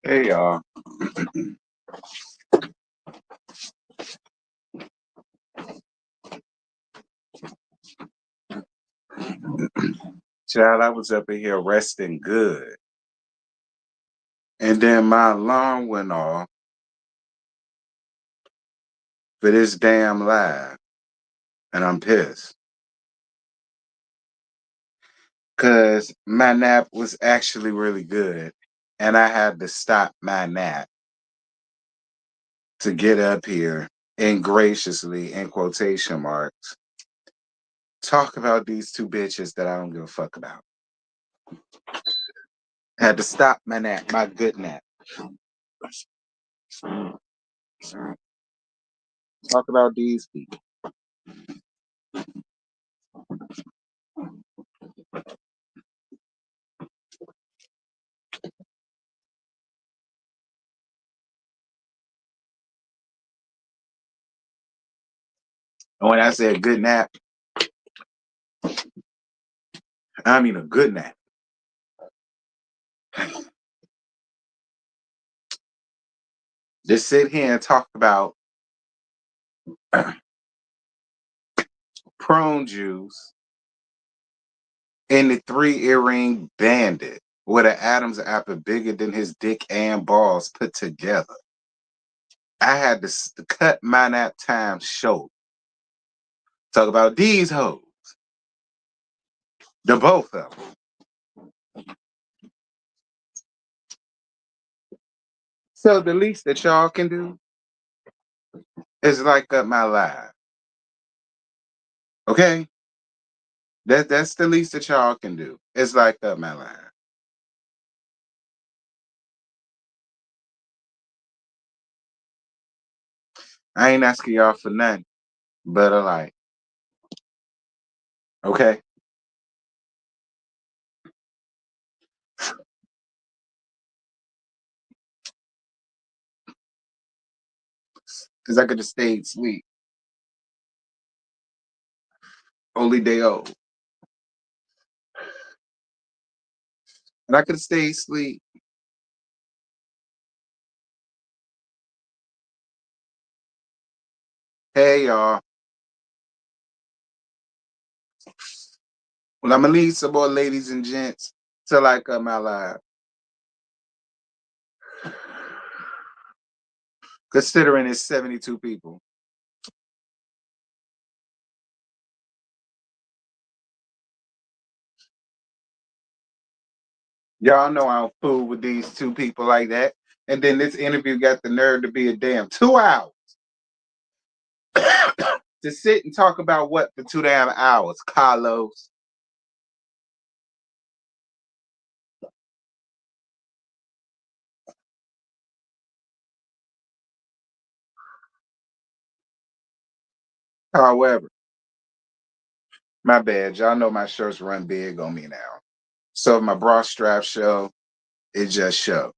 Hey y'all. Child, I was up in here resting good. And then my alarm went off for this damn live. And I'm pissed. Cause my nap was actually really good. And I had to stop my nap to get up here and graciously, in quotation marks, talk about these two bitches that I don't give a fuck about. Had to stop my nap, my good nap. Talk about these people. And when I say a good nap, I mean a good nap. Just sit here and talk about prune juice and the 3 earring bandit with an Adam's apple bigger than his dick and balls put together. I had to cut my nap time short. Talk about these hoes. The both of them. So the least that y'all can do is like up my live. Okay? That's the least that y'all can do. It's like up my live. I ain't asking y'all for nothing but a like. Okay? Because I could have stayed asleep. Only day old. And I could have stayed asleep. Hey, y'all. Well, I'm going to leave some more ladies and gents till I cut my live. Considering it's 72 people. Y'all know I don't fool with these two people like that. And then this interview got the nerve to be a damn 2 hours. To sit and talk about what for 2 damn hours, Carlos? However, my bad. Y'all know my shirts run big on me now. So if my bra strap show, it just show.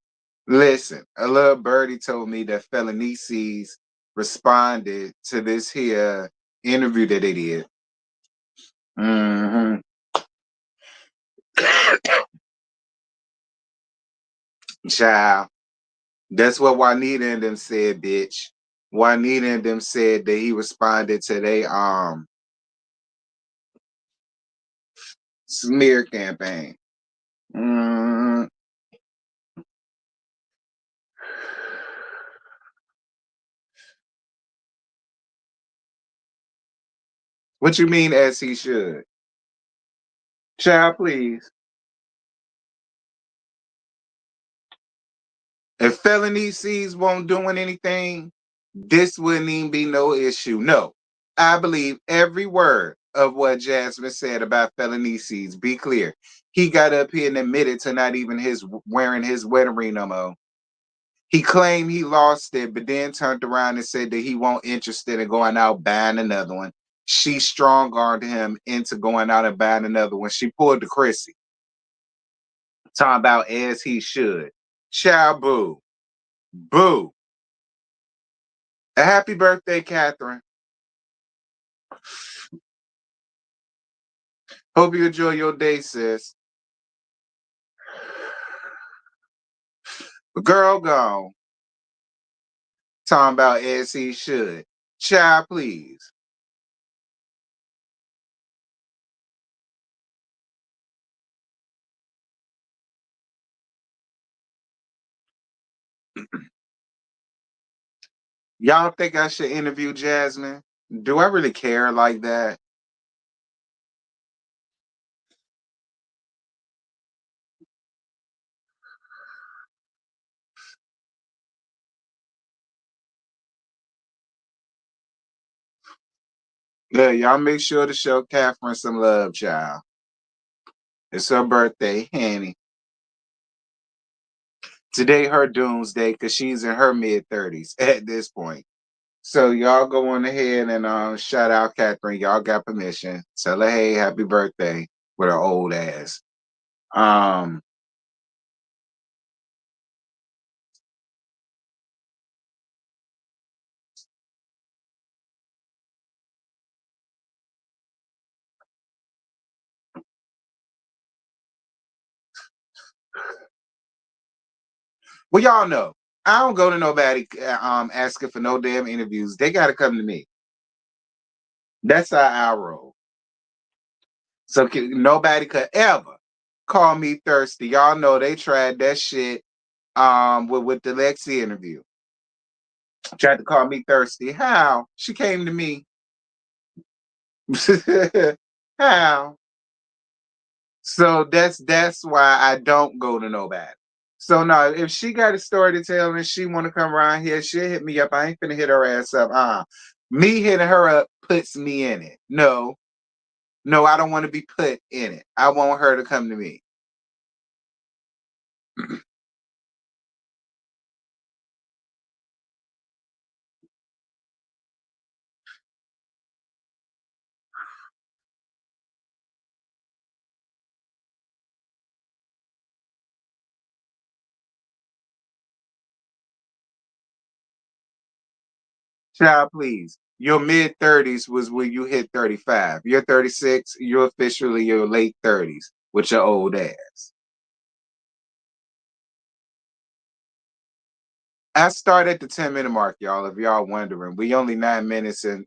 Listen, a little birdie told me that Felonices responded to this here interview that they did. Mm-hmm. Child. That's what Juanita and them said, bitch. Juanita and them said that he responded to their smear campaign. Mm. What you mean as he should? Child, please. If felony sees won't doing anything, this wouldn't even be no issue. No. I believe every word of what Jasmine said about felony seeds. Be clear. He got up here and admitted to not even his wearing his wedding ring no more. He claimed he lost it, but then turned around and said that he won't interested in going out buying another one. She strong-armed him into going out and buying another one. She pulled the Chrissy. Talking about as he should. Child boo. Boo. A happy birthday, Catherine. Hope you enjoy your day, sis. Girl gone. Talking about as he should. Child, please. Y'all think I should interview Jasmine? Do I really care like that? Yeah, y'all make sure to show Catherine some love, child. It's her birthday, Hanny. Today her doomsday because she's in her mid-30s at this point. So y'all go on ahead and shout out Catherine. Y'all got permission. Tell her, hey, happy birthday with her old ass. Um, well, y'all know I don't go to nobody asking for no damn interviews. They gotta come to me. That's how I roll. So nobody could ever call me thirsty. Y'all know they tried that shit with the Lexi interview. Tried to call me thirsty. How? She came to me. How? So that's why I don't go to nobody. So no, if she got a story to tell and she want to come around here, she'll hit me up. I ain't finna hit her ass up. Me hitting her up puts me in it. No, no, I don't want to be put in it. I want her to come to me. Child, please. Your mid-30s was when you hit 35. You're 36. You're officially your late 30s with your old ass. I start at the 10-minute mark, y'all. If y'all wondering, we only 9 minutes and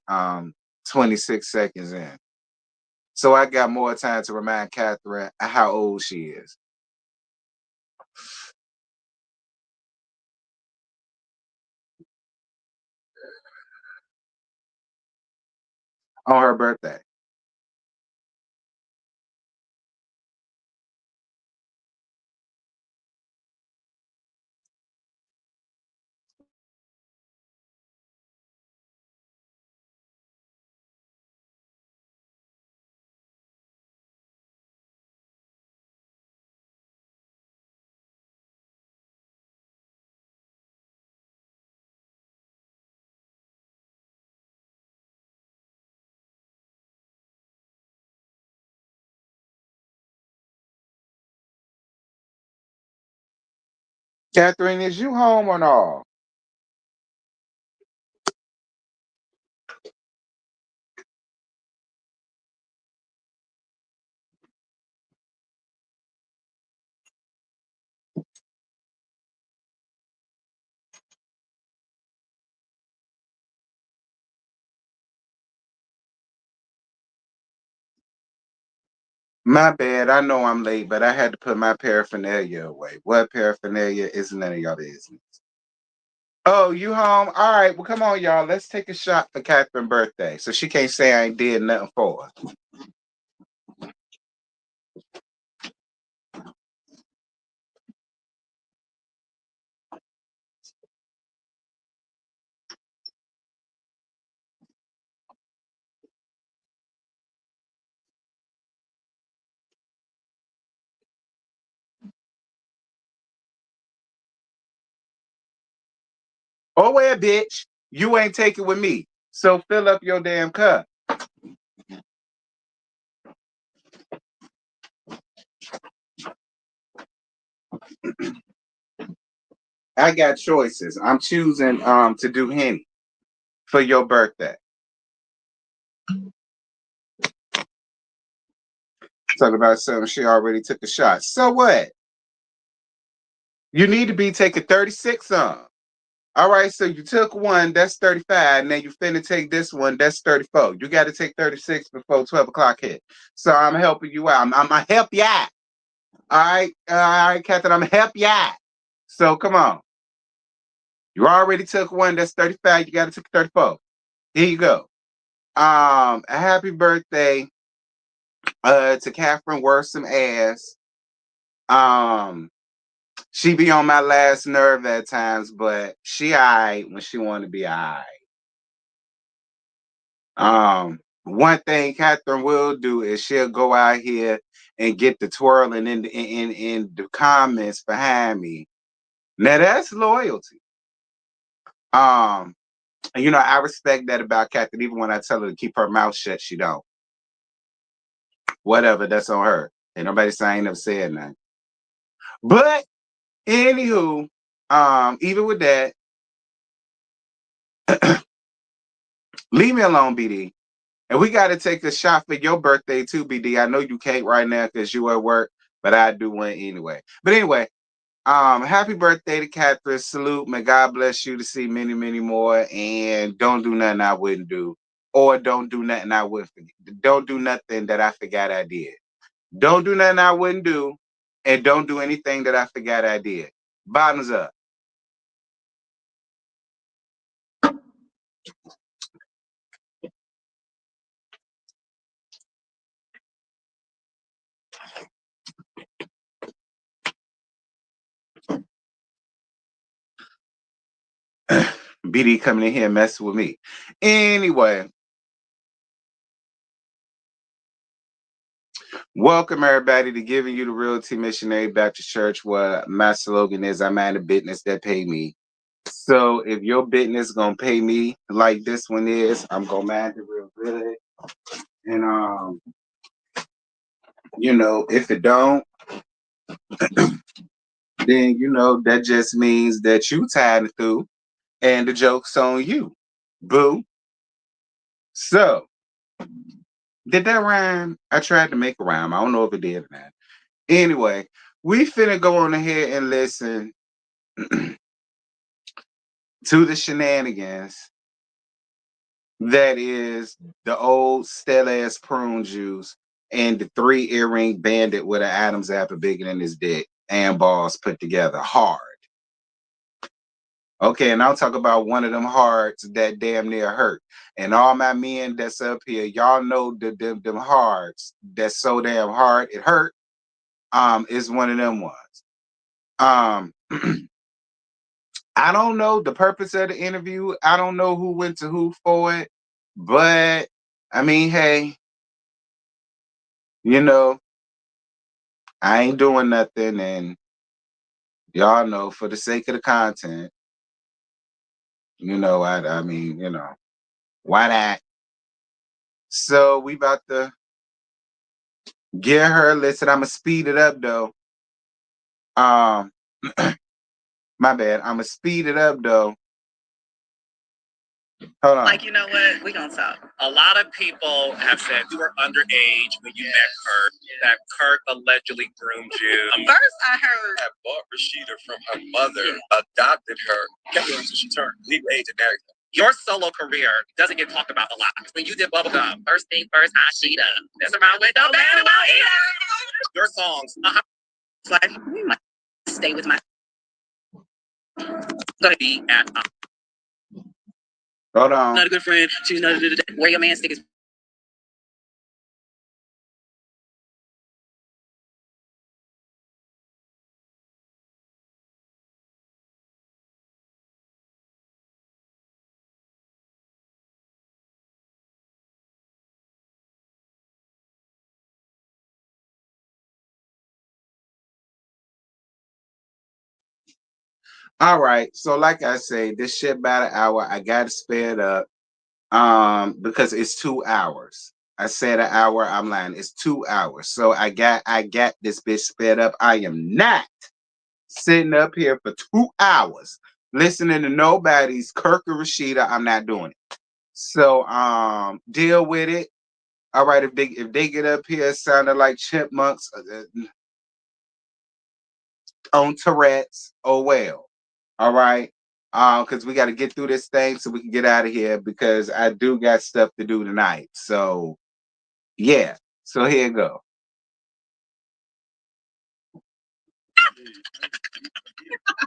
26 seconds in. So I got more time to remind Catherine how old she is on her birthday. Catherine, is you home or no? My bad. I know I'm late, but I had to put my paraphernalia away. What paraphernalia is none of y'all business. Oh, you home? All right. Well, come on, y'all. Let's take a shot for Catherine's birthday, so she can't say I ain't did nothing for her. Oh well, bitch, you ain't taking with me. So fill up your damn cup. I got choices. I'm choosing to do Henny for your birthday. Talk about something she already took a shot. So what? You need to be taking 36 on. All right, so you took one, that's 35, and then you finna take this one, that's 34. You got to take 36 before 12 o'clock hit. So I'm helping you out. I'm gonna help you out. All right, Catherine, I'm gonna help you out. So come on. You already took one, that's 35. You got to take 34. Here you go. A happy birthday to Catherine, worth some ass. She be on my last nerve at times, but she alright when she want to be alright. One thing Catherine will do is she'll go out here and get the twirling in the comments behind me. Now that's loyalty. Um, and I respect that about Catherine. Even when I tell her to keep her mouth shut, she don't. Whatever, that's on her. Ain't nobody saying I ain't never said nothing. But anywho, even with that, leave me alone, BD. And we got to take a shot for your birthday too, BD. I know you can't right now because you at work, but I do one anyway. But anyway, happy birthday to Catherine. Salute. May God bless you to see many, many more. And don't do nothing I wouldn't do. Or don't do nothing I would forget. Don't do nothing that I forgot I did. Don't do nothing I wouldn't do. And don't do anything that I forgot I did. Bottoms up. BD coming in here messing with me. Anyway, welcome everybody to Giving You the Realty Missionary Baptist Church, where my slogan is I mind a business that pay me. So if your business gonna pay me like this one is, I'm gonna mind it real good. And if it don't, then that just means that you tied it through and the joke's on you. Boo. So did that rhyme? I tried to make a rhyme. I don't know if it did or not. Anyway, we finna go on ahead and listen to the shenanigans that is the old stale-ass prune juice and the 3 earring bandit with an Adam's apple bigger than his dick and balls put together hard. Okay, and I'll talk about one of them hearts that damn near hurt. And all my men that's up here, y'all know them hearts that's so damn hard it hurt. Is one of them ones. Um, I don't know the purpose of the interview. I don't know who went to who for it, but I mean, hey, I ain't doing nothing, and y'all know for the sake of the content, I mean, why not? So we about to get her. Listen, I'ma speed it up though. Um, my bad. I'ma speed it up though. Hold on. Like, you know what? We gonna talk. A lot of people have said you were underage when you met Kurt, that Kurt allegedly groomed you. First, I heard I bought Rashida from her mother, adopted her, kept her until she turned legal age and married her. Your solo career doesn't get talked about a lot. When you did Bubblegum, first thing first, Ashita. That's around with the band about here. Your songs. It's like, we might stay with my. Gonna be at. Hold on. Not a good friend. She's not a where your man stick is. All right. So like I say, this shit about an hour. I gotta spare it up. Because it's 2 hours. I said an hour, I'm lying. It's 2 hours. So I got this bitch sped up. I am not sitting up here for 2 hours listening to nobody's Kirk or Rashida. I'm not doing it. So deal with it. All right, if they get up here sounding like chipmunks, on Tourette's. Oh well. All right. Because we got to get through this thing so we can get out of here because I do got stuff to do tonight. So yeah. So here you go.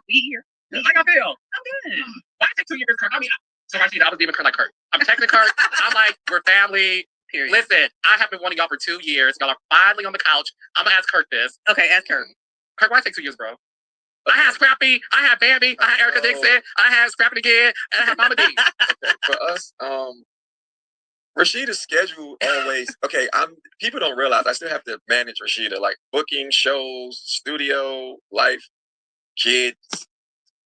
Here. Like I feel. I'm good. Why take 2 years, Kurt? I mean, so I was even Kurt like Kurt. I'm texting Kurt. I'm like, we're family. Period. Listen, I have been wanting y'all for 2 years. Y'all are finally on the couch. I'm gonna ask Kurt this. Okay, ask Kurt. Kurt, why take 2 years, bro? I had Scrappy, I had Bambi, I had Erica Dixon, I had Scrappy again, and I had Mama D. Okay, for us, Rashida's schedule always people don't realize I still have to manage Rashida, like booking shows, studio, life, kids.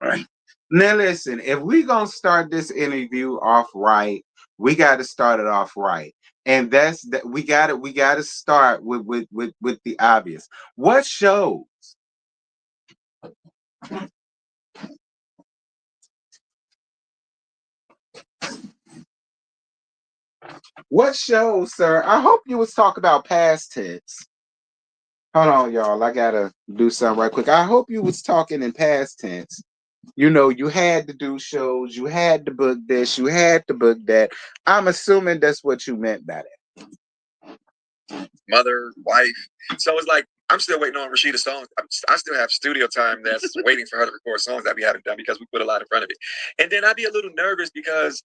Right. Now listen, if we gonna start this interview off right, we got to start it off right, and that's that. We got to start with the obvious. What shows? What shows, sir? I hope you was talking about past tense. Hold on, y'all. I gotta do something right quick. I hope you was talking in past tense. You know, you had to do shows, you had to book this, you had to book that. I'm assuming that's what you meant by that. Mother, wife. So it's like I'm still waiting on Rashida's songs. I still have studio time that's waiting for her to record songs that we haven't done because we put a lot in front of it. And then I'd be a little nervous because,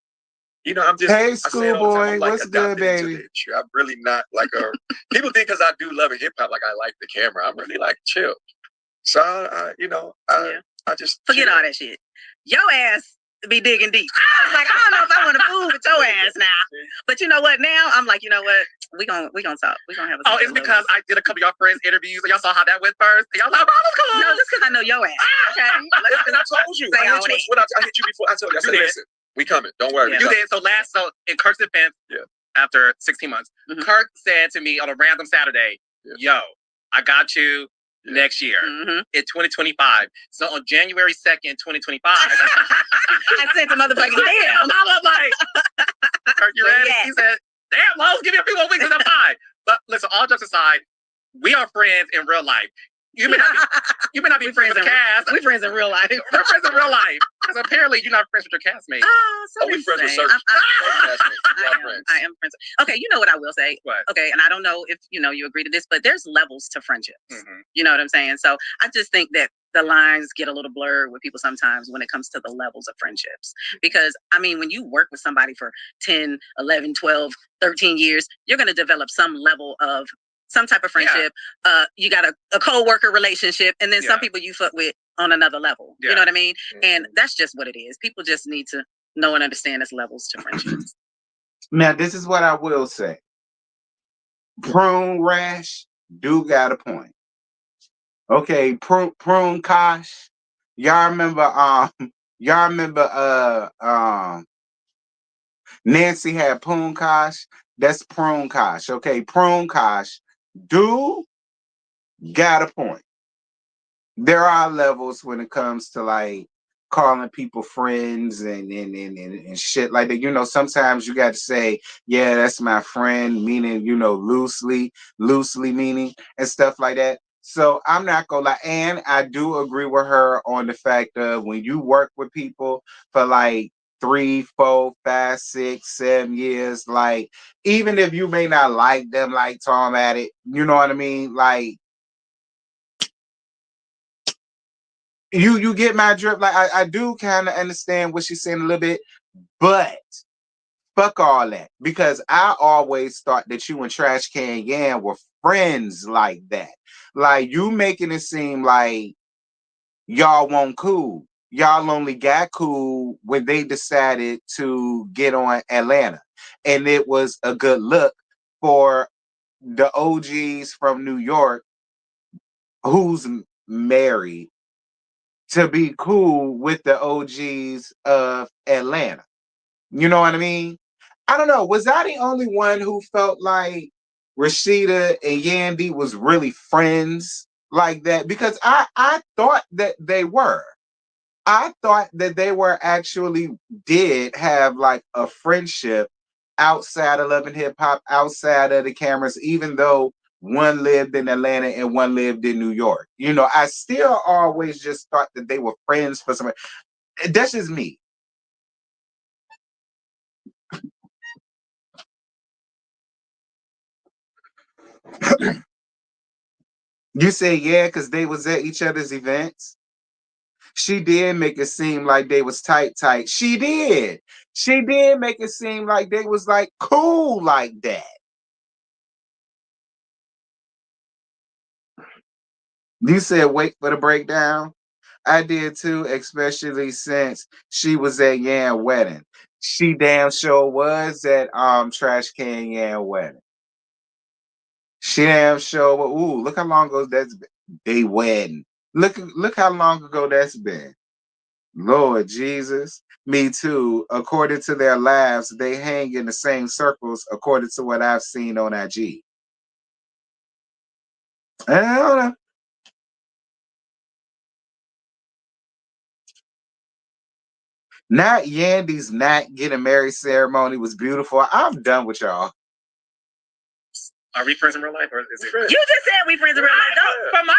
you know, I'm just hey schoolboy, what's good, baby? I'm really not like a people think because I do love hip hop like I like the camera. I'm really like chill. So I just forget all that shit. Your ass be digging deep. I was like, I don't know if I want to fool with your ass now. But you know what? Now I'm like, you know what? We gonna talk. We gonna have a. Oh, it's because I did a couple of y'all friends interviews and y'all saw how that went first. And y'all like, oh, that's cool. No, just because I know your ass. Okay. And I told you. I hit you before. I told you. I said, listen, we coming. Don't worry. You did. So in Kirk's defense, after 16 months, Kirk said to me on a random Saturday, yo, I got you. Next year in 2025. So on January 2nd, 2025, I sent the motherfucking damn. I was like, are you ready? He said, damn, Lowe's, give me a few more weeks and I'm fine. But listen, all jokes aside, we are friends in real life. You may not be friends with the cast. We're friends in real life. We're friends in real life. Because apparently you're not friends with your castmates. We're friends with certain I am friends. Okay, you know what I will say? What? Okay, and I don't know if you agree to this, but there's levels to friendships. You know what I'm saying? So I just think that the lines get a little blurred with people sometimes when it comes to the levels of friendships. Because, I mean, when you work with somebody for 10, 11, 12, 13 years, you're going to develop some level of some type of friendship. You got a co-worker relationship, and then some people you fuck with on another level. You know what I mean? And that's just what it is. People just need to know and understand there's levels to friendships. Now, this is what I will say. Prune Rash do got a point. Okay, Prune Kosh. Y'all remember Nancy had Prune Kosh? That's Prune Kosh. Okay, Prune Kosh do got a point. There are levels when it comes to like calling people friends and shit like that. You know, sometimes you got to say, yeah, that's my friend, meaning, loosely meaning and stuff like that. So I'm not gonna lie, and I do agree with her on the fact of when you work with people for like 3, 4, 5, 6, 7 years, like even if you may not like them, like Tom at it, you know what I mean? Like you get my drift. Like I do kind of understand what she's saying a little bit, but fuck all that, because I always thought that you and Trash Can Yan were friends like that. Like you making it seem like y'all won't cool. Y'all only got cool when they decided to get on Atlanta, and it was a good look for the OGs from New York who's married to be cool with the OGs of Atlanta. You know what I mean? I don't know. Was I the only one who felt like Rashida and Yandy was really friends like that? Because I thought that they were. I thought that they were actually did have like a friendship outside of Love and Hip Hop, outside of the cameras, even though one lived in Atlanta and one lived in New York. You know, I still always just thought that they were friends for some. That's just me. You say yeah, because they was at each other's events. She did make it seem like they was tight. She did. She did make it seem like they was like cool like that. You said wait for the breakdown. I did too, especially since she was at Yan wedding. She damn sure was at Trash Can Yan wedding. She damn sure. Ooh, look how long ago that's been. They wedding. Look how long ago that's been. Lord Jesus. Me too. According to their lives, they hang in the same circles according to what I've seen on IG. I don't know. Not Yandy's not getting married ceremony was beautiful. I'm done with y'all. Are we friends in real life, or is it? You just said we friends in real life. From my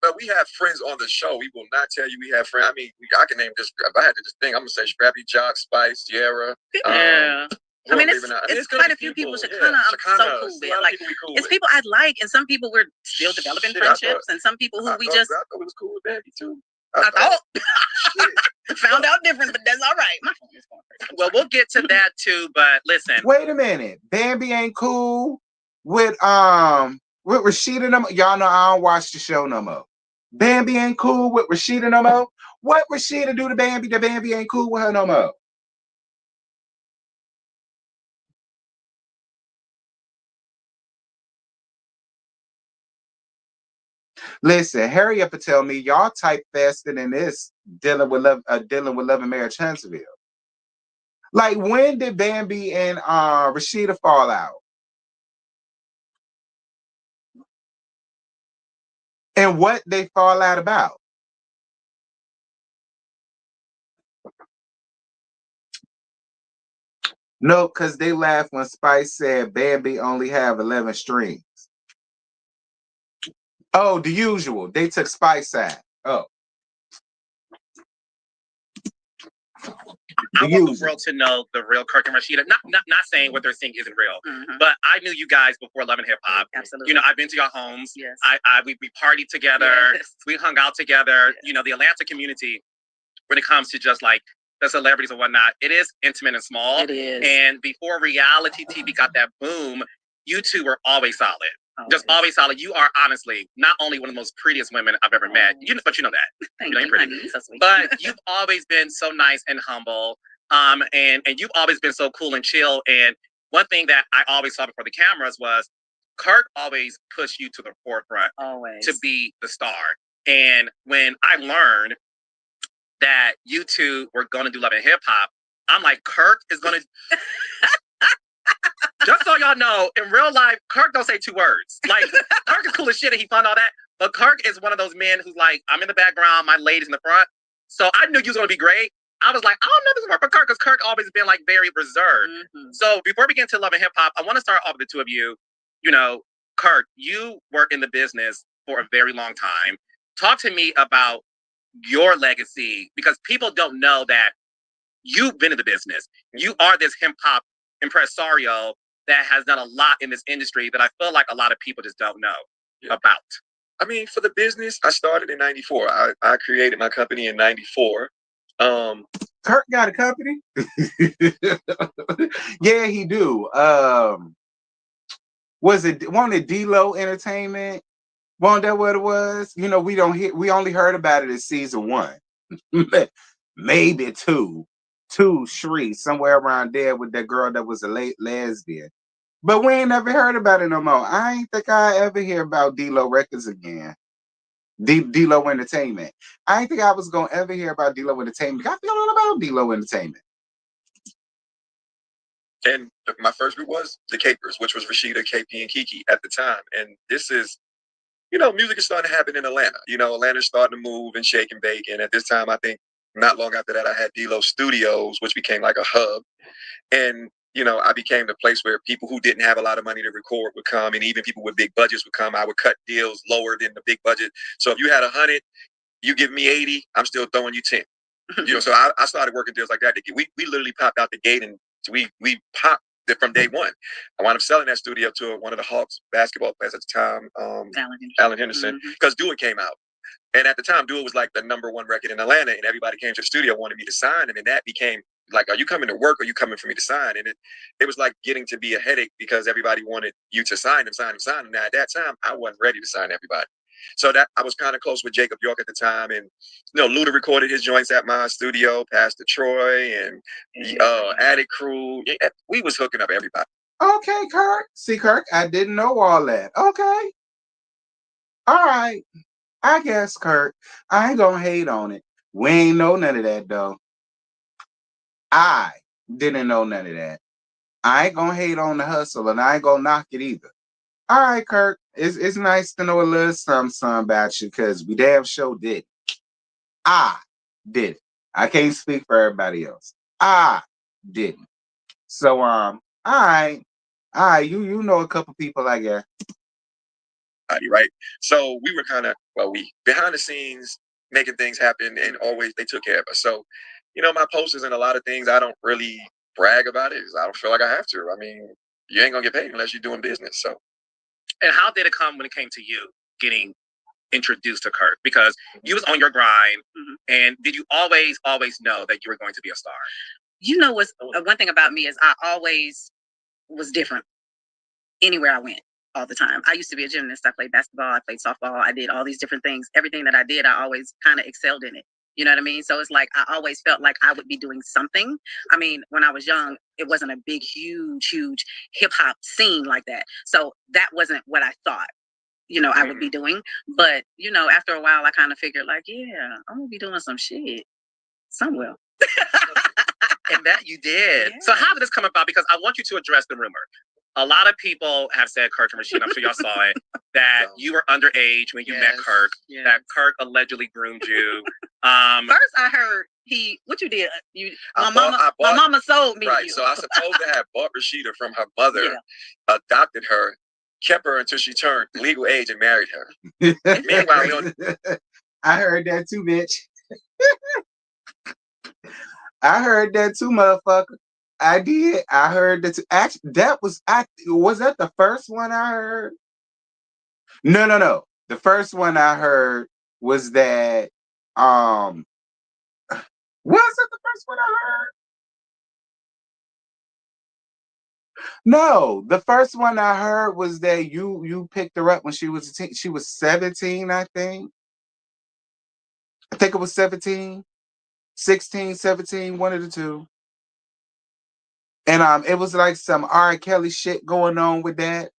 but we have friends on the show. We will not tell you we have friends. I mean, I can name just. If I had to just think, I'm gonna say Scrappy, Jock, Spice, Sierra. Yeah. I mean, it's quite a few people. Shakana, I'm so cool with. Like, it's people I like, and some people we're still developing friendships, and some people who we just. I thought it was cool with Bandit too. I thought. Found out different, but that's all right. My phone is going crazy. Well, we'll get to that too, but listen. Wait a minute. Bambi ain't cool with Rashida no more. Y'all know I don't watch the show no more. Bambi ain't cool with Rashida no more. What Rashida do to Bambi that Bambi ain't cool with her no more? Listen, hurry up and tell me y'all type faster than this dealing with love and marriage Huntsville. Like, when did Bambi and Rashida fall out? And what they fall out about? No, because they laughed when Spice said Bambi only have 11 strings. Oh, the usual. They took Spice side. Oh. I want the world to know the real Kirk and Rashida. Not saying what they're saying isn't real, but I knew you guys before Love and Hip Hop. Absolutely. You know, I've been to your homes. Yes. We partied together. Yes. We hung out together. Yes. You know, the Atlanta community, when it comes to just like the celebrities and whatnot, it is intimate and small. It is. And before reality TV got that boom, you two were always solid. Just always solid. You are honestly not only one of the most prettiest women I've ever met, but you know that. Thank you. Pretty. So sweet. But you've always been so nice and humble. And you've always been so cool and chill. And one thing that I always saw before the cameras was Kirk always pushed you to the forefront to be the star. And when I learned that you two were going to do Love and Hip Hop, I'm like, Kirk is going to... Just so y'all know, in real life, Kirk don't say two words. Like, Kirk is cool as shit and he fun all that. But Kirk is one of those men who's like, I'm in the background, my lady's in the front. So I knew you was going to be great. I was like, I don't know if this is work for Kirk, because Kirk always been like very reserved. So before we get into Love and Hip Hop, I want to start off with the two of you. You know, Kirk, you work in the business for a very long time. Talk to me about your legacy, because people don't know that you've been in the business. You are this hip hop impresario that has done a lot in this industry that I feel like a lot of people just don't know about. I mean, for the business, I started in '94. I created my company in '94. Kirk got a company? Yeah, he do. Wasn't it D-Lo Entertainment? Wasn't that what it was? You know, we only heard about it in season 1. Maybe 2. 2 Shri, somewhere around there with that girl that was a late lesbian. But we ain't never heard about it no more. I ain't think I ever hear about D-Lo Records again. D-Lo Entertainment. I ain't think I was gonna ever hear about D-Lo Entertainment. I feel all about D-Lo Entertainment. And my first group was the Capers, which was Rashida, KP, and Kiki at the time. And this is, you know, music is starting to happen in Atlanta. You know, Atlanta's starting to move and shake and bake. And at this time, I think not long after that, I had D-Lo Studios, which became like a hub. And I became the place where people who didn't have a lot of money to record would come, and even people with big budgets would come. I would cut deals lower than the big budget. So if you had 100, you give me 80, I'm still throwing you 10. So I started working deals like that. We literally popped out the gate, and we popped it from day one. I wound up selling that studio to one of the Hawks basketball players at the time, Alan Henderson, because Do It came out. And at the time, Do It was like the #1 record in Atlanta, and everybody came to the studio, wanted me to sign, and then that became like, are you coming to work or are you coming for me to sign? And it was like getting to be a headache because everybody wanted you to sign. And at that time, I wasn't ready to sign everybody. So that I was kind of close with Jacob York at the time, and Luda recorded his joints at my studio, Pastor Troy and Attic Crew. We was hooking up everybody. Okay, Kirk. See, Kirk, I didn't know all that. Okay. All right. I guess, Kirk, I ain't gonna hate on it. We ain't know none of that, though. I didn't know none of that. I ain't gonna hate on the hustle, and I ain't gonna knock it either. All right, Kirk. It's nice to know a little something about you, because we damn sure did. I did it. I can't speak for everybody else. I didn't. So all right. You know a couple people, I guess. Right. So we were kind of behind the scenes making things happen, and always they took care of us. So, my posters and a lot of things, I don't really brag about it because I don't feel like I have to. I mean, you ain't gonna get paid unless you're doing business. So. And how did it come when it came to you getting introduced to Kirk? Because you was on your grind, and did you always know that you were going to be a star? What's one thing about me is I always was different anywhere I went all the time. I used to be a gymnast. I played basketball. I played softball. I did all these different things. Everything that I did, I always kind of excelled in it. You know what I mean? So it's like I always felt like I would be doing something. I mean, when I was young, it wasn't a big, huge hip hop scene like that. So that wasn't what I thought, I would be doing. But, after a while, I kind of figured like, yeah, I'm going to be doing some shit somewhere. And that you did. Yeah. So how did this come about? Because I want you to address the rumor. A lot of people have said, Kirk and Rashid, I'm sure y'all saw it, that you were underage when you met Kirk, that Kirk allegedly groomed you. First, I heard what you did. My mama sold me. Right, so I supposed to have bought Rashida from her mother, adopted her, kept her until she turned legal age and married her. Meanwhile, I heard that too, bitch. I heard that too, motherfucker. I did. I heard that too. Actually, was that the first one I heard? No. The first one I heard was that was it the first one I heard? No, the first one I heard was that you picked her up when she was 17, I think. I think it was 17, 16, 17, one of the two. And it was like some R. Kelly shit going on with that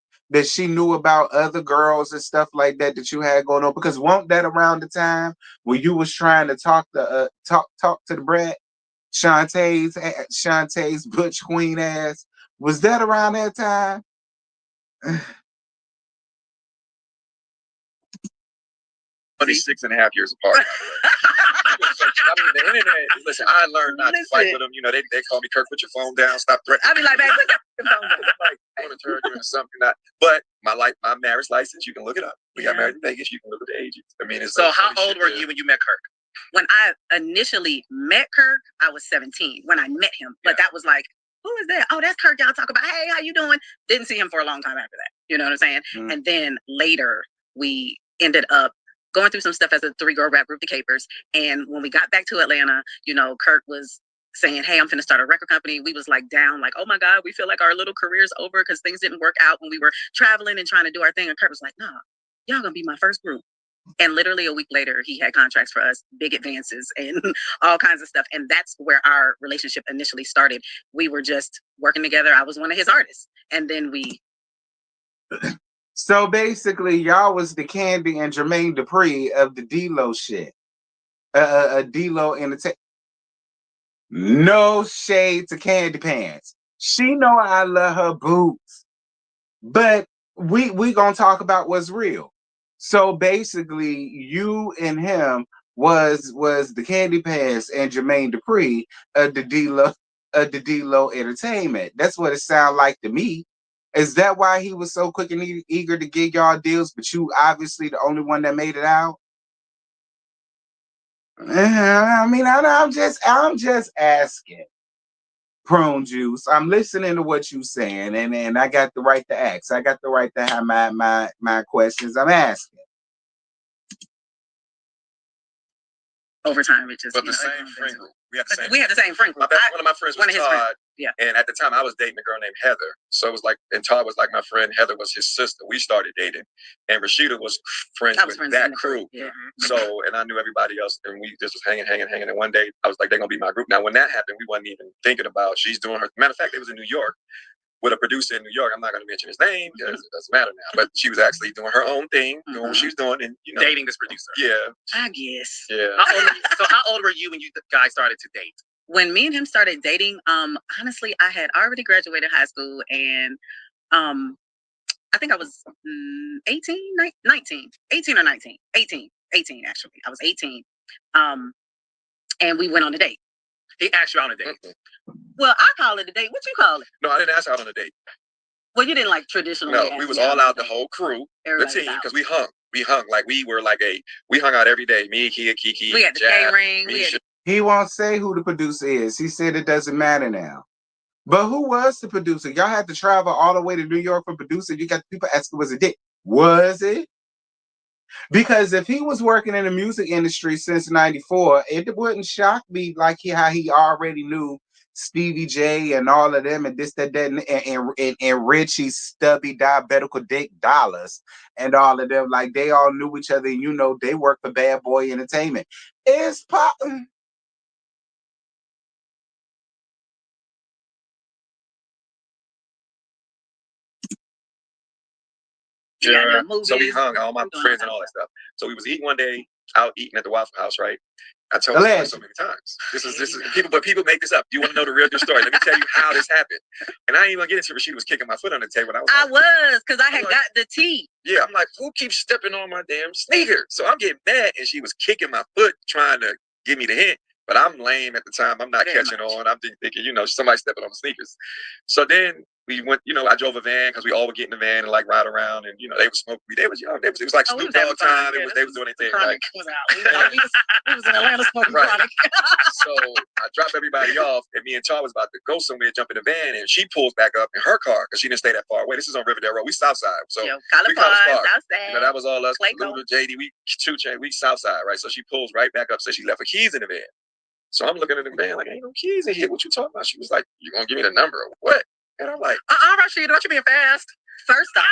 she knew about other girls and stuff like that you had going on. Because wasn't that around the time when you was trying to talk to the brat, Shantae's butch queen ass? Was that around that time? 26.5 years apart. I mean, the internet. Listen, I learned not to fight with them. They call me, Kirk, put your phone down, stop threatening. I'd be like, man, put your phone down. Like, I want to turn you into something. But my marriage license, you can look it up. We got married in Vegas. You can look at the ages. I mean, so how old were you when you met Kirk? When I initially met Kirk, I was 17 when I met him. But that was like, who is that? Oh, that's Kirk. Y'all talk about, hey, how you doing? Didn't see him for a long time after that. You know what I'm saying? Mm. And then later we ended up going through some stuff as a 3-girl rap group, the Capers. And when we got back to Atlanta, Kirk was saying, hey, I'm finna start a record company. We was like down, like, oh my God, we feel like our little career's over because things didn't work out when we were traveling and trying to do our thing. And Kirk was like, nah, y'all gonna be my first group. And literally a week later, he had contracts for us, big advances and all kinds of stuff. And that's where our relationship initially started. We were just working together. I was one of his artists. And then we... So basically, y'all was the Candy and Jermaine Dupri of the D-Lo shit. D-Lo Entertainment. No shade to Candy Pants. She know I love her boobs. But we gonna talk about what's real. So basically, you and him was the Candy Pants and Jermaine Dupri of the of the D-Lo Entertainment. That's what it sounds like to me. Is that why he was so quick and eager to get y'all deals, but you obviously the only one that made it out? I mean, I'm just asking. Prune Juice, I'm listening to what you're saying, and I got the right to ask. I got the right to have my questions I'm asking. Over time, it just. But the same friend group. We had the same friend group. One of my friends was Todd. Yeah. And at the time, I was dating a girl named Heather. So it was like, and Todd was like my friend. Heather was his sister. We started dating, and Rashida was friends with that crew. Yeah. So, and I knew everybody else, and we just was hanging. And one day, I was like, they're gonna be my group. Now, when that happened, we wasn't even thinking about. She's doing her. Matter of fact, it was in New York with a producer in New York. I'm not going to mention his name because it doesn't matter now. But she was actually doing her own thing, doing what she was doing, and dating this producer. Yeah, I guess. Yeah. How old were you when you guys started to date? When me and him started dating, honestly, I had already graduated high school, and I think I was 18 or 19. 18 actually. I was 18. And we went on a date. He asked you on a date. Well, I call it a date. What you call it? No, I didn't ask out on a date. Well, you didn't like traditionally. No, we was all out, the whole crew, the team, because we hung. We hung like we were like we hung out every day. Me, Kia, Kiki, we had the K-ring. He won't say who the producer is. He said it doesn't matter now. But who was the producer? Y'all had to travel all the way to New York for producer. You got people asking, was it Dick? Was it? Because if he was working in the music industry since '94, it wouldn't shock me like how he already knew Stevie J and all of them, and this, that, and Richie's stubby diabetical Dick Dollars and all of them. Like they all knew each other, and they worked for Bad Boy Entertainment. It's popping. Yeah, so we hung, all my friends and all that stuff. So we was eating one day, out eating at the Waffle House, right? I told you so many times. This is people make this up. You want to know the real story? Let me tell you how this happened. And I ain't even gonna get into it. She was kicking my foot on the table. And I was because I had got the tea. Yeah, I'm like, who keeps stepping on my damn sneaker? So I'm getting mad, and she was kicking my foot, trying to give me the hint. But I'm lame at the time. I'm not catching on. I'm thinking, somebody stepping on the sneakers. So then we went, I drove a van because we all would get in the van and like ride around, and they would smoke weed. They was young. It was like Snoop Dogg time. They was doing their thing. Right? We was in Atlanta smoking chronic. So I dropped everybody off, and me and Char was about to go somewhere, jump in the van, and she pulls back up in her car because she didn't stay that far away. This is on Riverdale Road. We Southside. So we College Park. That was all us. Little JD, we 2 Chainz, we Southside, right? So she pulls right back up, so she left her keys in the van. So I'm looking at the van like, ain't no keys in here. What you talking about? She was like, you gonna give me the number or what? And I'm like, Rashida, don't you being fast? First off,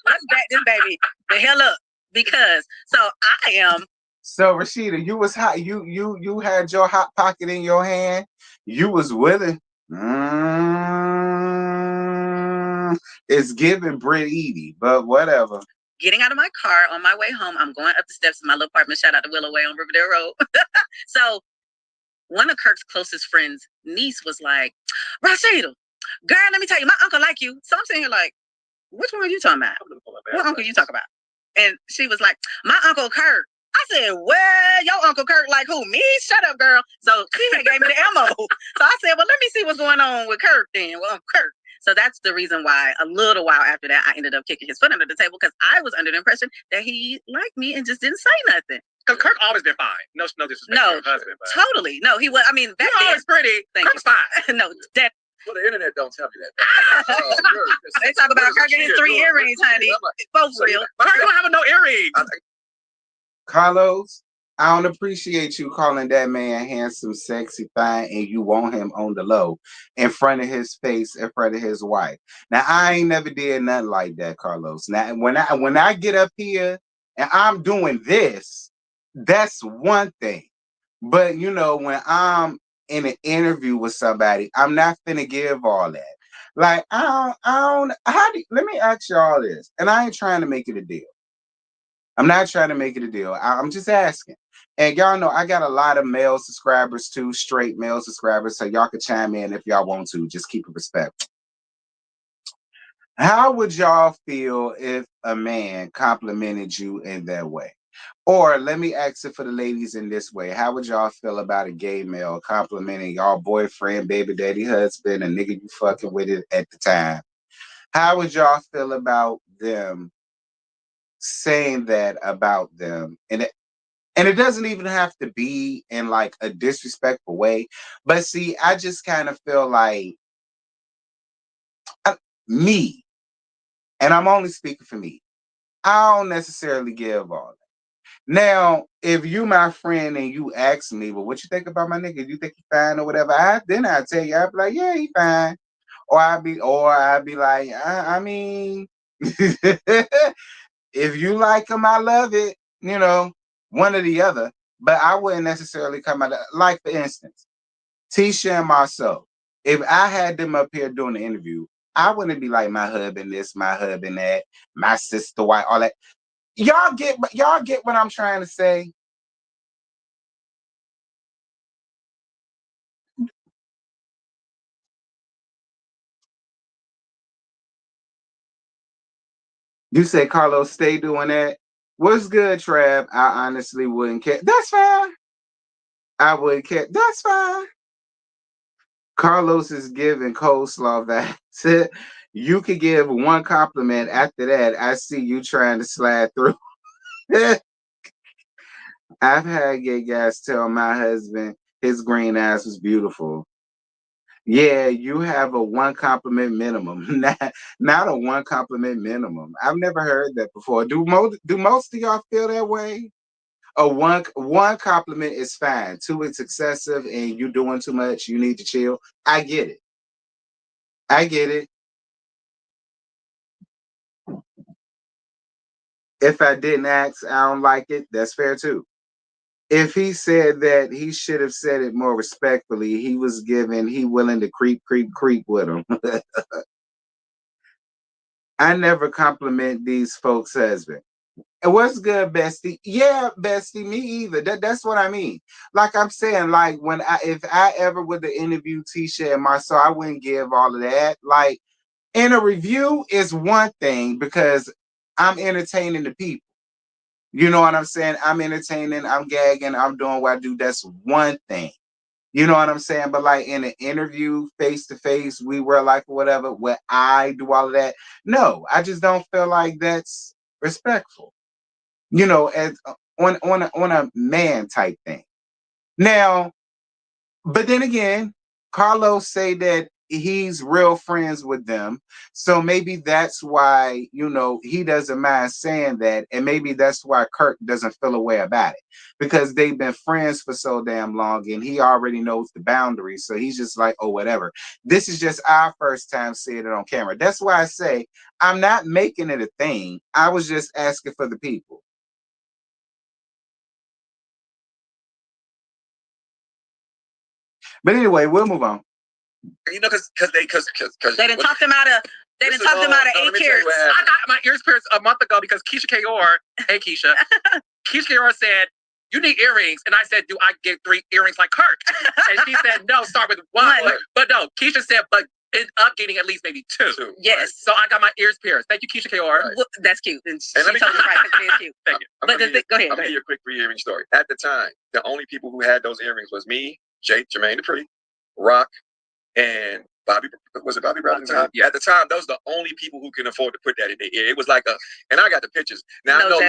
let's back this baby the hell up, because I am. So Rashida, you was hot. You had your hot pocket in your hand. You was willing. It's giving Brit Edie, but whatever. Getting out of my car on my way home, I'm going up the steps of my little apartment. Shout out to Willow Way on Riverdale Road. So one of Kirk's closest friends' niece was like, Rashida, girl, let me tell you, my uncle like you. So I'm sitting here like, which one are you talking about? What uncle you talking about? And she was like, my Uncle Kirk. I said, well, your Uncle Kirk like who? Me? Shut up, girl. So she gave me the ammo. So I said, well, let me see what's going on with Kirk then. Well, Kirk. So that's the reason why a little while after that, I ended up kicking his foot under the table, because I was under the impression that he liked me and just didn't say nothing. Because Kirk always been fine. No disrespect to your husband. But... Totally. No, he was. I mean, that always pretty. Kirk's fine. No, that. Well, the internet don't tell me that. They talk about Kirk and his 3 earrings, honey. Both real. But I don't have no earrings. Carlos, I don't appreciate you calling that man handsome, sexy, fine, and you want him on the low in front of his face, in front of his wife. Now, I ain't never did nothing like that, Carlos. Now, when I get up here and I'm doing this, that's one thing. But when I'm in an interview with somebody, I'm not finna give all that. Like, I don't. Let me ask y'all this, and I ain't trying to make it a deal. I'm not trying to make it a deal. I'm just asking. And y'all know I got a lot of male subscribers too, straight male subscribers, so y'all can chime in if y'all want to. Just keep it respectful. How would y'all feel if a man complimented you in that way? Or let me ask it for the ladies in this way. How would y'all feel about a gay male complimenting y'all boyfriend, baby daddy, husband, a nigga you fucking with it at the time? How would y'all feel about them saying that about them? And it doesn't even have to be in like a disrespectful way. But see, I just kind of feel like me, and I'm only speaking for me, I don't necessarily give all that. Now, if you my friend and you ask me, well, what you think about my nigga? You think he fine or whatever? Then I tell you, I'd be like, yeah, he fine. Or I'd be like, I mean, if you like him, I love it. You know, one or the other. But I wouldn't necessarily come out like, for instance, Tisha and Marceau. If I had them up here doing the interview, I wouldn't be like my husband this, my husband that, my sister wife, all that. Y'all get what I'm trying to say? You say, Carlos, stay doing that. What's good, Trav? I honestly wouldn't care. That's fine. I wouldn't care. That's fine. Carlos is giving coleslaw that you could give one compliment. After that, I see you trying to slide through. I've had gay guys tell my husband his green ass was beautiful. Yeah, you have a one compliment minimum, not a one compliment minimum. I've never heard that before. Do most of y'all feel that way? A one compliment is fine. Two, it's excessive, and you doing too much. You need to chill. I get it. I get it. If I didn't ask, I don't like it. That's fair too. If he said that, he should have said it more respectfully. He willing to creep with him. I never compliment these folks' husband. And what's good, bestie? Yeah, bestie, me either. That's what I mean. Like I'm saying, like if I ever would have interviewed Tisha and Marcel, I wouldn't give all of that. Like in a review is one thing because I'm entertaining the people. You know what I'm saying? I'm entertaining, I'm gagging, I'm doing what I do. That's one thing. You know what I'm saying? But like in an interview, face to face, we were like whatever, where I do all of that. No, I just don't feel like that's respectful. You know, as on a man type thing. Now, but then again, Carlos say that he's real friends with them. So maybe that's why, he doesn't mind saying that. And maybe that's why Kirk doesn't feel a way about it. Because they've been friends for so damn long and he already knows the boundaries. So he's just like, oh, whatever. This is just our first time seeing it on camera. That's why I say I'm not making it a thing. I was just asking for the people. But anyway, we'll move on. You know, because they didn't talk them out of. They didn't talk them out of 8 years. I got my ears pierced a month ago because Keisha Kayor, hey Keisha, Keisha Kayor said, you need earrings. And I said, do I get 3 earrings like Kirk? And she said, no, start with 1. But no, Keisha said, but end up getting at least maybe 2. Yes. So I got my ears pierced. Thank you, Keisha Kayor. Right. Well, that's cute. And she let me- told you right, because it is cute. Thank you. But go ahead. I'm going to give you a quick 3 earring story. At the time, the only people who had those earrings was me, Jermaine Dupri, Rock, and Bobby. Was it Bobby Brown at the time? Yeah, at the time, those are the only people who can afford to put that in their ear. It was like and I got the pictures. Now I know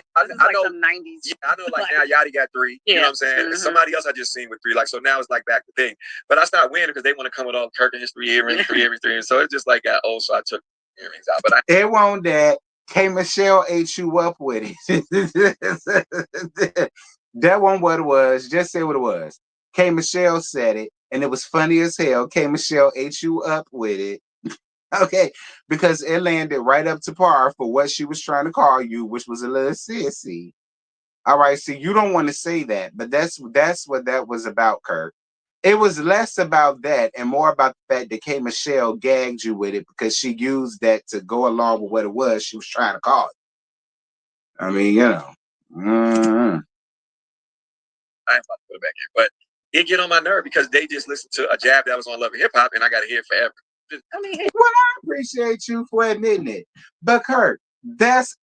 some 90s. Yeah, I know like now Yachty got 3. Yeah. You know what I'm saying? Mm-hmm. Somebody else I just seen with 3. Like, so now it's like back to thing. But I started winning because they want to come with all Kirk and his 3 earrings, 3 earrings. So it just like got old. So I took earrings out. But it won't that. K Michelle ate you up with it. That wasn't what it was. Just say what it was. K Michelle said it, and it was funny as hell. K Michelle ate you up with it. Okay, because it landed right up to par for what she was trying to call you, which was a little sissy. All right, see, you don't want to say that, but that's what that was about, Kirk. It was less about that and more about the fact that K Michelle gagged you with it because she used that to go along with what it was she was trying to call it. I mean, I ain't about to put it back here, but it get on my nerve because they just listened to a jab that was on Love and Hip Hop, and I got to hear it forever. I mean, well, I appreciate you for admitting it, but Kirk, that's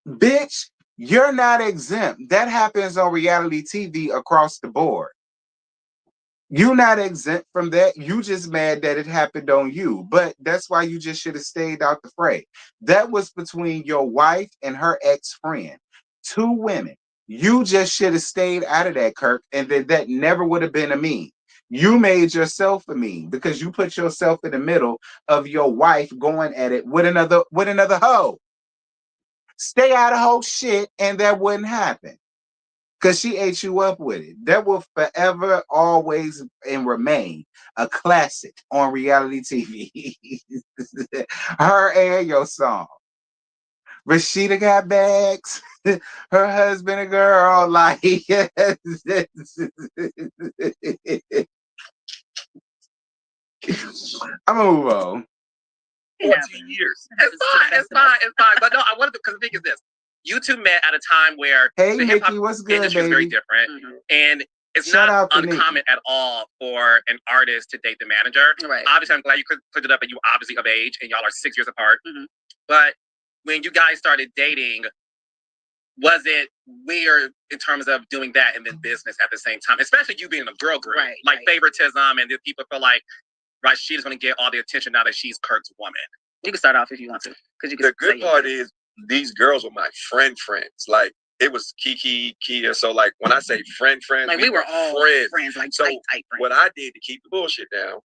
bitch. You're not exempt. That happens on reality TV across the board. You're not exempt from that. You just mad that it happened on you. But that's why you just should have stayed out the fray. That was between your wife and her ex-friend. 2 women. You just should have stayed out of that, Kirk, and then that never would have been a meme. You made yourself a meme because you put yourself in the middle of your wife going at it with another hoe. Stay out of whole shit, and that wouldn't happen. Because she ate you up with it. That will forever, always, and remain a classic on reality TV. Her and your song. Rashida got bags. Her husband a girl. Like, I'm gonna move on. 14 years. It's fine. But no, I wanted to, because the thing is this. You two met at a time where Hey, the hip-hop Mickey, what's good, industry is very baby? different. And it's Shout not out to uncommon at all for an artist to date the manager. Right. Obviously, I'm glad you cleared it up and you obviously of age and y'all are 6 years apart. But when you guys started dating, was it weird in terms of doing that and then business at the same time? Especially you being in a girl group. Right, like right. Favoritism, and then people feel like, right, she's going to get all the attention now that she's Kirk's woman. You can start off if you want to. You can The good part is these girls were my friends. Like, it was Kiki, Kia. So, like, when I say friends, like we were all friends, like so tight friends. What I did to keep the bullshit down,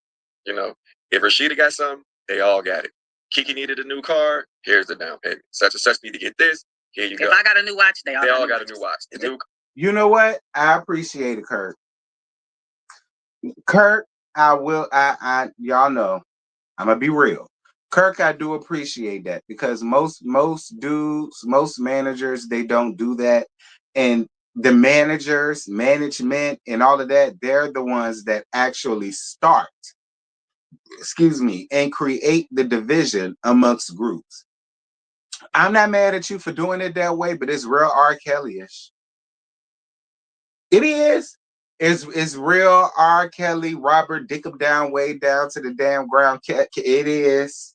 you know, if Rashida got something, they all got it. Kiki needed a new car, here's the down payment. Such and such need to get this, here you go. If I got a new watch, they all got a new watch. You know what? I appreciate it, Kirk. Kirk, y'all know, I'm gonna be real. Kirk, I do appreciate that because most dudes, most managers, they don't do that. And the managers, management, and all of that, they're the ones that actually start, and create the division amongst groups. I'm not mad at you for doing it that way, but it's real R. Kelly-ish. It is. It's real R. Kelly, Robert, dick him down, way down to the damn ground. It is.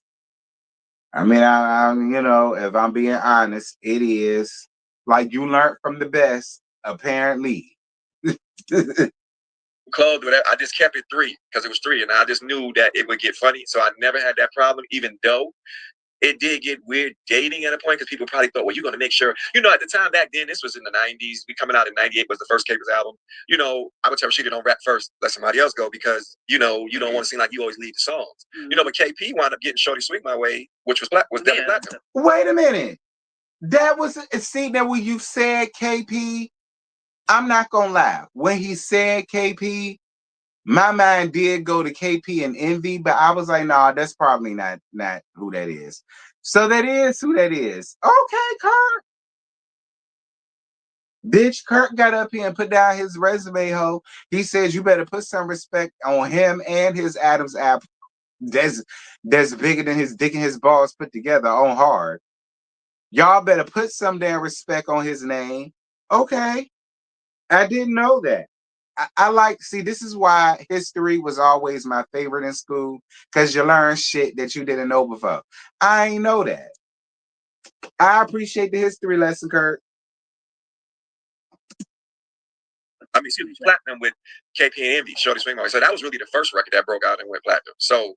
I mean, I'm, if I'm being honest, it is. Like, you learned from the best, apparently. Clothes, whatever. I just kept it 3 because it was 3, and I just knew that it would get funny. So I never had that problem, even though it did get weird dating at a point because people probably thought, well, you're going to make sure, at the time back then, this was in the 90s. We coming out in 98 was the first Capers album. I would tell Rashida don't rap first, let somebody else go because, you don't want to seem like you always lead the songs. But KP wound up getting Shorty Sweet My Way, which was Devin Platinum. Wait a minute. That was, see, that when you said KP, I'm not going to lie. When he said KP, my mind did go to KP and Envy, but I was like, nah, that's probably not who that is. So that is who that is. Okay, Kirk. Bitch, Kirk got up here and put down his resume, ho. He says you better put some respect on him and his Adam's apple. That's bigger than his dick and his balls put together on hard. Y'all better put some damn respect on his name. Okay. I didn't know that. I this is why history was always my favorite in school, because you learn shit that you didn't know before. I ain't know that. I appreciate the history lesson, Kurt. I mean, she was platinum with KP and Envy, Shorty Swing My Way. So that was really the first record that broke out and went platinum. So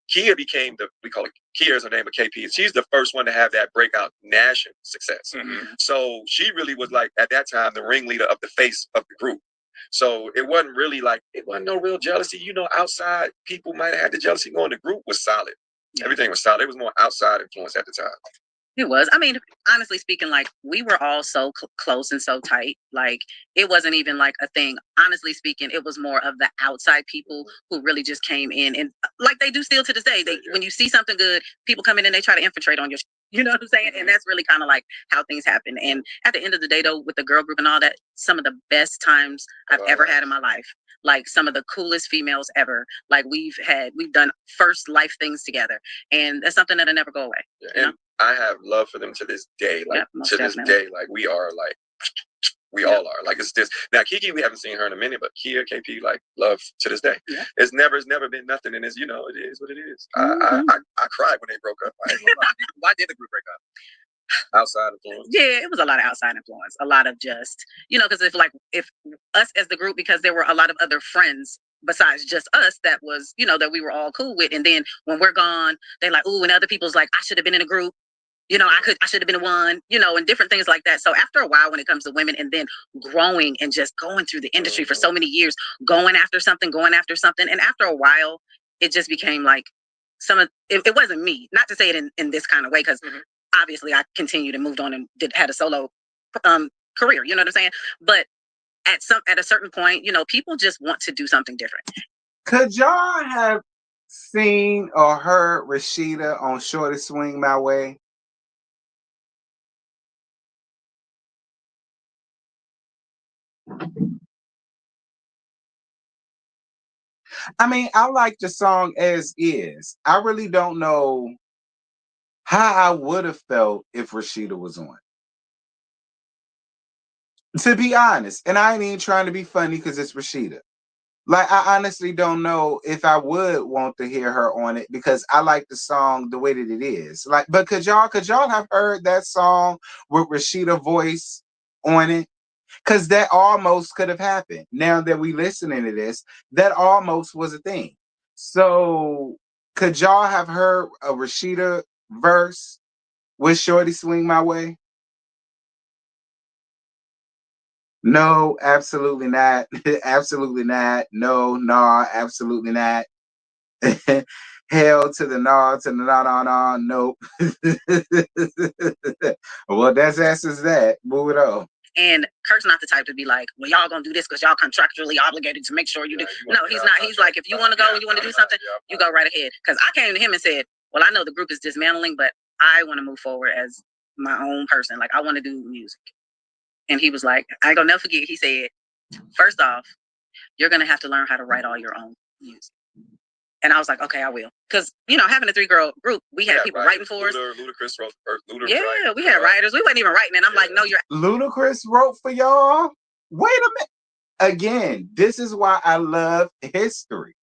Kia became we call it, Kia is her name of KP. She's the first one to have that breakout national success. So she really was like, at that time, the ringleader of the face of the group. So it wasn't really it wasn't no real jealousy. Outside people might have had the jealousy going. The group was solid. Yeah. Everything was solid. It was more outside influence at the time. It was. I mean, honestly speaking, we were all so close and so tight. It wasn't even a thing. Honestly speaking, it was more of the outside people who really just came in and they do still to this day. When you see something good, people come in and they try to infiltrate on your. You know what I'm saying? And that's really kind of how things happen. And at the end of the day, though, with the girl group and all that, some of the best times I've ever had in my life. Some of the coolest females ever. We've done first life things together. And that's something that'll never go away. Yeah, and I have love for them to this day. This day, we are we all are. It's this. Now, Kiki, we haven't seen her in a minute, but Kia, KP, love to this day. Yeah. It's never been nothing, and it is what it is. I cried when they broke up. Why did the group break up? Outside influence. Yeah, it was a lot of outside influence. A lot of just, because if us as the group, because there were a lot of other friends besides just us that was, that we were all cool with. And then when we're gone, they're like, ooh, and other people's like, I should have been in a group. I should have been one, and different things like that. So after a while, when it comes to women and then growing and just going through the industry for so many years, going after something. And after a while, it just became like it wasn't me, not to say it in this kind of way, because obviously I continued and moved on and had a solo career, you know what I'm saying? But at a certain point, people just want to do something different. Could y'all have seen or heard Rashida on Shorty Swing My Way? I mean, I like the song as is. I really don't know how I would have felt if Rashida was on. To be honest, and I ain't even trying to be funny because it's Rashida. Like, I honestly don't know if I would want to hear her on it because I like the song the way that it is. Like, but could y'all have heard that song with Rashida voice on it? Because that almost could have happened. Now that we listening to this, that almost was a thing. So could y'all have heard a Rashida verse with Shorty Swing My Way? No, absolutely not. Absolutely not. No, nah, absolutely not. Hell to the nah, to the nah, nope. Well, that's answers that. Move it on. And Kirk's not the type to be like, well, y'all gonna do this because y'all contractually obligated to make sure you do. No, he's not. He's like, if you want to go and you want to do something, you go right ahead. Because I came to him and said, well, I know the group is dismantling, but I want to move forward as my own person. Like, I want to do music. And he was like, I ain't gonna never forget. He said, first off, you're gonna have to learn how to write all your own music. And I was like, okay, I will. Because, having a 3-girl group, we had people writing for us. Ludacris wrote. Yeah, we had writers. We wasn't even writing. And I'm like, no, you're. Ludacris wrote for y'all? Wait a minute. Again, this is why I love history.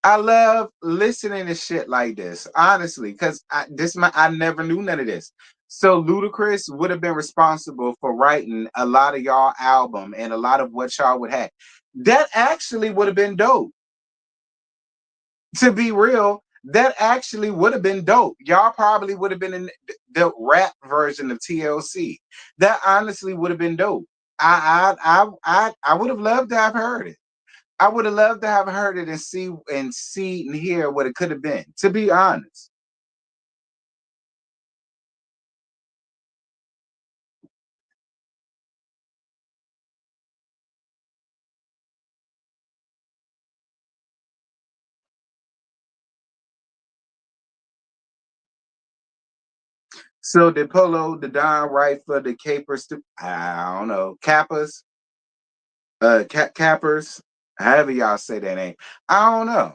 I love listening to shit like this, honestly, because I never knew none of this. So Ludacris would have been responsible for writing a lot of y'all album and a lot of what y'all would have. That actually would have been dope. To be real, that actually would have been dope. Y'all probably would have been in the rap version of TLC. That honestly would have been dope. I would have loved to have heard it. I would have loved to have heard it and see and hear what it could have been, to be honest. So did Polo the Don write for the Capers? I don't know. Kappas? Cappers? However y'all say that name. I don't know.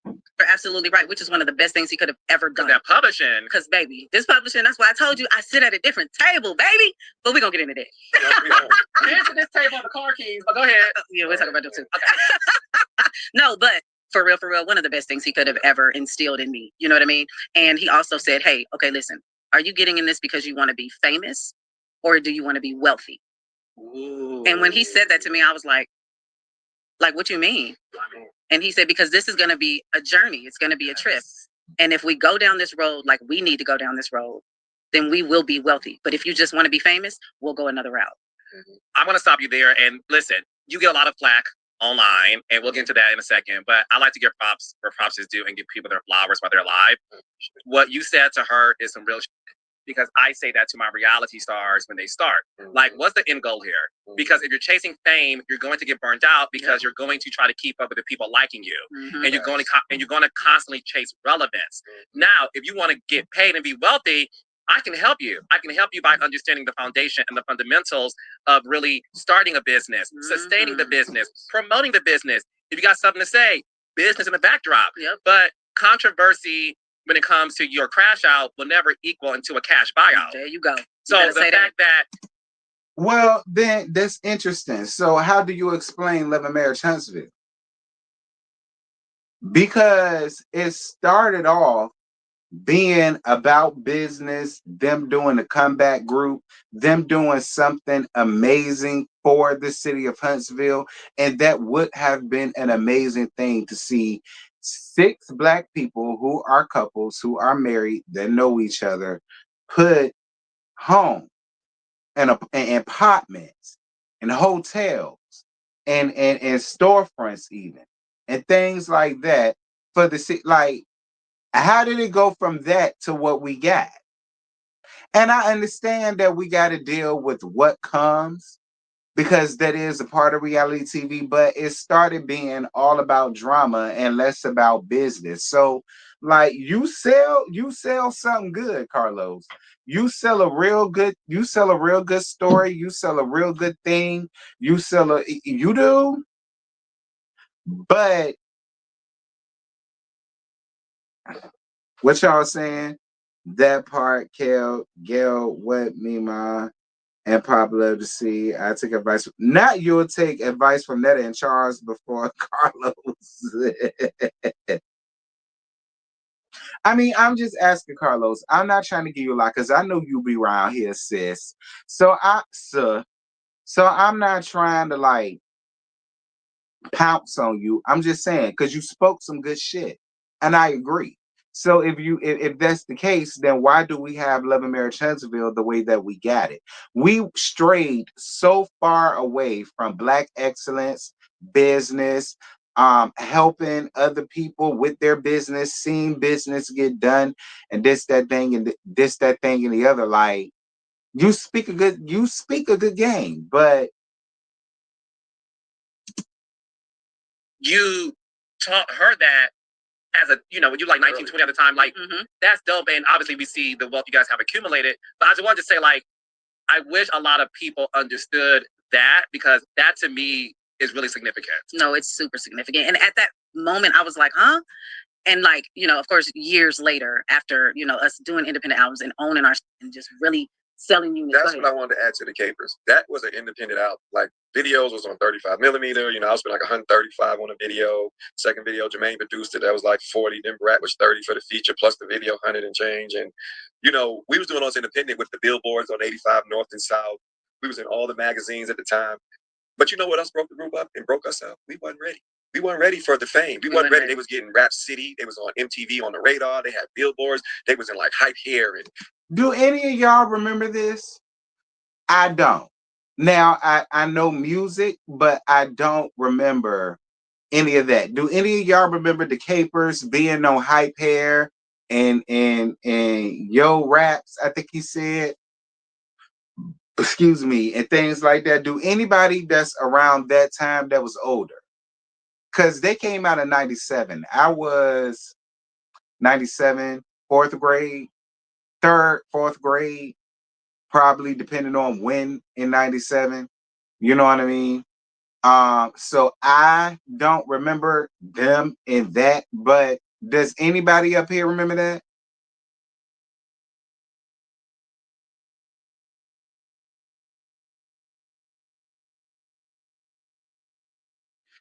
You're absolutely right, which is one of the best things he could have ever done. That publishing. Because, baby, this publishing, that's why I told you I sit at a different table, baby. But we're going to get into that. Answer this table on the car keys, but go ahead. Yeah, we'll talk about them too. Okay. No, but for real, one of the best things he could have ever instilled in me. You know what I mean? And he also said, hey, okay, listen, are you getting in this because you want to be famous or do you want to be wealthy? Ooh. And when he said that to me, I was like, what you mean? And he said, because this is going to be a journey. It's going to be a trip. And if we go down this road, like we need to go down this road, then we will be wealthy. But if you just want to be famous, we'll go another route. I'm going to stop you there. And listen, you get a lot of flack online, and we'll get into that in a second. But I like to give props where props is due and give people their flowers while they're alive. What you said to her is some real because I say that to my reality stars when they start. Like, what's the end goal here? Because if you're chasing fame, you're going to get burned out because you're going to try to keep up with the people liking you, and you're going to constantly chase relevance. Now, if you want to get paid and be wealthy, I can help you. I can help you by understanding the foundation and the fundamentals of really starting a business, sustaining the business, promoting the business. If you got something to say, business in the backdrop. But controversy when it comes to your crash out will never equal into a cash buyout. There you go. So the fact that. Well, then that's interesting. So how do you explain Love and Marriage Huntsville? Because it started off being about business, them doing a comeback group, them doing something amazing for the city of Huntsville. And that would have been an amazing thing to see 6 Black people who are couples, who are married, that know each other, put home and apartments and hotels and storefronts even and things like that for the city. Like, how did it go from that to what we got? And I understand that we got to deal with what comes because that is a part of reality TV, but it started being all about drama and less about business. So, like, you sell something good, Carlos. You sell a real good story, you sell a real good thing, you do, but what y'all saying? That part, Gail, what me, ma, and Pop love to see. I take advice. Not you'll take advice from Netta and Charles before Carlos. I mean, I'm just asking Carlos. I'm not trying to give you a lot because I know you be around here, sis. So I'm not trying to like pounce on you. I'm just saying because you spoke some good shit, and I agree. So if that's the case, then why do we have Love and Marriage Huntsville the way that we got it? We strayed so far away from Black excellence, business, helping other people with their business, seeing business get done, and this that thing and this that thing and the other. Like you speak a good game, but You taught her that as a, when you like 19, 20 at the time, like, that's dope. And obviously we see the wealth you guys have accumulated. But I just wanted to say, like, I wish a lot of people understood that because that to me is really significant. No, it's super significant. And at that moment, I was like, huh? And like, of course, years later, after, us doing independent albums and owning our and just really selling units. That's what I wanted to add to the Capers. That was an independent album. Like videos was on 35 millimeter. I was spending like 135 on a video. Second video, Jermaine produced it. That was like 40. Then Brat was 30 for the feature, plus the video 100 and change. And we was doing those independent with the billboards on 85 North and South. We was in all the magazines at the time. But you know what else broke the group up and broke us up? We wasn't ready. We weren't ready for the fame. We weren't ready. They was getting Rap City. They was on MTV on the radar. They had billboards. They was in like Hype Hair. And do any of y'all remember this? I don't. Now I know music, but I don't remember any of that. Do any of y'all remember the Capers being on Hype Hair and Yo Raps? I think he said. Excuse me, and things like that. Do anybody that's around that time that was older? Because they came out in 97. I was 97, fourth grade, fourth grade, probably depending on when in 97. You know what I mean? So I don't remember them in that, but does anybody up here remember that?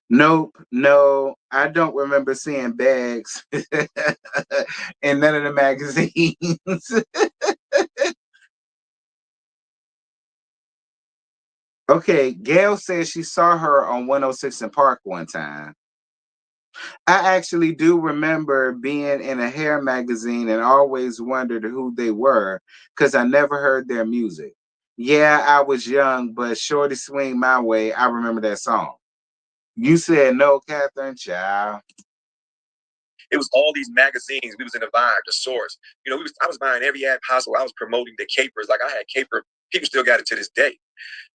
Nope, no, I don't remember seeing bags in none of the magazines. Okay, Gail says she saw her on 106 in Park one time. I actually do remember being in a hair magazine and always wondered who they were because I never heard their music. Yeah, I was young, but Shorty Swing My Way, I remember that song. You said no, Catherine, child. it was all these magazines. We was in the Vibe, the Source. I was buying every ad possible. I was promoting the Capers. Like I had Caper. People still got it to this day.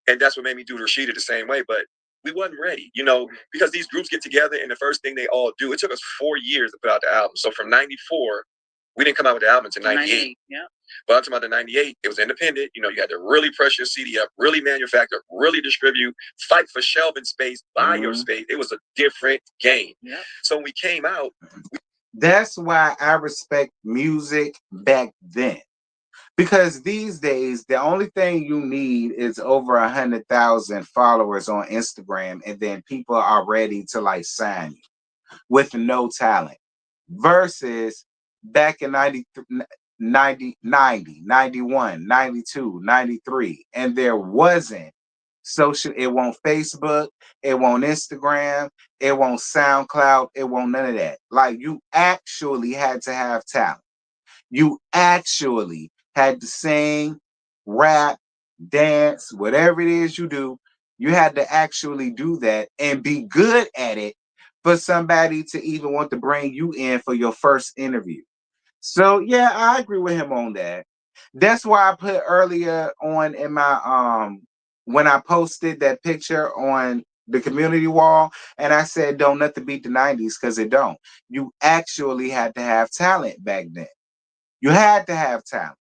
And that's what made me do Rashida the same way. But we wasn't ready, because these groups get together and the first thing they all do, it took us 4 years to put out the album. So from 94, we didn't come out with the album until 98. Yeah. But I'm talking about the 98, it was independent. You had to really press your CD up, really manufacture, really distribute, fight for shelving space, buy your space. It was a different game. Yeah. So when we came out. That's why I respect music back then. Because these days, the only thing you need is over 100,000 followers on Instagram, and then people are ready to like sign you with no talent. Versus back in 90, 91, 92, 93, and there wasn't social, it won't Facebook, it won't Instagram, it won't SoundCloud, it won't none of that. Like, you actually had to have talent. You actually had to sing, rap, dance, whatever it is you do. You had to actually do that and be good at it for somebody to even want to bring you in for your first interview. So yeah, I agree with him on that. That's why I put earlier on in my when I posted that picture on the community wall, and I said don't nothing beat the 90s, because it don't. You actually had to have talent back then. You had to have talent.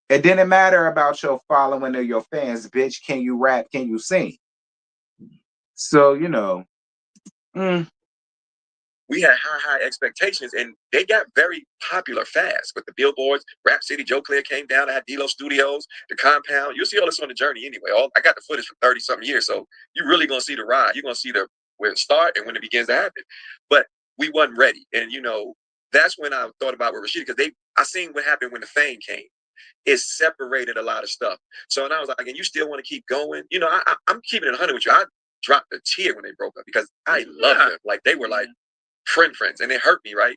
It didn't matter about your following or your fans, bitch. Can you rap? Can you sing? So, we had high expectations, and they got very popular fast with the billboards. Rap City, Joe Claire came down. I had D-Lo Studios, the Compound. You'll see all this on the journey anyway. I got the footage for 30-something years, so you're really going to see the ride. You're going to see where it starts and when it begins to happen. But we wasn't ready. And, that's when I thought about with Rashida, because I seen what happened when the fame came. It separated a lot of stuff. So, and I was like, and you still want to keep going? I'm keeping it 100 with you. I dropped a tear when they broke up because I loved them. Like, they were like friends, and it hurt me, right?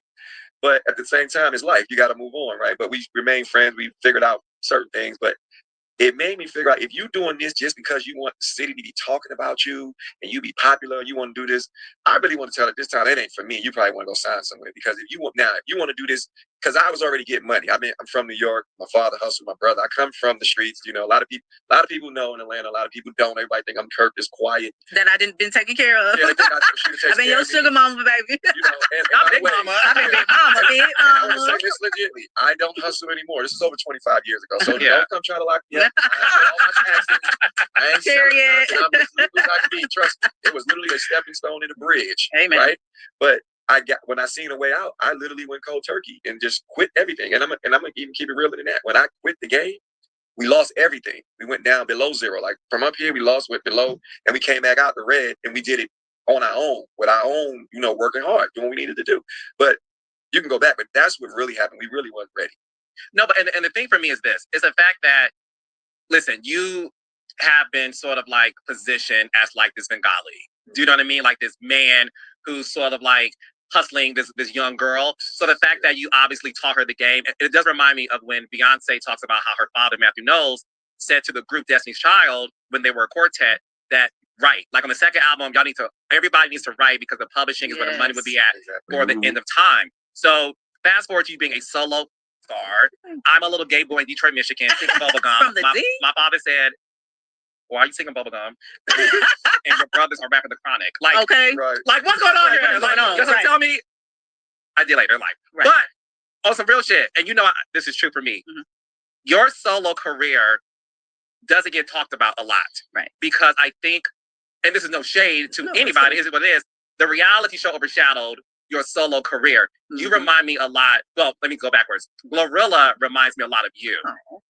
But at the same time, it's life. You got to move on, right? But we remain friends. We figured out certain things, but it made me figure out, if you're doing this just because you want the city to be talking about you and you be popular, you want to do this, I really want to tell it this time, it ain't for me. You probably want to go sign somewhere, because if you want to do this, because I was already getting money. I'm from New York. My father hustled my brother. I come from the streets. A lot of people know in Atlanta. A lot of people don't. Everybody think I'm Kirk, this quiet. That I didn't been taken care of. Yeah, they think I've been your sugar mama, baby. I'm big mama. I've been big mama, big I want to mama. say this legitimately. I don't hustle anymore. This is over 25 years ago. So don't come try to lock me up. I ain't Period. I'm as legal as I can be. Trust me. It was literally a stepping stone in a bridge. Amen. Right? But when I seen a way out, I literally went cold turkey and just quit everything. And I'm gonna even keep it realer than that. When I quit the game, we lost everything. We went down below zero. Like, from up here, we went below, and we came back out the red, and we did it on our own, with our own, working hard, doing what we needed to do. But you can go back, but that's what really happened. We really wasn't ready. No, but and the thing for me is this: is the fact that, listen, you have been sort of like positioned as like this Bengali. Do you know what I mean? Like this man who's sort of like hustling this young girl. So the fact that you obviously taught her the game, it does remind me of when Beyonce talks about how her father, Matthew Knowles, said to the group Destiny's Child when they were a quartet that, right, like on the second album, everybody needs to write, because the publishing is where the money would be at for the end of time. So fast forward to you being a solo star. I'm a little gay boy in Detroit, Michigan, singing bubblegum. From the D? My father said, why are you singing bubblegum? And your brothers are rapping the Chronic. Like, okay. Right. Like, what's going on here? What's going on? Just tell me. I did later in life. Right. But on some real shit, and this is true for me. Mm-hmm. Your solo career doesn't get talked about a lot. Right. Because I think, and this is no shade to anybody, is it what it is, the reality show overshadowed your solo career. Mm-hmm. You remind me a lot. Well, let me go backwards. Glorilla reminds me a lot of you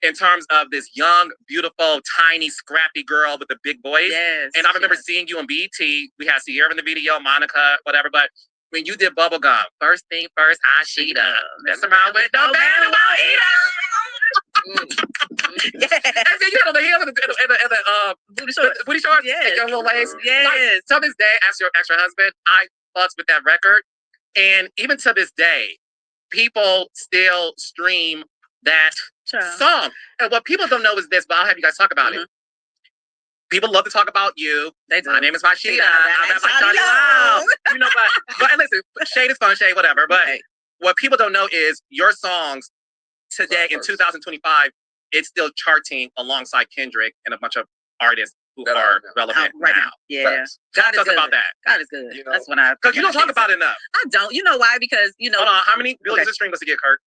in terms of this young, beautiful, tiny, scrappy girl with a big voice. Yes. And I remember seeing you on BET. We had Sierra in the video, Monica, whatever. But when you did Bubblegum, first thing first, Ashita. That's around with no bad about Yes. And then you had on the heels and the booty shorts. Yes. And your little legs. Yes. Like, to this day, ask your husband, I fucks with that record. And even to this day, people still stream that song. And what people don't know is this, but I'll have you guys talk about it. People love to talk about you. My name is Rashida. I'm like Charlie Wow. But and listen, shade is fun, shade, whatever. But what people don't know is your songs today in 2025, it's still charting alongside Kendrick and a bunch of artists who are relevant right now. Yeah. God is good about that. God is good. That's what because you don't talk about it enough. I don't. You know why? Because Hold on. How many billions of streams does it get, Kirk?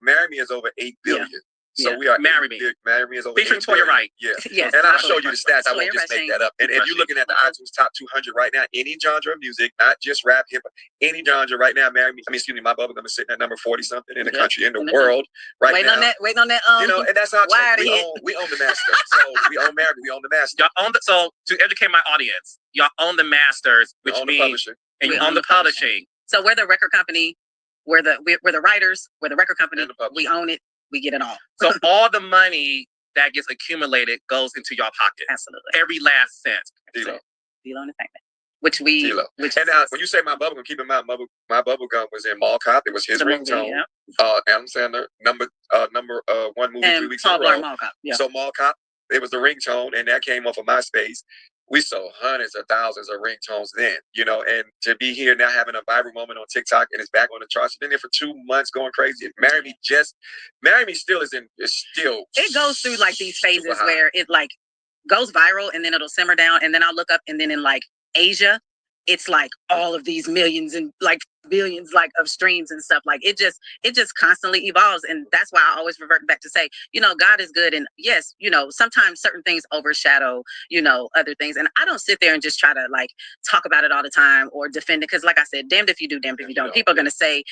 Marry Me is over 8 billion. Yeah. So we are Marry Me. Marry Me is over featuring Toya Wright. Yeah. Yes. And I'll show you the stats. I won't just make that up. And if you're looking at the iTunes top 200 right now, any genre of music, not just rap, hip hop, any genre right now, Marry Me. My Bubblegum is sitting at number 40 something in the country, in the world right now. Waiting on that. And that's how we own the master. So we own Marry Me. We own the master. Y'all own so to educate my audience, y'all own the masters, which means and you own the publishing. So we're the record company We're the writers. We're the record company. We own it. We get it all. So all the money that gets accumulated goes into your pocket. Absolutely. Every last cent. Deal on the thing. Which now, when you say my bubble gum, keep in mind, my bubble gum was in Mall Cop. It was his ringtone. Adam Sandler, number 1 movie 3 weeks in a row. Mall Cop. So Mall Cop, it was the ringtone, and that came off of MySpace. We sold hundreds of thousands of ringtones then, and to be here now having a viral moment on TikTok and it's back on the charts. It's been there for 2 months going crazy. Marry Me still is still. It goes through like these phases where it like goes viral and then it'll simmer down, and then I'll look up, and then in like Asia, it's like all of these millions and like billions like of streams and stuff. Like it just constantly evolves, and that's why I always revert back to say, God is good, and yes, sometimes certain things overshadow other things, and I don't sit there and just try to like talk about it all the time or defend it, because like I said, damned if you do, damned if you don't. People are going to say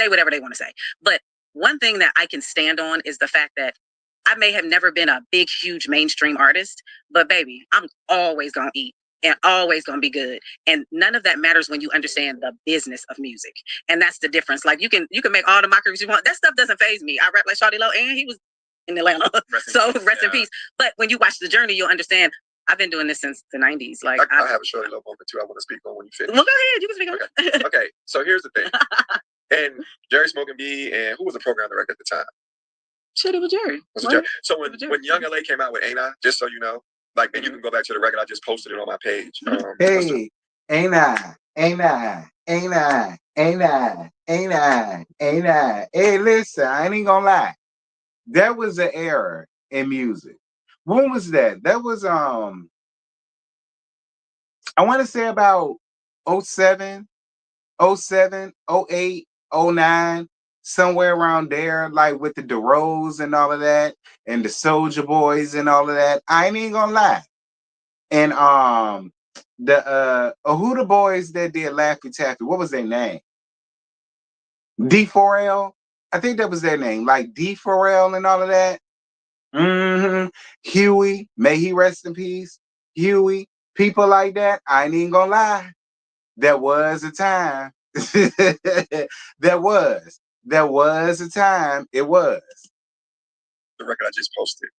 whatever they want to say, but one thing that I can stand on is the fact that I may have never been a big huge mainstream artist, but baby, I'm always gonna eat and always gonna be good. And none of that matters when you understand the business of music. And that's the difference. Like you can make all the mockeries you want. That stuff doesn't faze me. I rap like Shawty Lo, and he was in Atlanta. Rest in peace. But when you watch the journey, you'll understand I've been doing this since the 90s. Like I have a Shawty Lo moment too. I want to speak on when you finish. Well, go ahead. You can speak on. Okay. So here's the thing. And Jerry Smoking B, and who was the program director at the time? Shit, it was Jerry. So when Young LA came out with Ain't I, just so you know, like, and you can go back to the record, I just posted it on my page. Hey, Ain't I, Ain't I, Ain't I, Ain't I, Ain't I, Ain't I. Hey, listen, I ain't gonna lie. That was an era in music. When was that? That was I want to say about 07, 08, 09. Somewhere around there, like with the DeRose and all of that, and the Soulja Boys and all of that. I ain't even gonna lie. And who the boys that did Laffy Taffy? What was their name? D4L. I think that was their name, like D4L and all of that. Huey, may he rest in peace. Huey, people like that. I ain't even gonna lie. There was a time. There was a time. It was. The record I just posted.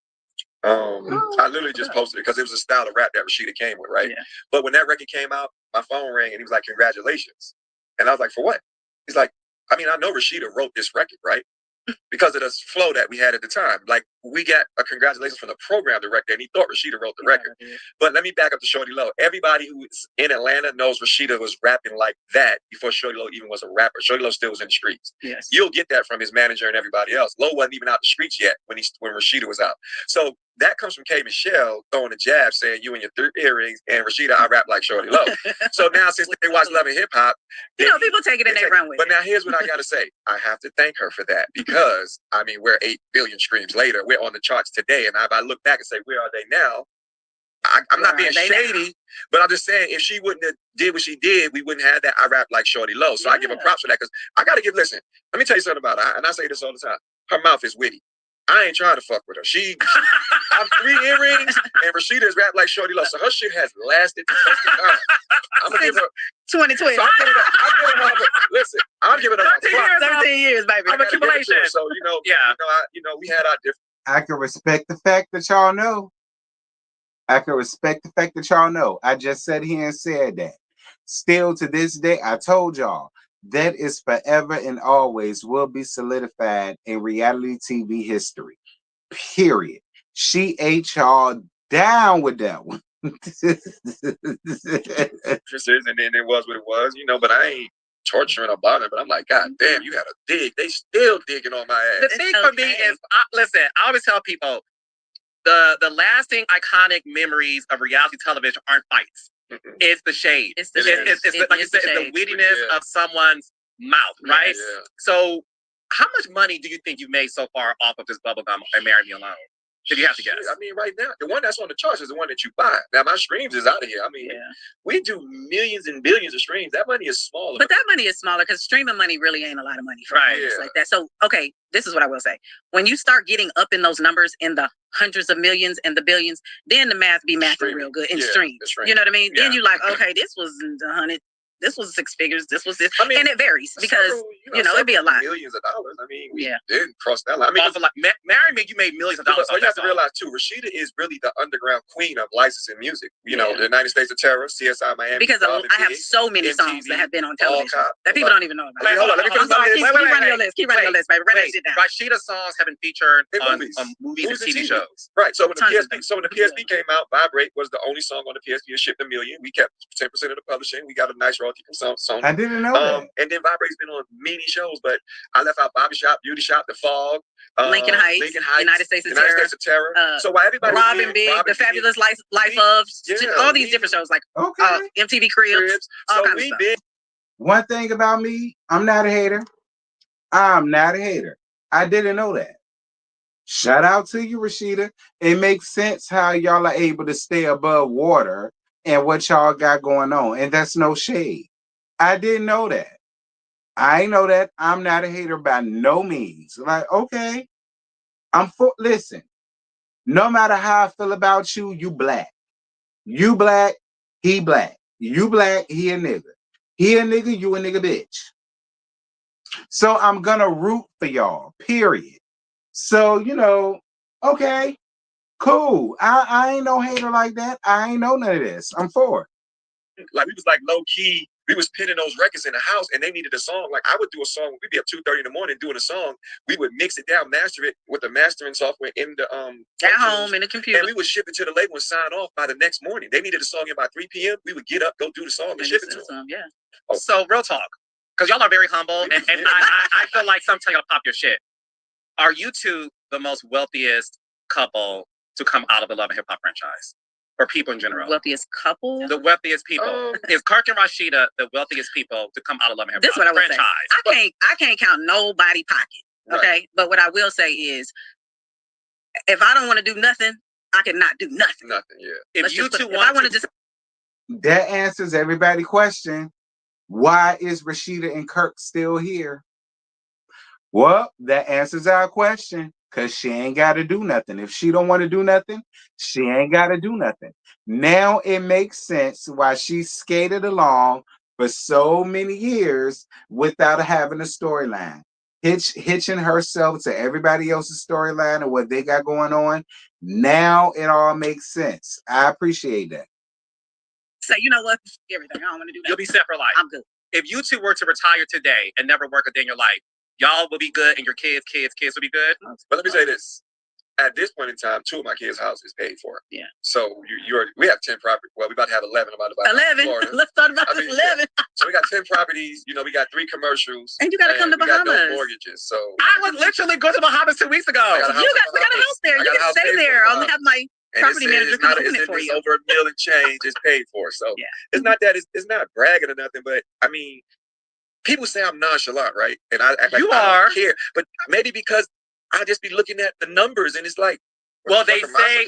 I literally just posted it because it was a style of rap that Rashida came with, right? Yeah. But when that record came out, my phone rang and he was like, "Congratulations." And I was like, "For what?" He's like, "I mean, I know Rashida wrote this record, right? Because of the flow that we had at the time. Like, we got a congratulations from the program director, and he thought Rashida wrote the record." Yeah. But let me back up to Shawty Lo. Everybody who's in Atlanta knows Rashida was rapping like that before Shawty Lo even was a rapper. Shawty Lo still was in the streets. Yes. You'll get that from his manager and everybody else. Lo wasn't even out the streets yet when Rashida was out. So that comes from K. Michelle throwing a jab saying, "You and your 3 earrings," and Rashida, "I rap like Shawty Lo." So now since they watch Love and Hip Hop, people take it and they run with it. But now here's what I gotta say. I have to thank her for that, because I mean, we're 8 billion streams later. We're on the charts today, and if I look back and say, where are they now? I'm not being shady, but I'm just saying, if she wouldn't have did what she did, we wouldn't have that "I rap like Shawty Lo." So I give her props for that, because I gotta listen. Let me tell you something about her, and I say this all the time. Her mouth is witty. I ain't trying to fuck with her. I'm 3 earrings, and Rashida's rap like Shawty Lo. So her shit has lasted the test of time. I'm gonna give her 2020. So I'm giving her 13 years, baby. Of accumulation. So we had our different. I can respect the fact that y'all know. I just sat here and said that. Still to this day, I told y'all, that is forever and always will be solidified in reality TV history. Period. She ate y'all down with that one. And then it was what it was, but I ain't torturing about it. But I'm like, God damn, you had a dig. They still digging on my ass. The thing for me is, listen, I always tell people, the lasting iconic memories of reality television aren't fights. It's the shade. It's the wittiness of someone's mouth, right? Yeah. So how much money do you think you made so far off of this Bubblegum and Marry Me Alone? If you have to guess. I mean, right now, the one that's on the charts is the one that you buy. Now, my streams is out of here. I mean, we do millions and billions of streams. That money is smaller. But that money is smaller because streaming money really ain't a lot of money for artists like that. So, okay, this is what I will say. When you start getting up in those numbers in the hundreds of millions and the billions, then the math be mathing real good in streams. You know what I mean? Yeah. Then you like, okay, this was 100. this was 6 figures, this was this. I mean, and it varies because, it'd be a lot. Millions of dollars. I mean, we didn't cross that line. I mean, also, like, Marry Me, you made millions of dollars. But you have to realize, too, Rashida is really the underground queen of licensing music. You know, the United States of Terror, CSI Miami. Because I have so many songs that have been on television that people don't even know about. Wait, hold on. Let me finish my list. Keep running your list. Keep running your list, baby. Run that shit down. Rashida's songs have been featured on movies and TV shows. Right. So when the PSP came out, Vibrate was the only song on the PSP that shipped 1 million. We kept 10% of the publishing. We got a nice royalty from Sony. I didn't know that. And then Vibrate's been on many shows, but I left out Bobby Shop, Beauty Shop, The Fog, Lincoln Heights, United States of Terror. So while everybody Robin Big, The Fabulous Life of, all these different shows like MTV Cribs, all kinds of stuff. One thing about me, I'm not a hater. I'm not a hater. I didn't know that. Shout out to you, Rashida. It makes sense how y'all are able to stay above water and what y'all got going on. And that's no shade. I didn't know that. I know that. I'm not a hater by no means. Like, okay. Listen, no matter how I feel about you, you black. You black, he black. You black, he a nigga. He a nigga, you a nigga bitch. So I'm gonna root for y'all, period. So, okay, cool. I ain't no hater like that. I ain't know none of this. I'm for it. Like, we was like low key. We was pinning those records in the house, and they needed a song. Like, I would do a song. We'd be up 2:30 in the morning doing a song. We would mix it down, master it with the mastering software in the at home in the computer, and we would ship it to the label and sign off by the next morning. They needed a song in by 3 p.m. We would get up, go do the song, and ship it to them. Yeah. Oh. So real talk, because y'all are very humble, and I feel like sometimes y'all pop your shit. Are you two the most wealthiest couple to come out of the Love and Hip Hop franchise? Or people in general? Wealthiest couple? The wealthiest people. Is Kirk and Rashida the wealthiest people to come out of Love and Hip Hop? This is what I would say. I can't count nobody pocket. Okay? Right. But what I will say is, if I don't want to do nothing, I cannot do nothing. Nothing, yeah. If I want to just... That answers everybody's question. Why is Rashida and Kirk still here? Well, that answers our question. Because she ain't got to do nothing. If she don't want to do nothing, she ain't got to do nothing. Now it makes sense why she skated along for so many years without having a storyline. Hitching herself to everybody else's storyline and what they got going on. Now it all makes sense. I appreciate that. So you know what? Everything. I don't want to do that. You'll be set for life. I'm good. If you two were to retire today and never work a day in your life, y'all will be good, and your kids will be good. But let me say this: at this point in time, 2 of my kids' house is paid for. Yeah. So we have 10 properties. Well, we about to have 11. I'm about to buy 11. Let's talk about 11. Yeah. So we got 10 properties. We got 3 commercials. And you got to come to Bahamas. We got no mortgages. So I was literally going to Bahamas 2 weeks ago. We got a house there. You can stay there. I'll have my property manager come open it for you. It's over $1 million change. It's paid for. So it's not that. It's not bragging or nothing. But I mean. People say I'm nonchalant, right? And I act like I don't care. But maybe because I just be looking at the numbers and it's like, well, they say,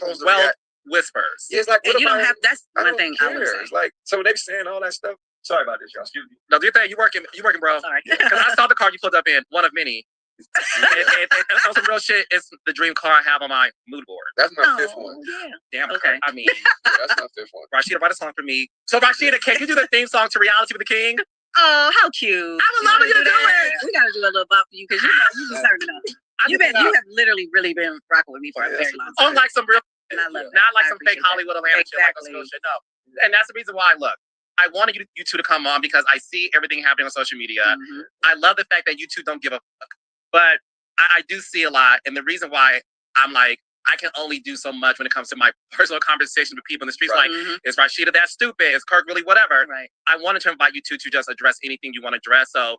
whispers. Yeah, it's like, and you don't have, that's one thing I would say. It's like, so when they be saying all that stuff, sorry about this, y'all. Excuse me. No, do your thing. You working, bro. Sorry. Because I saw the car you pulled up in, one of many. and on some real shit, it's the dream car I have on my mood board. That's my 5th one. Yeah. Damn, okay. I mean, that's my 5th one. Rashida, write a song for me. So, Rashida, can you do the theme song to Reality with the King? Oh, how cute. I would love you to do it. We got to do a little bop for you because you deserve it. You have literally really been rocking with me for a very long time. Unlike some real, and I love not like some fake Hollywood Atlanta shit, like some shit. No. And that's the reason why, look, I wanted you two to come on because I see everything happening on social media. Mm-hmm. I love the fact that you two don't give a fuck. But I do see a lot. And the reason why I'm like, I can only do so much when it comes to my personal conversation with people in the streets. Right. Like, is Rashida that stupid? Is Kirk really whatever? Right. I wanted to invite you two to just address anything you want to address. So,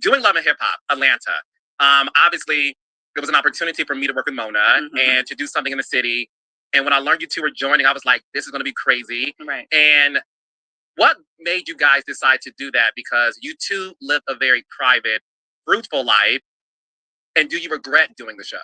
doing Love and Hip Hop, Atlanta. Obviously, it was an opportunity for me to work with Mona and to do something in the city. And when I learned you two were joining, I was like, this is going to be crazy. Right. And what made you guys decide to do that? Because you two live a very private, fruitful life. And do you regret doing the show?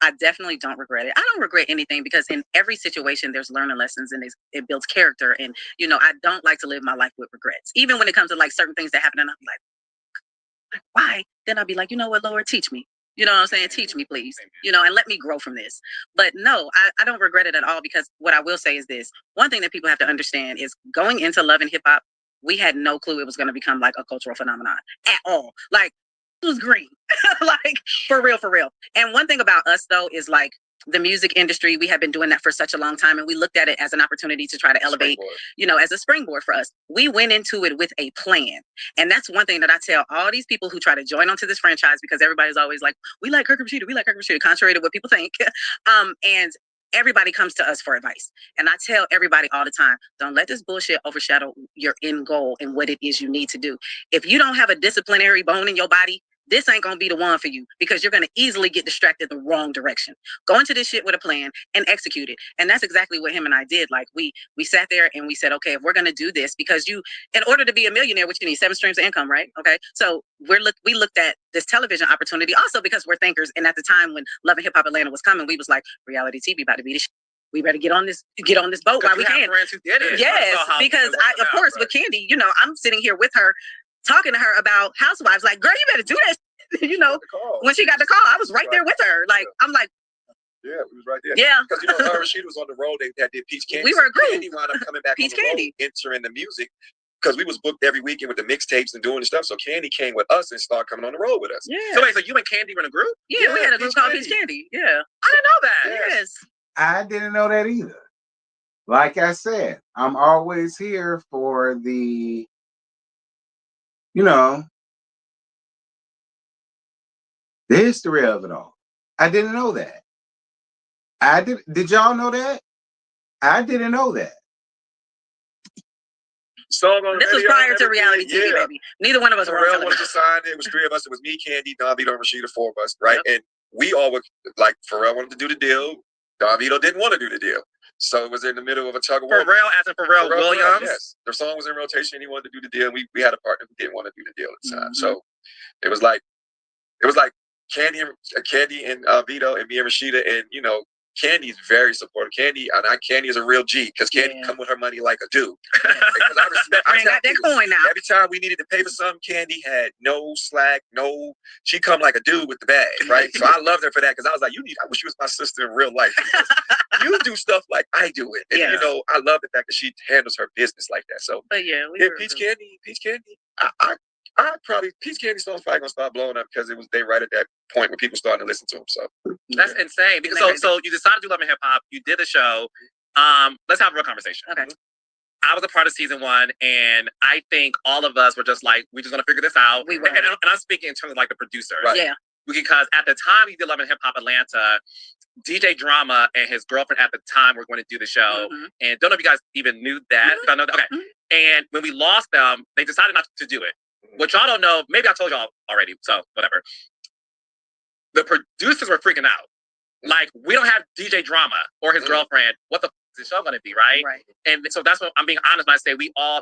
I definitely don't regret it. I don't regret anything because in every situation, there's learning lessons and it builds character. And, I don't like to live my life with regrets. Even when it comes to like certain things that happen and I'm like, why? Then I'll be like, you know what, Lord, teach me. You know what I'm saying? Teach me, please. And let me grow from this. But no, I don't regret it at all because what I will say is this. One thing that people have to understand is going into Love and Hip Hop we had no clue it was going to become like a cultural phenomenon at all. Like, it was green. Like, for real. And one thing about us, though, is like the music industry, we have been doing that for such a long time, and we looked at it as an opportunity to try to elevate, as a springboard for us. We went into it with a plan. And that's one thing that I tell all these people who try to join onto this franchise, because everybody's always like, we like Kirk and Rashida, contrary to what people think. And everybody comes to us for advice. And I tell everybody all the time, don't let this bullshit overshadow your end goal and what it is you need to do. If you don't have a disciplinary bone in your body, this ain't gonna be the one for you, because you're gonna easily get distracted the wrong direction. Go into this shit with a plan and execute it. And that's exactly what him and I did. Like, we sat there and we said, okay, if we're gonna do this, because in order to be a millionaire, which you need 7 streams of income, right? Okay. So we looked at this television opportunity also because we're thinkers. And at the time when Love and Hip Hop Atlanta was coming, we was like, reality TV about to be the shit. We better get on this boat while we can. Friends who did it. Yes, because of course, with Candy, I'm sitting here with her, talking to her about Housewives. Like, girl, you better do that. When she got the call, I was right there with her. Like, I'm like, yeah, we was right there. Yeah, because her and Rashida was on the road. They did Peach Candy. We were a group. Candy wound up coming back Peach on the Candy road, entering the music, because we was booked every weekend with the mixtapes and doing the stuff. So Candy came with us and started coming on the road with us. Yeah. So wait, so you and Candy were in a group? Yeah, we had a group called Peach Candy. Yeah, I didn't know that. Yes, I didn't know that either. Like I said, I'm always here for the, the history of it all. I didn't know that. Did y'all know that? I didn't know that. This was prior to reality TV, baby. Neither one of us were on Pharrell television. wanted to sign. It was 3 of us. It was me, Candy, Don Vito, and Rashida, 4 of us, right? Yep. And we all were like, Pharrell wanted to do the deal. Don Vito didn't want to do the deal. So it was in the middle of a tug of war. Pharrell, as in Pharrell Williams? Yes. Their song was in rotation. He wanted to do the deal. We had a partner who didn't want to do the deal at the time. So it was like Candy and Vito and me and Rashida, and Candy's very supportive. Candy is a real G, because Candy come with her money like a dude. Because I respect. I got that coin now. Every time we needed to pay for something, Candy had no slack, she come like a dude with the bag, right? So I loved her for that, because I was like, I wish you was my sister in real life. You do stuff like I do it, and I love the fact that she handles her business like that. So, but Peach Candy, I probably Peach Candy song's probably gonna start blowing up, because they right at that point where people starting to listen to them. So that's insane. Because so you decided to do Love and Hip Hop. You did the show. Let's have a real conversation. Okay. I was a part of season 1, and I think all of us were just like, we're just gonna figure this out. We were. And I'm speaking in terms of like the producers. Right. Yeah. Because at the time you did Love and Hip Hop Atlanta, DJ Drama and his girlfriend at the time were going to do the show. And don't know if you guys even knew that. I know that. Okay. And when we lost them, they decided not to do it. Which y'all don't know, maybe I told y'all already, so whatever. The producers were freaking out. Like, we don't have DJ Drama or his girlfriend. What the f is the show gonna be, right? Right. And so that's what I'm being honest when I say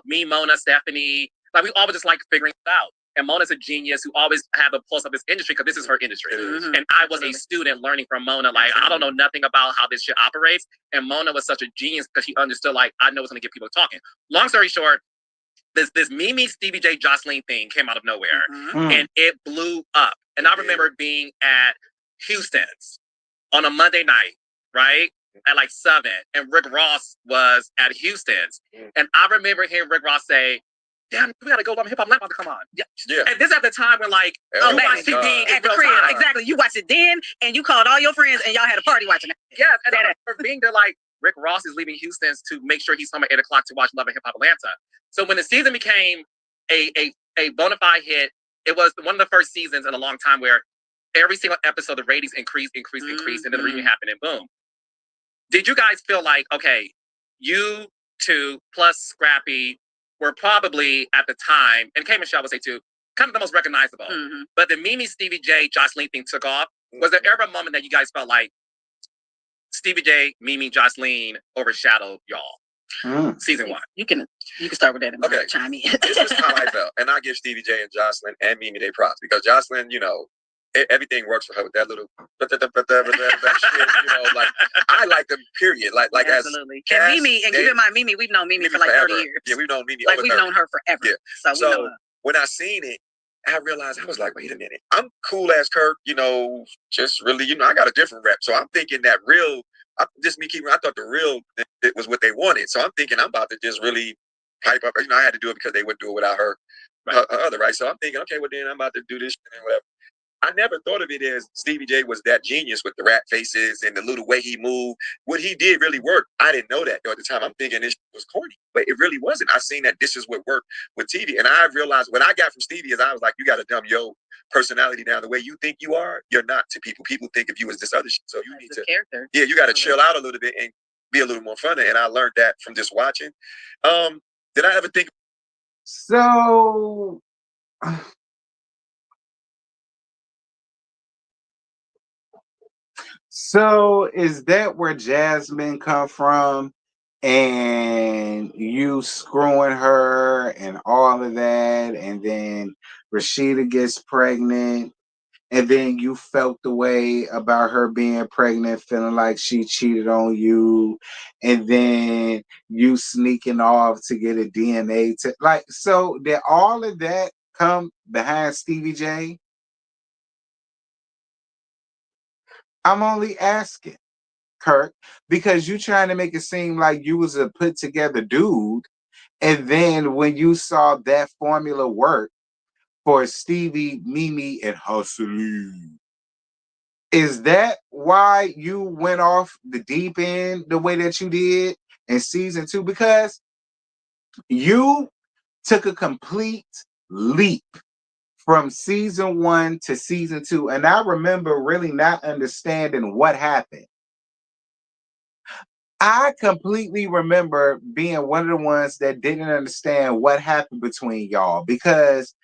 me, Mona, Stephanie, like, we all were just like figuring it out. And Mona's a genius who always had the pulse of this industry, because this is her industry. And I was a student learning from Mona. Like, I don't know nothing about how this shit operates. And Mona was such a genius because she understood, like, I know it's gonna get people talking. Long story short, this Mimi, Stevie J, Jocelyn thing came out of nowhere, and it blew up. And I remember being at Houston's on a Monday night, right, at like 7, and Rick Ross was at Houston's, and I remember hearing Rick Ross say, "Damn, we gotta go Love and Hip Hop about to come on." Yeah. And this at the time when like, you watched TV at the crib, exactly. You watched it then, and you called all your friends, and y'all had a party watching it. Yeah, and I remember being there like, Rick Ross is leaving Houston's to make sure he's home at 8 o'clock to watch Love and Hip Hop Atlanta. So when the season became a bona fide hit, it was one of the first seasons in a long time where every single episode the ratings increased, and then the reunion happened, and boom. Did you guys feel like, okay, you two plus Scrappy were probably at the time, and K Michelle would say too, kind of the most recognizable. But the Mimi, Stevie J, Jocelyn thing took off. Was there ever a moment that you guys felt like Stevie J, Mimi, Jocelyn overshadowed y'all? Season 1. You can start with that and chime in. This is how I felt. And I give Stevie J and Jocelyn and Mimi their props, because Jocelyn, everything works for her with that little shit, like, I like them, period. Like absolutely. As and Mimi, and keep in mind, Mimi, we've known Mimi for like forever. 30 years. Yeah, we've known Mimi like over we've 30. known her forever. Yeah. So we know her. When I seen it, I realized, I was like, wait a minute, I'm cool as Kirk, just really, I got a different rep. So I'm thinking that I thought the real, it was what they wanted. So I'm thinking I'm about to just really hype up. I had to do it because they wouldn't do it without her, her other, right? So I'm thinking, okay, well then I'm about to do this and whatever. I never thought of it as Stevie J was that genius with the rat faces and the little way he moved. What he did really worked. I didn't know that though at the time. I'm thinking this was corny, but it really wasn't. I seen that this is what worked with TV. And I realized what I got from Stevie is I was like, you got to dumb your personality down. The way you think you are, you're not to people. People think of you as this other shit. So you need to, character. Yeah, you got to chill out a little bit and be a little more funny. And I learned that from just watching. Did I ever think? So So is that where Jasmine come from? And you screwing her and all of that, and then Rashida gets pregnant, and then you felt the way about her being pregnant, feeling like she cheated on you, and then you sneaking off to get a DNA to like. So did all of that come behind Stevie J? I'm only asking, Kirk, because you trying to make it seem like you was a put together dude, and then when you saw that formula work for Stevie, Mimi, and Hustling, is that why you went off the deep end the way that you did in season 2? Because you took a complete leap from season 1 to season 2, and I remember really not understanding what happened. I completely remember being one of the ones that didn't understand what happened between y'all, because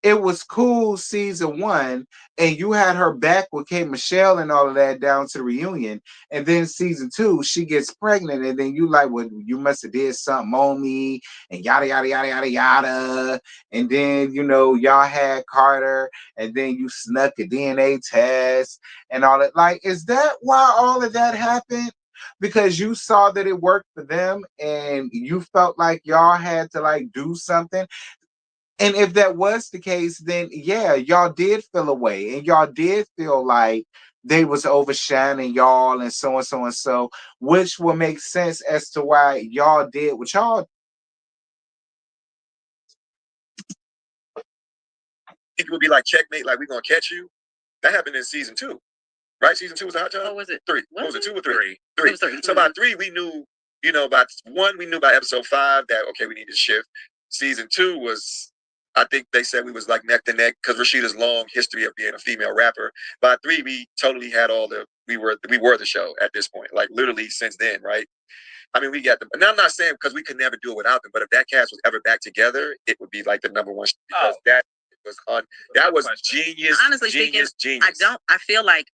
it was cool season 1, and you had her back with Kate Michelle and all of that down to the reunion. And then season 2, she gets pregnant, and then you like, well, you must have did something on me, and yada yada yada yada yada. And then y'all had Carter, and then you snuck a DNA test and all that. Like, is that why all of that happened? Because you saw that it worked for them, and you felt like y'all had to like do something. And if that was the case, then yeah, y'all did feel away, and y'all did feel like they was overshining y'all, and so and so and so, which will make sense as to why y'all did what y'all. It would be like checkmate, like we're gonna catch you. That happened in season 2, right? Season 2 was a hot time. Oh, was it 3? What was it 2 or 3? It was 3. So by 3, we knew. By 1, we knew by episode 5 that okay, we need to shift. Season 2 was, I think they said we was like neck to neck because Rashida's long history of being a female rapper. By 3, we totally had all the we were the show at this point, like literally since then, right? I mean, we got them. And I'm not saying because we could never do it without them, but if that cast was ever back together, it would be like the number one because that was genius. Honestly genius, speaking, genius. I feel like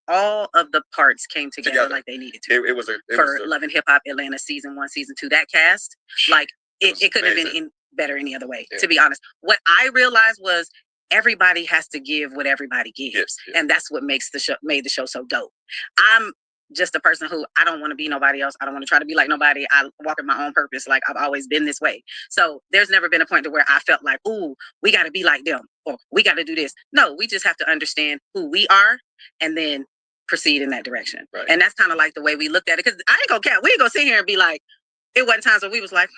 all of the parts came together like they needed to. It was for Love and Hip Hop Atlanta season 1, season 2. That cast, like it couldn't have been better any other way. Yeah. To be honest, what I realized was everybody has to give what everybody gives, and that's what made the show so dope. I'm just a person who I don't want to be nobody else. I don't want to try to be like nobody. I walk in my own purpose. Like I've always been this way. So there's never been a point to where I felt like, ooh, we got to be like them or we got to do this. No, we just have to understand who we are and then proceed in that direction. Right. And that's kind of like the way we looked at it. Because I ain't gonna care. We ain't gonna sit here and be like, it wasn't times where we was like,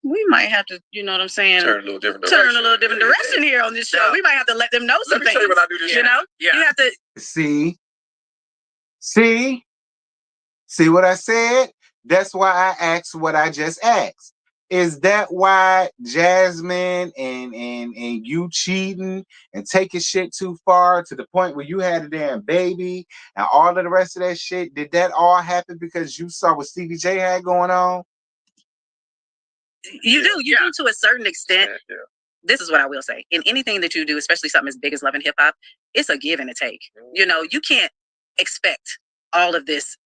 we might have to, you know what I'm saying? Turn a little different direction here on this show. Yeah. We might have to let them know some things. Let me tell you what I do this. You know? Yeah. You have to See what I said? That's why I asked what I just asked. Is that why Jasmine and you cheating and taking shit too far to the point where you had a damn baby and all of the rest of that shit? Did that all happen because you saw what Stevie J had going on? You do to a certain extent. Yeah. This is what I will say. In anything that you do, especially something as big as Love and Hip Hop, it's a give and a take. You know, you can't expect all of this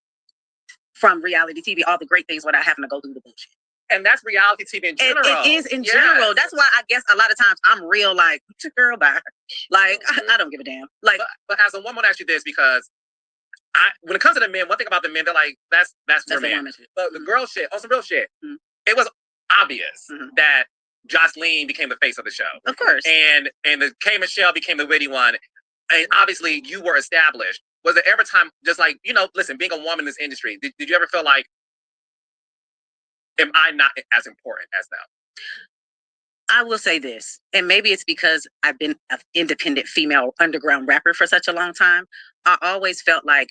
from reality TV, all the great things without having to go through the bullshit. And that's reality TV in general. It is in general. That's why I guess a lot of times I'm real like, girl, bye. Like, I don't give a damn. Like, but as a woman, I want to ask you this because when it comes to the men, one thing about the men, they're like, that's for men. But the girl shit, on some real shit, it was obvious that Jocelyn became the face of the show. Of course. And the K. Michelle became the witty one. And obviously you were established. Was there ever time, just like, listen, being a woman in this industry, did you ever feel like am I not as important as them? I will say this, and maybe it's because I've been an independent female underground rapper for such a long time. I always felt like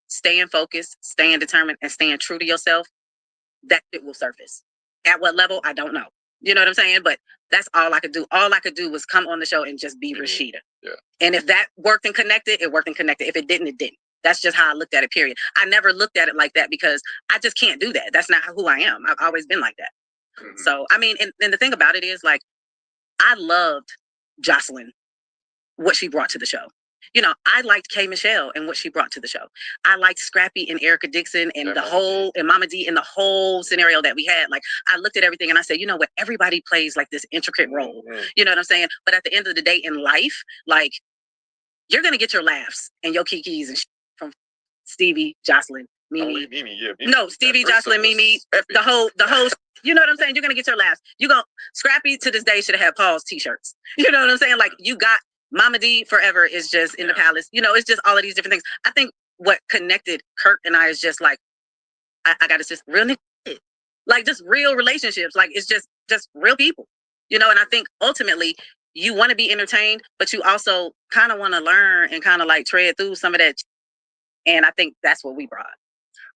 staying focused, staying determined, and staying true to yourself, that it will surface. At what level, I don't know. You know what I'm saying? But that's all I could do. All I could do was come on the show and just be Rashida. Yeah. And if that worked and connected, it worked and connected. If it didn't, it didn't. That's just how I looked at it, period. I never looked at it like that because I just can't do that. That's not who I am. I've always been like that. Mm-hmm. So, I mean, and the thing about it is, like, I loved Jocelyn, what she brought to the show. You know, I liked K. Michelle and what she brought to the show. I liked Scrappy and Erica Dixon and the whole, and Mama D and the whole scenario that we had. Like, I looked at everything and I said, you know what, everybody plays like this intricate role. Mm-hmm. You know what I'm saying? But at the end of the day in life, like, you're going to get your laughs and your kikis and from Stevie, Jocelyn, Mimi. No, Stevie, Jocelyn, Mimi, the whole, you know what I'm saying? You're going to get your laughs. Scrappy to this day should have had Paul's t-shirts. You know what I'm saying? Like, you got Mama D forever is just in the palace. You know, it's just all of these different things. I think what connected Kirk and I is just like, I got to just real niggas. Like, just real relationships. Like, it's just real people. You know, and I think ultimately you want to be entertained, but you also kind of want to learn and kind of like tread through some of that. And I think that's what we brought.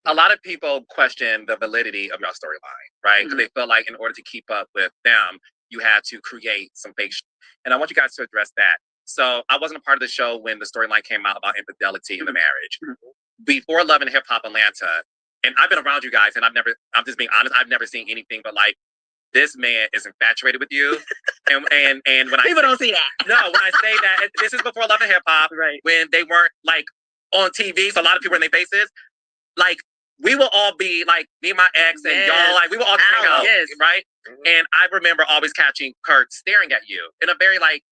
A lot of people question the validity of your storyline, right? Because they feel like in order to keep up with them, you had to create some fake shit. And I want you guys to address that. So I wasn't a part of the show when the storyline came out about infidelity in the marriage. Before Love and Hip Hop Atlanta, and I've been around you guys, and I'm just being honest, I've never seen anything but like, this man is infatuated with you. And when people don't see that. No, when I say that, this is before Love and Hip Hop, right? When they weren't like on TV, so a lot of people were in their faces. Like, we will all be like, me and my ex and y'all, like, we will all hang out, right? And I remember always catching Kurt staring at you in a very like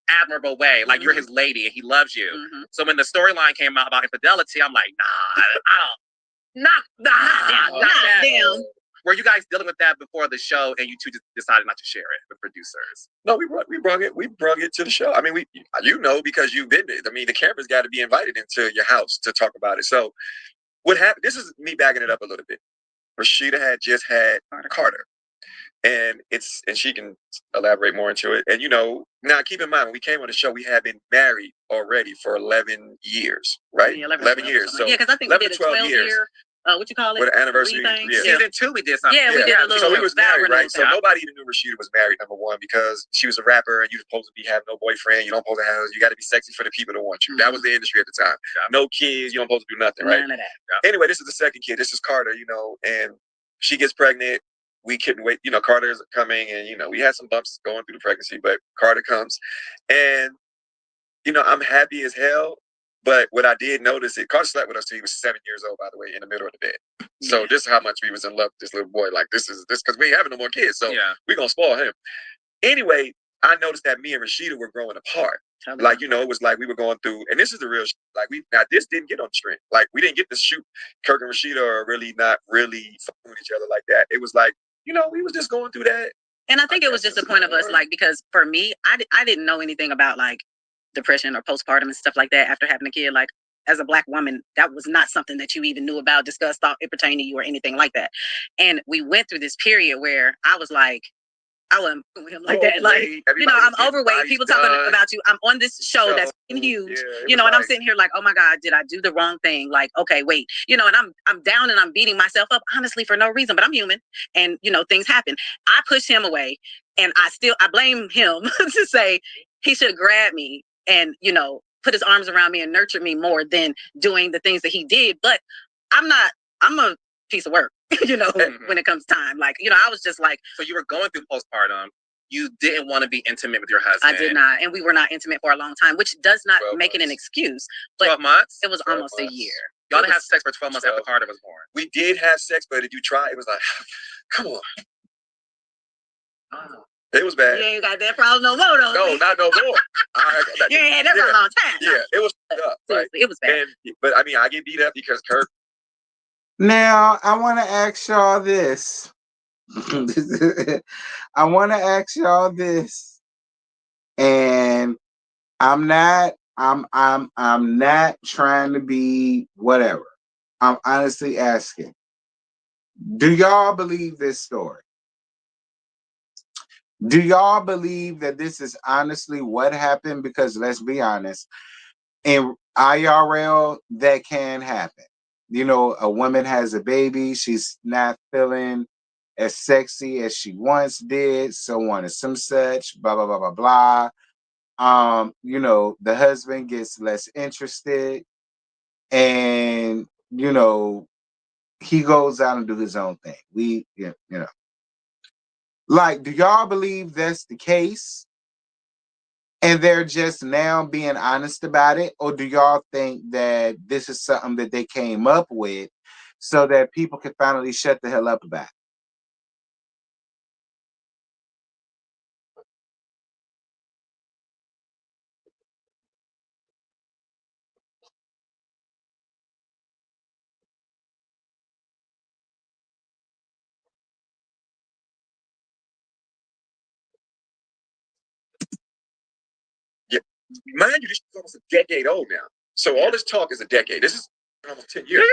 admirable way, like you're his lady and he loves you. So when the storyline came out about infidelity, I'm like, not them. Were you guys dealing with that before the show, and you two just decided not to share it with producers? No, we brought it to the show. I mean, because you've been there. I mean, the cameras got to be invited into your house to talk about it. So what happened? This is me backing it up a little bit. Rashida had just had Carter, and she can elaborate more into it. And you know, now keep in mind when we came on the show, we had been married already for 11 years, right? 11 years. So because I think 11 we did a 12 years. What you call it? With an anniversary. Season 2 we did something. Yeah, we did a little. So we was married, right? So nobody even knew Rashida was married, number one, because she was a rapper and you're supposed to be having no boyfriend. You don't supposed to have, you got to be sexy for the people that want you. That was the industry at the time. No kids, you don't supposed to do nothing, right? None of that. Anyway, this is the second kid. This is Carter, you know, and she gets pregnant. We couldn't wait. You know, Carter's coming and, you know, we had some bumps going through the pregnancy, but Carter comes and, you know, I'm happy as hell. But what I did notice, Carter slept with us till he was 7 years old, by the way, in the middle of the bed. So this is how much we was in love with this little boy. Like, this because we ain't having no more kids. So we're going to spoil him. Anyway, I noticed that me and Rashida were growing apart. Like, you know, it was like we were going through, and this is the real like this didn't get on the string. Like, we didn't get to shoot Kirk and Rashida or really not really fucking with each other like that. It was like, you know, we was just going through that. And I think it was just a point of us, like, because for me, I didn't know anything about like depression or postpartum and stuff like that after having a kid. Like, as a Black woman, that was not something that you even knew about, discussed, thought it pertained to you or anything like that. And we went through this period where I was like, I wasn't with him like that. Like, you know, I'm overweight. People talking about you. I'm on this show that's huge. You know, and I'm sitting here like, oh my God, did I do the wrong thing? Like, okay, wait. You know, and I'm down and I'm beating myself up, honestly, for no reason. But I'm human, and you know, things happen. I pushed him away, and I blame him to say he should have grabbed me and, you know, put his arms around me and nurtured me more than doing the things that he did. But I'm a piece of work, you know, when it comes time. Like, you know, I was just like. So you were going through postpartum. You didn't want to be intimate with your husband. I did not. And we were not intimate for a long time, which does not make it an excuse. But 12 months? It was almost a year. Y'all didn't have sex for 12 months after Carter was born. We did have sex, but did you try? It was like, come on. Oh. It was bad. You ain't got that problem no more, though. No, not no more. You ain't had that for a long time. Yeah, it was up, right? It was bad. But I mean, I get beat up because Kirk. Now, I want to ask y'all this. And I'm not trying to be whatever. I'm honestly asking. Do y'all believe this story? Do y'all believe that this is honestly what happened? Because let's be honest, in IRL, that can happen. You know, a woman has a baby, she's not feeling as sexy as she once did, so on and some such, blah, blah, blah, blah, blah. You know, the husband gets less interested and, you know, he goes out and do his own thing. You know, like, do y'all believe that's the case? And they're just now being honest about it? Or do y'all think that this is something that they came up with so that people can finally shut the hell up about it? Yeah. Mind you, this is almost a decade old now. So all this talk is a decade. This is almost 10 years.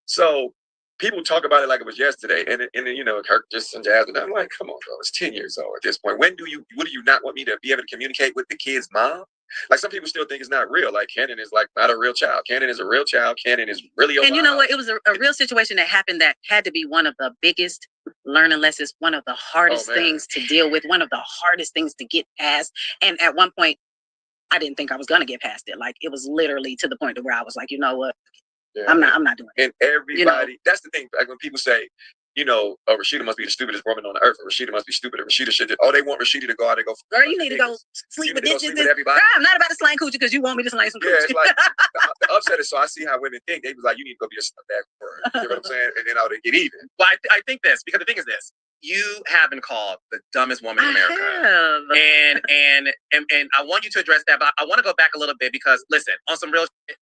So people talk about it like it was yesterday. And you know, Kirk just and Jasmine. I'm like, come on, bro. It's 10 years old at this point. What do you not want me to be able to communicate with the kid's mom? Like some people still think it's not real. Like Cannon is like not a real child. Cannon is a real child. Cannon is really alive. And you know what? It was a real situation that happened that had to be one of the biggest learning lessons, one of the hardest things to deal with, one of the hardest things to get past. And at one point, I didn't think I was gonna get past it. Like it was literally to the point where I was like, you know what? Yeah. I'm not doing it. And everybody, that's the thing. Like when people say, you know, oh, Rashida must be the stupidest woman on the earth. Or Rashida must be stupid. Or Rashida should. They want Rashida to go out and go. Girl, you need to go sleep with bitches. Girl, I'm not about to slang coochie because you want me to slang some coochie. Yeah, it's like the upset is so I see how women think. They was like, you need to go be a bad girl. You know what I'm saying? And then they get even. Well, I think this because the thing is this. You have been called the dumbest woman in America. I have. And I want you to address that, but I want to go back a little bit because listen, on some real shit,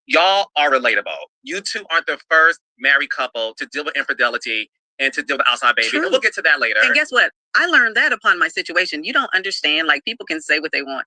y'all are relatable. You two aren't the first married couple to deal with infidelity and to deal with outside baby. True. And we'll get to that later. And guess what? I learned that upon my situation. You don't understand. Like people can say what they want.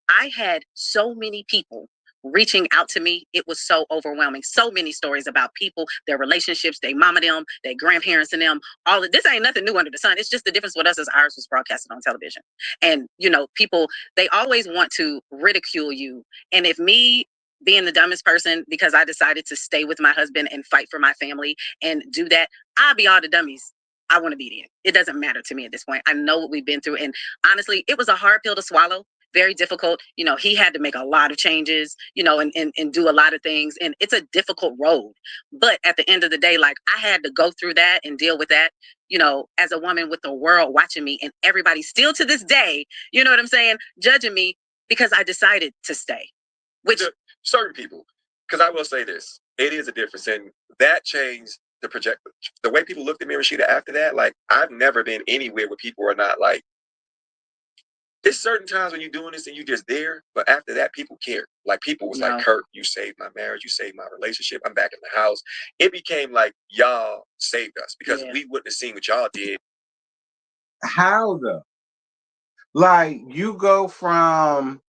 I had so many people reaching out to me. It was so overwhelming. So many stories about people, their relationships, their mama them, their grandparents and them. All of this ain't nothing new under the sun. It's just the difference with us is ours was broadcasted on television. And you know, people, they always want to ridicule you. And if me being the dumbest person because I decided to stay with my husband and fight for my family and do that, I'll be all the dummies I want to be in. It doesn't matter to me at this point. I know what we've been through. And honestly, it was a hard pill to swallow. Very difficult. You know, he had to make a lot of changes, you know, and do a lot of things. And it's a difficult road. But at the end of the day, like I had to go through that and deal with that, you know, as a woman with the world watching me and everybody still to this day, you know what I'm saying, judging me because I decided to stay. Which certain people, because I will say this, it is a difference. And that changed the way people looked at me, Rashida, after that. Like, I've never been anywhere where people are not like, there's certain times when you're doing this and you're just there, but after that, people care. Like, people was like, Kurt, you saved my marriage, you saved my relationship, I'm back in the house. It became like, y'all saved us because we wouldn't have seen what y'all did. How though? Like, you go from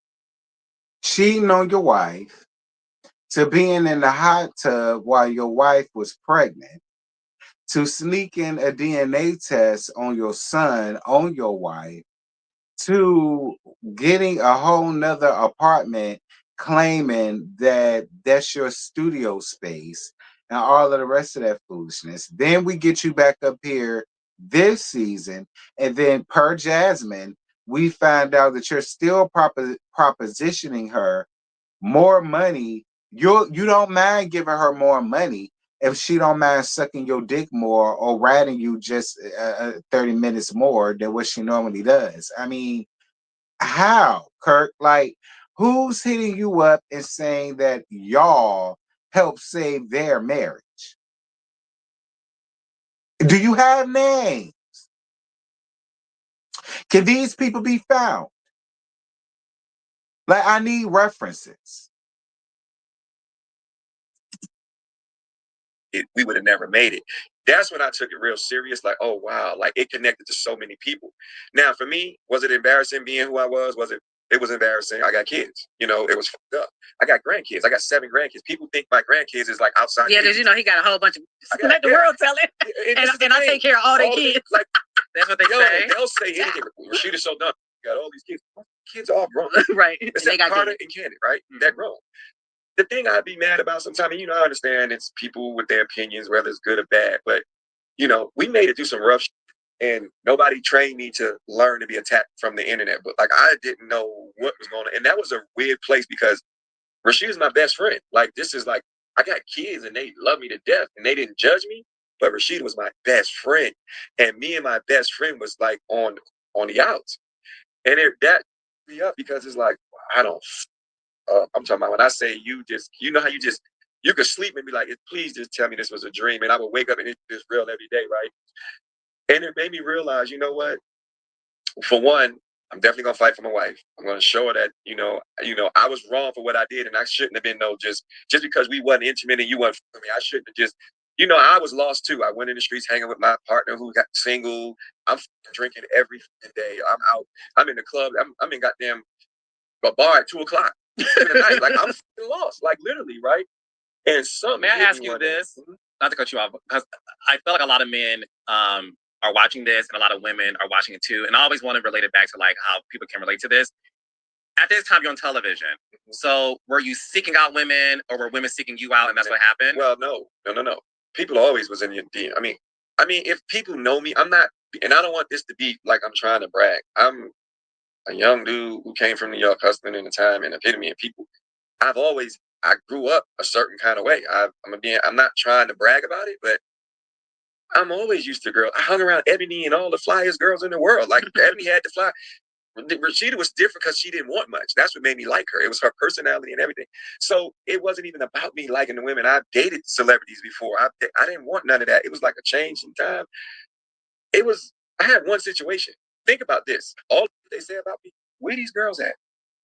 cheating on your wife to being in the hot tub while your wife was pregnant to sneaking a DNA test on your son, on your wife, to getting a whole nother apartment claiming that that's your studio space and all of the rest of that foolishness. Then we get you back up here this season, and then per Jasmine, we find out that you're still propositioning her more money. You don't mind giving her more money if she don't mind sucking your dick more or riding you just 30 minutes more than what she normally does. I mean, how, Kirk? Like, who's hitting you up and saying that y'all help save their marriage? Do you have names? Can these people be found? Like, I need references. We would have never made it. That's when I took it real serious. Like, oh, wow. Like, it connected to so many people. Now, for me, was it embarrassing being who I was? Was it It was embarrassing. I got kids. You know, it was fucked up. I got grandkids. I got 7 grandkids. People think my grandkids is like outside. Yeah, because you know he got a whole bunch of. Let the world tell it. And I take care of all their kids. Like that's what they say. They'll say anything. Rashida's so dumb. You got all these kids. Kids are all grown. Right. Except Carter and Candy, right? They're grown. The thing I'd be mad about sometimes, and I understand it's people with their opinions, whether it's good or bad, but we made it through some rough shit, and nobody trained me to learn to be attacked from the internet. But like I didn't know what was going on. And that was a weird place because Rashida's my best friend. Like this is like I got kids and they love me to death and they didn't judge me. But Rashida was my best friend. And me and my best friend was like on the outs. And that me up because it's like I don't I'm talking about when I say you know how you could sleep and be like, please just tell me this was a dream. And I would wake up and it's real every day, right? And it made me realize, you know what? For one, I'm definitely gonna fight for my wife. I'm gonna show her that, I was wrong for what I did, and I shouldn't have been just because we wasn't intimate and you wasn't for me. I shouldn't have just, I was lost too. I went in the streets hanging with my partner who got single. I'm drinking every day. I'm out. I'm in the club. I'm in goddamn a bar at 2:00 in the night. Like I'm lost, like literally, right? And something. May I ask you this? Not to cut you off, because I feel like a lot of men are watching this, and a lot of women are watching it too. And I always want to relate it back to like how people can relate to this. At this time, you're on television. So were you seeking out women, or were women seeking you out, and that's what happened? Well, no. People always was in your DM. I mean, if people know me, I'm not, and I don't want this to be like I'm trying to brag. I'm a young dude who came from New York, hustling in the time and epitome. And people, I grew up a certain kind of way. I'm not trying to brag about it, but I'm always used to girls. I hung around Ebony and all the flyest girls in the world. Like Ebony had to fly. Rashida was different because she didn't want much. That's what made me like her. It was her personality and everything. So it wasn't even about me liking the women. I've dated celebrities before. I didn't want none of that. It was like a change in time. I had one situation. Think about this. All they say about me, where these girls at?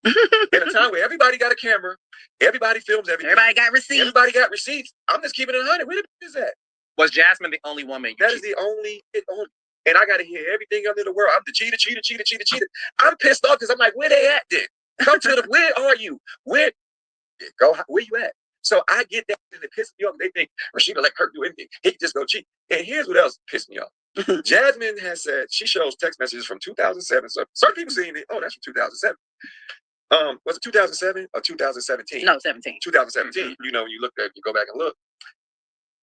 In a time where everybody got a camera, everybody films everything. Everybody got receipts. I'm just keeping it 100. Where the bitch is at? Was Jasmine the only woman? That is the only. And I got to hear everything under the world. I'm the cheater. I'm pissed off because I'm like, where they at then? Come to the, where are you? Where you at? So I get that and it pisses me off. They think Rashida let Kirk do anything. He can just go cheat. And here's what else pissed me off. Jasmine has said, she shows text messages from 2007. So certain people seeing it, that's from 2007. Was it 2007 or 2017? No, 17. 2017. You go back and look.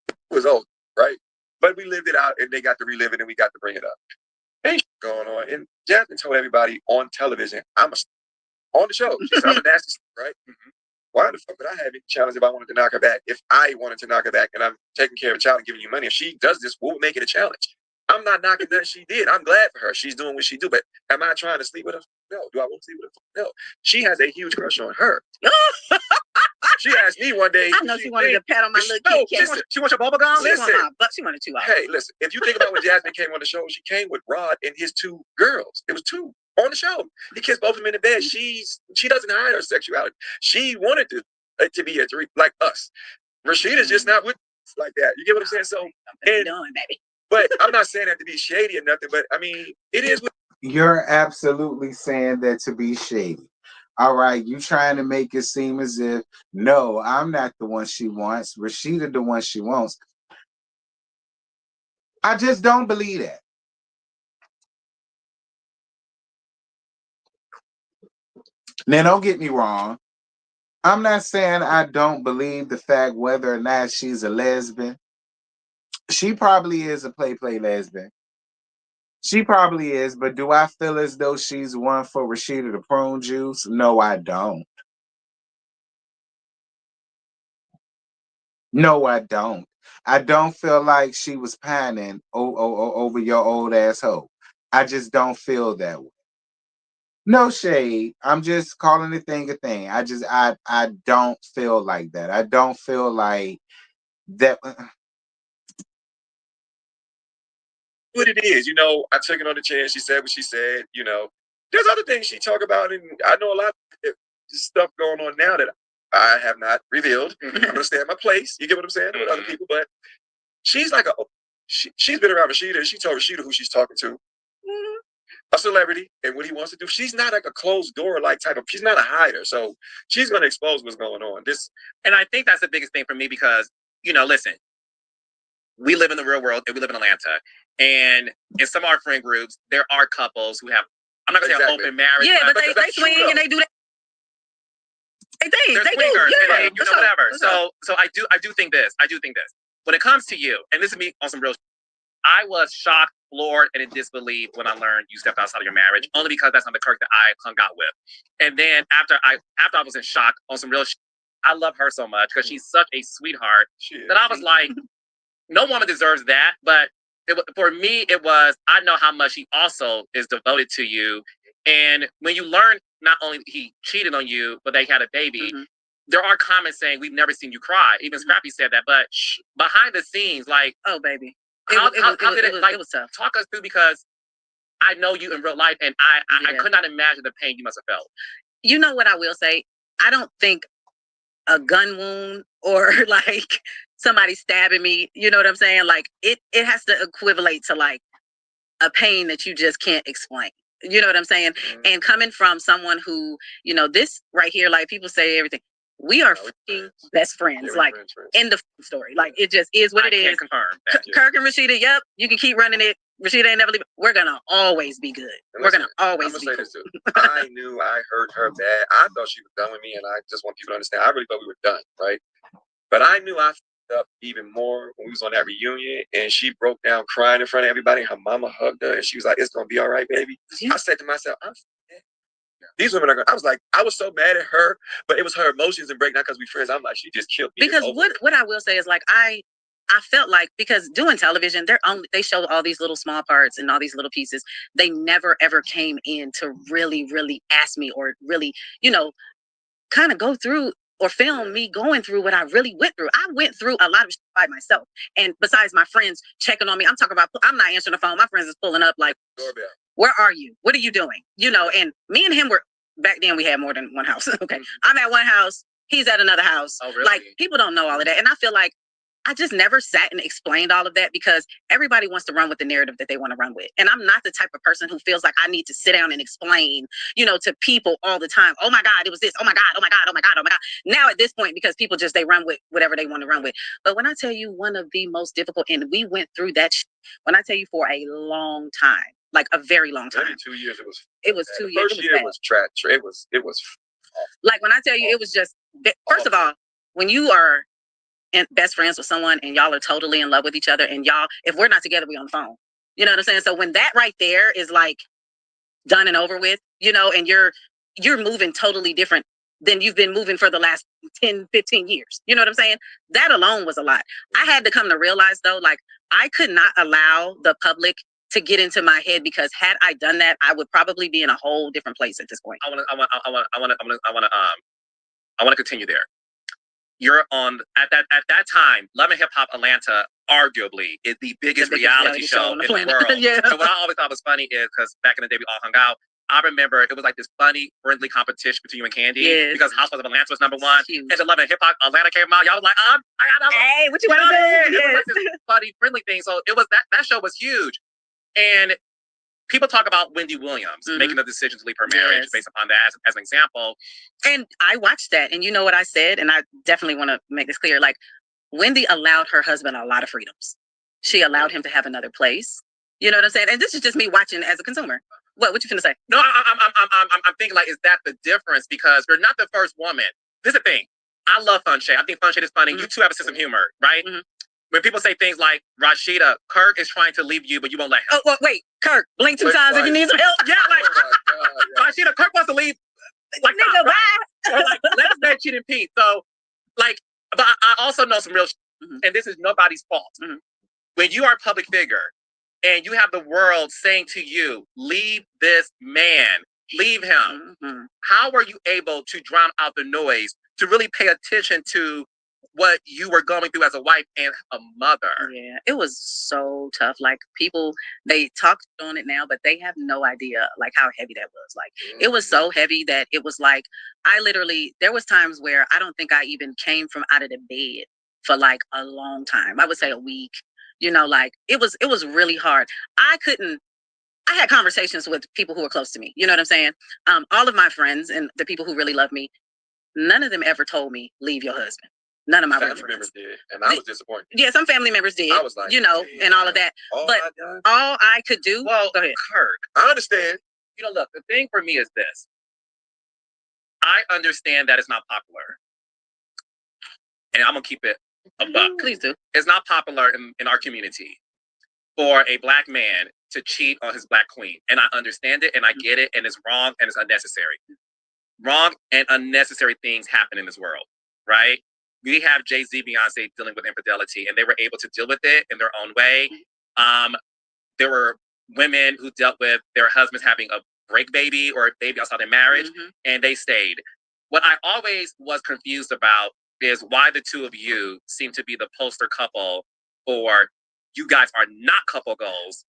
It was old, right? But we lived it out and they got to relive it and we got to bring it up. Ain't going on. And Jasmine told everybody on television, on the show. She said, I'm a nasty, right? Why the fuck would I have any challenge if I wanted to knock her back? If I wanted to knock her back and I'm taking care of a child and giving you money, if she does this, we'll make it a challenge. I'm not knocking that she did. I'm glad for her. She's doing what she do. But am I trying to sleep with her? No. Do I want to sleep with her? No. She has a huge crush on her. She asked me one day. I know she wanted to pat on my little kid. She wants your bubble gum? She wanted 2 hours. Hey, listen. If you think about when Jasmine came on the show, she came with Rod and his 2 girls. It was 2 on the show. He kissed both of them in the bed. She doesn't hide her sexuality. She wanted to be like us. Rashida's just not with us like that. You get what I'm saying? So, doing, baby. But I'm not saying that to be shady or nothing. But I mean, it is. You're absolutely saying that to be shady. All right, you trying to make it seem as if, no, I'm not the one she wants. Rashida the one she wants. I just don't believe that. Now, don't get me wrong. I'm not saying I don't believe the fact whether or not she's a lesbian. She probably is a play lesbian. She probably is, but do I feel as though she's one for Rashida the prune juice? No, I don't. No, I don't. I don't feel like she was pining over your old asshole. I just don't feel that way. No shade. I'm just calling a thing a thing. I don't feel like that. I don't feel like that. What it is, I took it on the chin. She said what she said. There's other things she talk about, and I know a lot of stuff going on now that I have not revealed. I'm gonna stay at my place. You get what I'm saying with other people, but she's like she's been around Rashida. She told Rashida who she's talking to. a celebrity, and what he wants to do. She's not like a closed door like type of. She's not a hider, so she's going to expose what's going on. And I think that's the biggest thing for me because listen, we live in the real world and we live in Atlanta, and in some of our friend groups, there are couples who have. I'm not going to say open marriage. Yeah, but they swing and they do that. They do. Yeah, whatever. So I do think this. When it comes to you, and this is me on some real. I was shocked, floored, and in disbelief when I learned you stepped outside of your marriage, only because that's not the Kirk that I hung out with. And then after I was in shock on some real I love her so much because she's such a sweetheart that I was like, no woman deserves that. But for me, it was, I know how much he also is devoted to you. And when you learn not only he cheated on you, but they had a baby, there are comments saying, we've never seen you cry. Even Scrappy said that. But behind the scenes, like, oh, baby. How did it was tough. Talk us through, because I know you in real life, and I could not imagine the pain you must have felt. You know what I will say? I don't think a gun wound or like somebody stabbing me, you know what I'm saying? Like it has to equivalent to like a pain that you just can't explain. You know what I'm saying? And coming from someone who, this right here, like people say everything. We are freaking best friends, like end of story. Like it just is what it is. Confirm Kirk and Rashida, yep, you can keep running it. Rashida ain't never leaving. We're gonna always be good. We're gonna always be good. I knew I hurt her bad. I thought she was done with me, and I just want people to understand. I really thought we were done, right? But I knew I fucked up even more when we was on that reunion, and she broke down crying in front of everybody. Her mama hugged her, and she was like, "It's gonna be all right, baby." I said to myself, these women are going. I was so mad at her, but it was her emotions and breakdown because we friends. I'm like, she just killed me. Because what I will say is like I felt like, because doing television, they show all these little small parts and all these little pieces. They never ever came in to really, really ask me or really, kind of go through or film me going through what I really went through. I went through a lot of shit by myself. And besides my friends checking on me, I'm talking about, I'm not answering the phone. My friends is pulling up like, doorbell. Where are you? What are you doing? And me and him were, back then we had more than one house. Okay. I'm at one house. He's at another house. Oh, really? Like people don't know all of that. And I feel like I just never sat and explained all of that because everybody wants to run with the narrative that they want to run with. And I'm not the type of person who feels like I need to sit down and explain, to people all the time. Oh my God, it was this. Oh my God, oh my God, oh my God, oh my God. Now at this point, because people they run with whatever they want to run with. But when I tell you one of the most difficult, and we went through that, when I tell you for a long time, like a very long time. Maybe 2 years it was 2 years. First year was trash. It was like when I tell you, it was just, first of all, when you are best friends with someone and y'all are totally in love with each other, and y'all, if we're not together, we on the phone. You know what I'm saying? So when that right there is like done and over with, and you're moving totally different than you've been moving for the last 10, 15 years. You know what I'm saying? That alone was a lot. I had to come to realize though, like I could not allow the public to get into my head, because had I done that, I would probably be in a whole different place at this point. I want to continue there. You're on at that time. Love and Hip Hop Atlanta arguably is the biggest reality show in the world. Yeah. So what I always thought was funny is because back in the day we all hung out. I remember it was like this funny, friendly competition between you and Candy, because Housewives of Atlanta was number one. And the Love and Hip Hop Atlanta came out. Y'all was like, I got hey, what you want to do? It was like this funny, friendly thing. So it was that show was huge. And people talk about Wendy Williams making the decision to leave her marriage based upon that as an example. And I watched that, and you know what I said, and I definitely want to make this clear. Like, Wendy allowed her husband a lot of freedoms. She allowed him to have another place. You know what I'm saying? And this is just me watching as a consumer. What you finna say? No, I'm thinking like, is that the difference? Because you're not the first woman. This is the thing. I love Fun Shade. I think Fun Shade is funny. You two have a sense of humor, right? When people say things like, Rashida, Kirk is trying to leave you, but you won't let him. Oh, well, wait, Kirk, blink two times if you need some help. Yeah, like, Rashida, Kirk wants to leave. Like, nigga, bye. Like, let us let cheat in peace. So, like, but I also know some real and this is nobody's fault. When you are a public figure and you have the world saying to you, leave this man, leave him. How are you able to drown out the noise, to really pay attention to what you were going through as a wife and a mother? Yeah, it was so tough. Like, people, they talked on it now, but they have no idea like how heavy that was. Like, it was so heavy that it was like, there was times where I don't think I even came from out of the bed for like a long time. I would say a week, like it was really hard. I I had conversations with people who were close to me. You know what I'm saying? All of my friends and the people who really love me, none of them ever told me, leave your husband. None of my family members did, and I was disappointed. Yeah, some family members did. I was like, you know, and all of that. But all I could do. Well, go ahead. Kirk, I understand. you know, look, the thing for me is this. I understand that it's not popular. And I'm going to keep it a buck. Please do. It's not popular in our community for a Black man to cheat on his Black queen. And I understand it, and I get it, and it's wrong, and it's unnecessary. Wrong and unnecessary things happen in this world, right? We have Jay-Z, Beyonce dealing with infidelity, and they were able to deal with it in their own way. There were women who dealt with their husbands having a break baby or a baby outside their marriage, and they stayed. What I always was confused about is why the two of you seem to be the poster couple for you guys are not couple goals.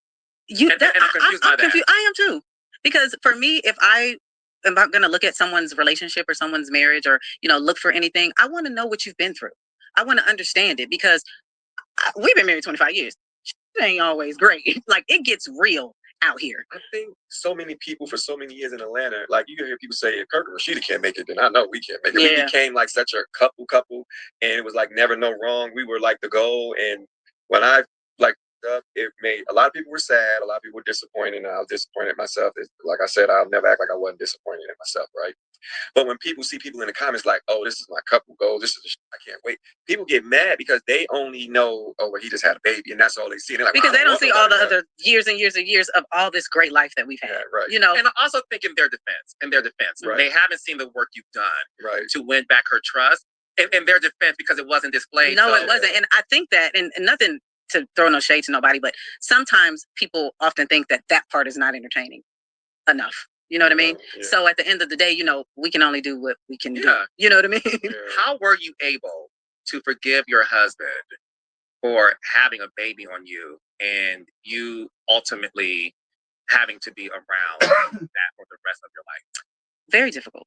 I'm confused by that. I am too. Because for me, if I'm going to look at someone's relationship or someone's marriage or, you know, look for anything, I want to know what you've been through. I want to understand it because we've been married 25 years. It ain't always great. Like, it gets real out here. I think so many people for so many years in Atlanta, like you hear people say, if Kirk and Rashida can't make it, then I know we can't make it. Yeah. We became like such a couple, and it was like never no wrong. We were like the goal, and when I like it made a lot of people were sad, a lot of people were disappointed, and I was disappointed myself. Like I said, I'll never act like I wasn't disappointed in myself, right? But when people see people in the comments like, oh, this is my couple goal, this is I can't wait, people get mad because they only know, oh, well, he just had a baby, and that's all they see. Like, because they don't see all the other years and years and years of all this great life that we've had. Yeah, right. You know, and I also think in their defense, right. They haven't seen the work you've done right. to win back her trust. In their defense, because it wasn't displayed. No, it wasn't. And I think that, and nothing to throw no shade to nobody, but sometimes people often think that that part is not entertaining enough. You know what I mean? Yeah. So at the end of the day, you know, we can only do what we can do. You know what I mean? Yeah. How were you able to forgive your husband for having a baby on you and you ultimately having to be around that for the rest of your life? Very difficult.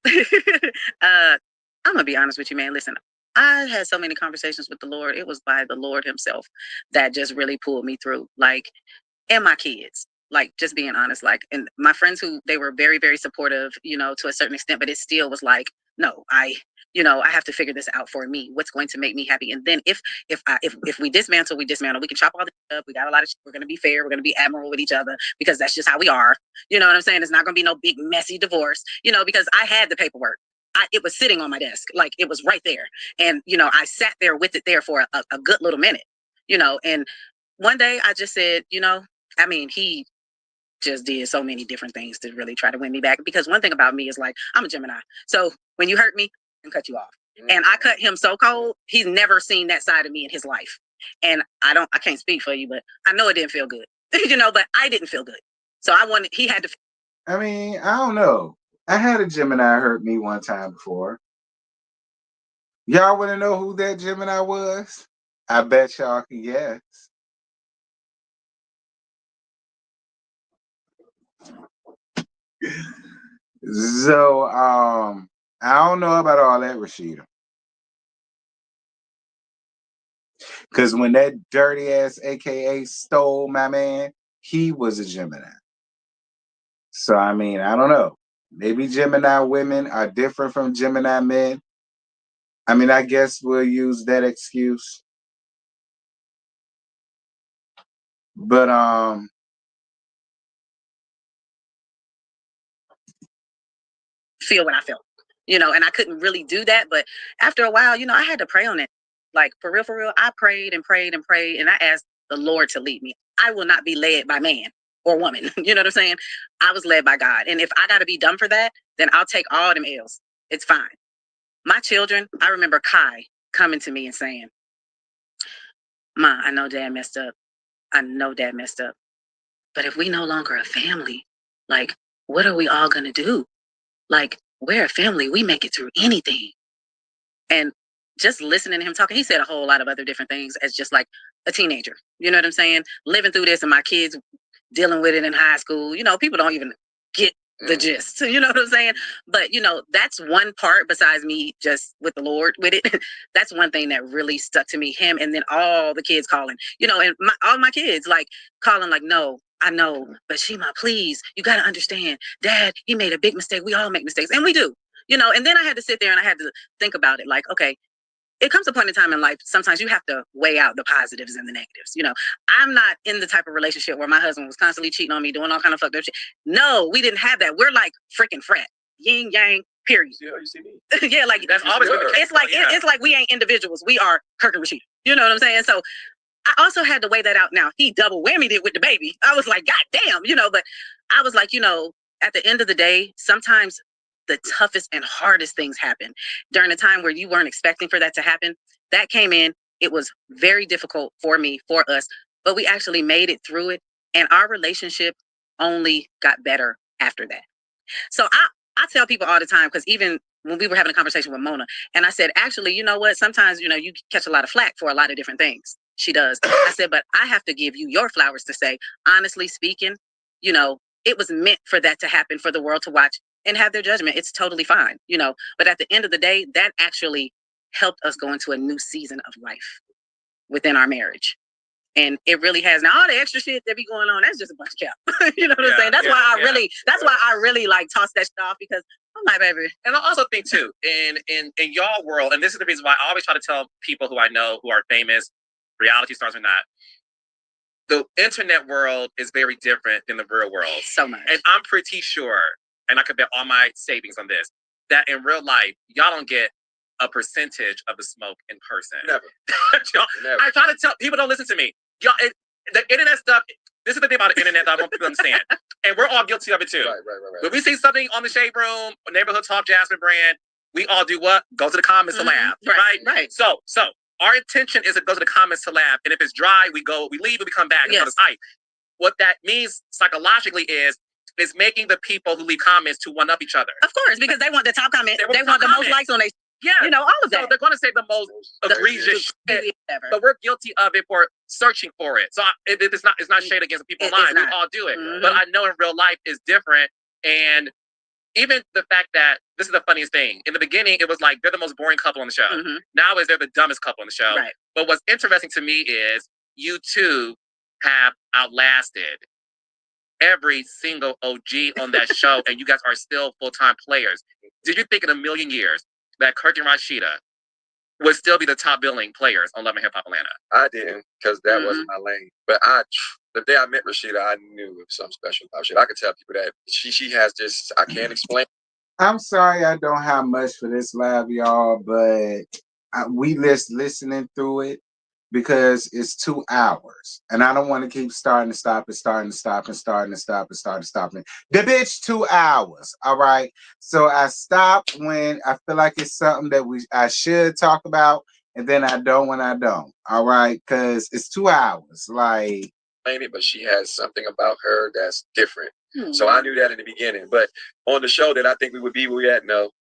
I'm gonna be honest with you, man. Listen, I had so many conversations with the Lord. It was by the Lord himself that just really pulled me through. Like, and my kids, like, just being honest, like, and my friends who, they were very, very supportive, you know, to a certain extent, but it still was like, no, I have to figure this out for me. What's going to make me happy? And then if we dismantle, we dismantle. We can chop all this up. We got a lot of shit. We're going to be fair. We're going to be admirable with each other because that's just how we are. You know what I'm saying? It's not going to be no big, messy divorce, you know, because I had the paperwork. It was sitting on my desk. Like, it was right there. And, you know, I sat there with it there for a good little minute, you know, and one day I just said, you know, I mean, he just did so many different things to really try to win me back. Because one thing about me is, like, I'm a Gemini. So when you hurt me, I can cut you off. And I cut him so cold, he's never seen that side of me in his life. And I can't speak for you, but I know it didn't feel good, you know, but I didn't feel good. So he had to. I mean, I don't know. I had a Gemini hurt me one time before. Y'all want to know who that Gemini was? I bet y'all can guess. So, I don't know about all that, Rashida. Because when that dirty ass AKA stole my man, he was a Gemini. So, I mean, I don't know. Maybe Gemini women are different from Gemini men. I mean, I guess we'll use that excuse. But feel what I felt, you know, and I couldn't really do that. But after a while, you know, I had to pray on it. Like, for real, I prayed and prayed and prayed, and I asked the Lord to lead me. I will not be led by man or woman. You know what I'm saying? I was led by God. And if I got to be done for that, then I'll take all them L's. It's fine. My children, I remember Kai coming to me and saying, Ma, I know Dad messed up. But if we no longer a family, like, what are we all going to do? Like, we're a family. We make it through anything. And just listening to him talking, he said a whole lot of other different things as just like a teenager. You know what I'm saying? Living through this, and my kids dealing with it in high school. You know, people don't even get the gist. You know what I'm saying? But, that's one part besides me just with the Lord with it. That's one thing that really stuck to me, him. And then all the kids calling, and all my kids like calling like, no, I know, but Shima, please, you got to understand, Dad, he made a big mistake. We all make mistakes. And we do, and then I had to sit there and I had to think about it like, okay, it comes to a point in time in life, sometimes you have to weigh out the positives and the negatives. I'm not in the type of relationship where my husband was constantly cheating on me, doing all kind of fucked up shit. No, we didn't have that. We're like freaking Fren. Yin, yang, period. You see me? Yeah, like That's always been the case. It's like we ain't individuals. We are Kirk and Rashida. You know what I'm saying? So I also had to weigh that out. Now, he double whammied it with the baby. I was like, God damn, but I was like, at the end of the day, sometimes the toughest and hardest things happen during a time where you weren't expecting for that to happen. That came in. It was very difficult for me, for us, but we actually made it through it. And our relationship only got better after that. So I tell people all the time, because even when we were having a conversation with Mona, and I said, actually, you know what? Sometimes, you catch a lot of flack for a lot of different things. She does. I said, but I have to give you your flowers to say, honestly speaking, it was meant for that to happen, for the world to watch and have their judgment. It's totally fine, but at the end of the day, that actually helped us go into a new season of life within our marriage. And it really has. Now, all the extra shit that be going on, that's just a bunch of cap. You know what I'm saying? That's why I really like toss that shit off, because I'm like, baby. And I also think too, in y'all world, and this is the reason why I always try to tell people who I know who are famous, reality stars or not, the internet world is very different than the real world. So much. And I'm pretty sure, and I could bet all my savings on this, that in real life, y'all don't get a percentage of the smoke in person. Never. Never. I try to tell people, don't listen to me. Y'all, the internet stuff, this is the thing about the internet that I want people to understand. And we're all guilty of it too. Right. When we see something on the Shade Room, or Neighborhood Talk, Jasmine Brand, we all do what? Go to the comments to laugh. Right. So our intention is to go to the comments to laugh. And if it's dry, we leave and we come back and come to type. What that means psychologically is making the people who leave comments to one up each other. Of course, because they want the top comment. They want the most likes on their, all of that. So they're going to say the most egregious shit, but we're guilty of it for searching for it. So it's not shade against people's minds. We all do it. Mm-hmm. But I know in real life is different. And even the fact that, this is the funniest thing. In the beginning, it was like, they're the most boring couple on the show. Mm-hmm. Now they're the dumbest couple on the show. Right. But what's interesting to me is you two have outlasted every single OG on that show, and you guys are still full-time players. Did you think in a million years that Kirk and Rashida would still be the top billing players on Love and Hip Hop Atlanta? I didn't, because that wasn't my lane. But the day I met Rashida, I knew it was something special about Rashida. I could tell people that she has this, I can't explain. I'm sorry I don't have much for this live, y'all, but we listening through it because it's 2 hours. And I don't want to keep starting to stop. The bitch 2 hours, all right? So I stop when I feel like it's something that I should talk about, and then I don't when I don't, all right? Because it's 2 hours, like... But she has something about her that's different. So I knew that in the beginning. But on the show that I think we would be where we at, no,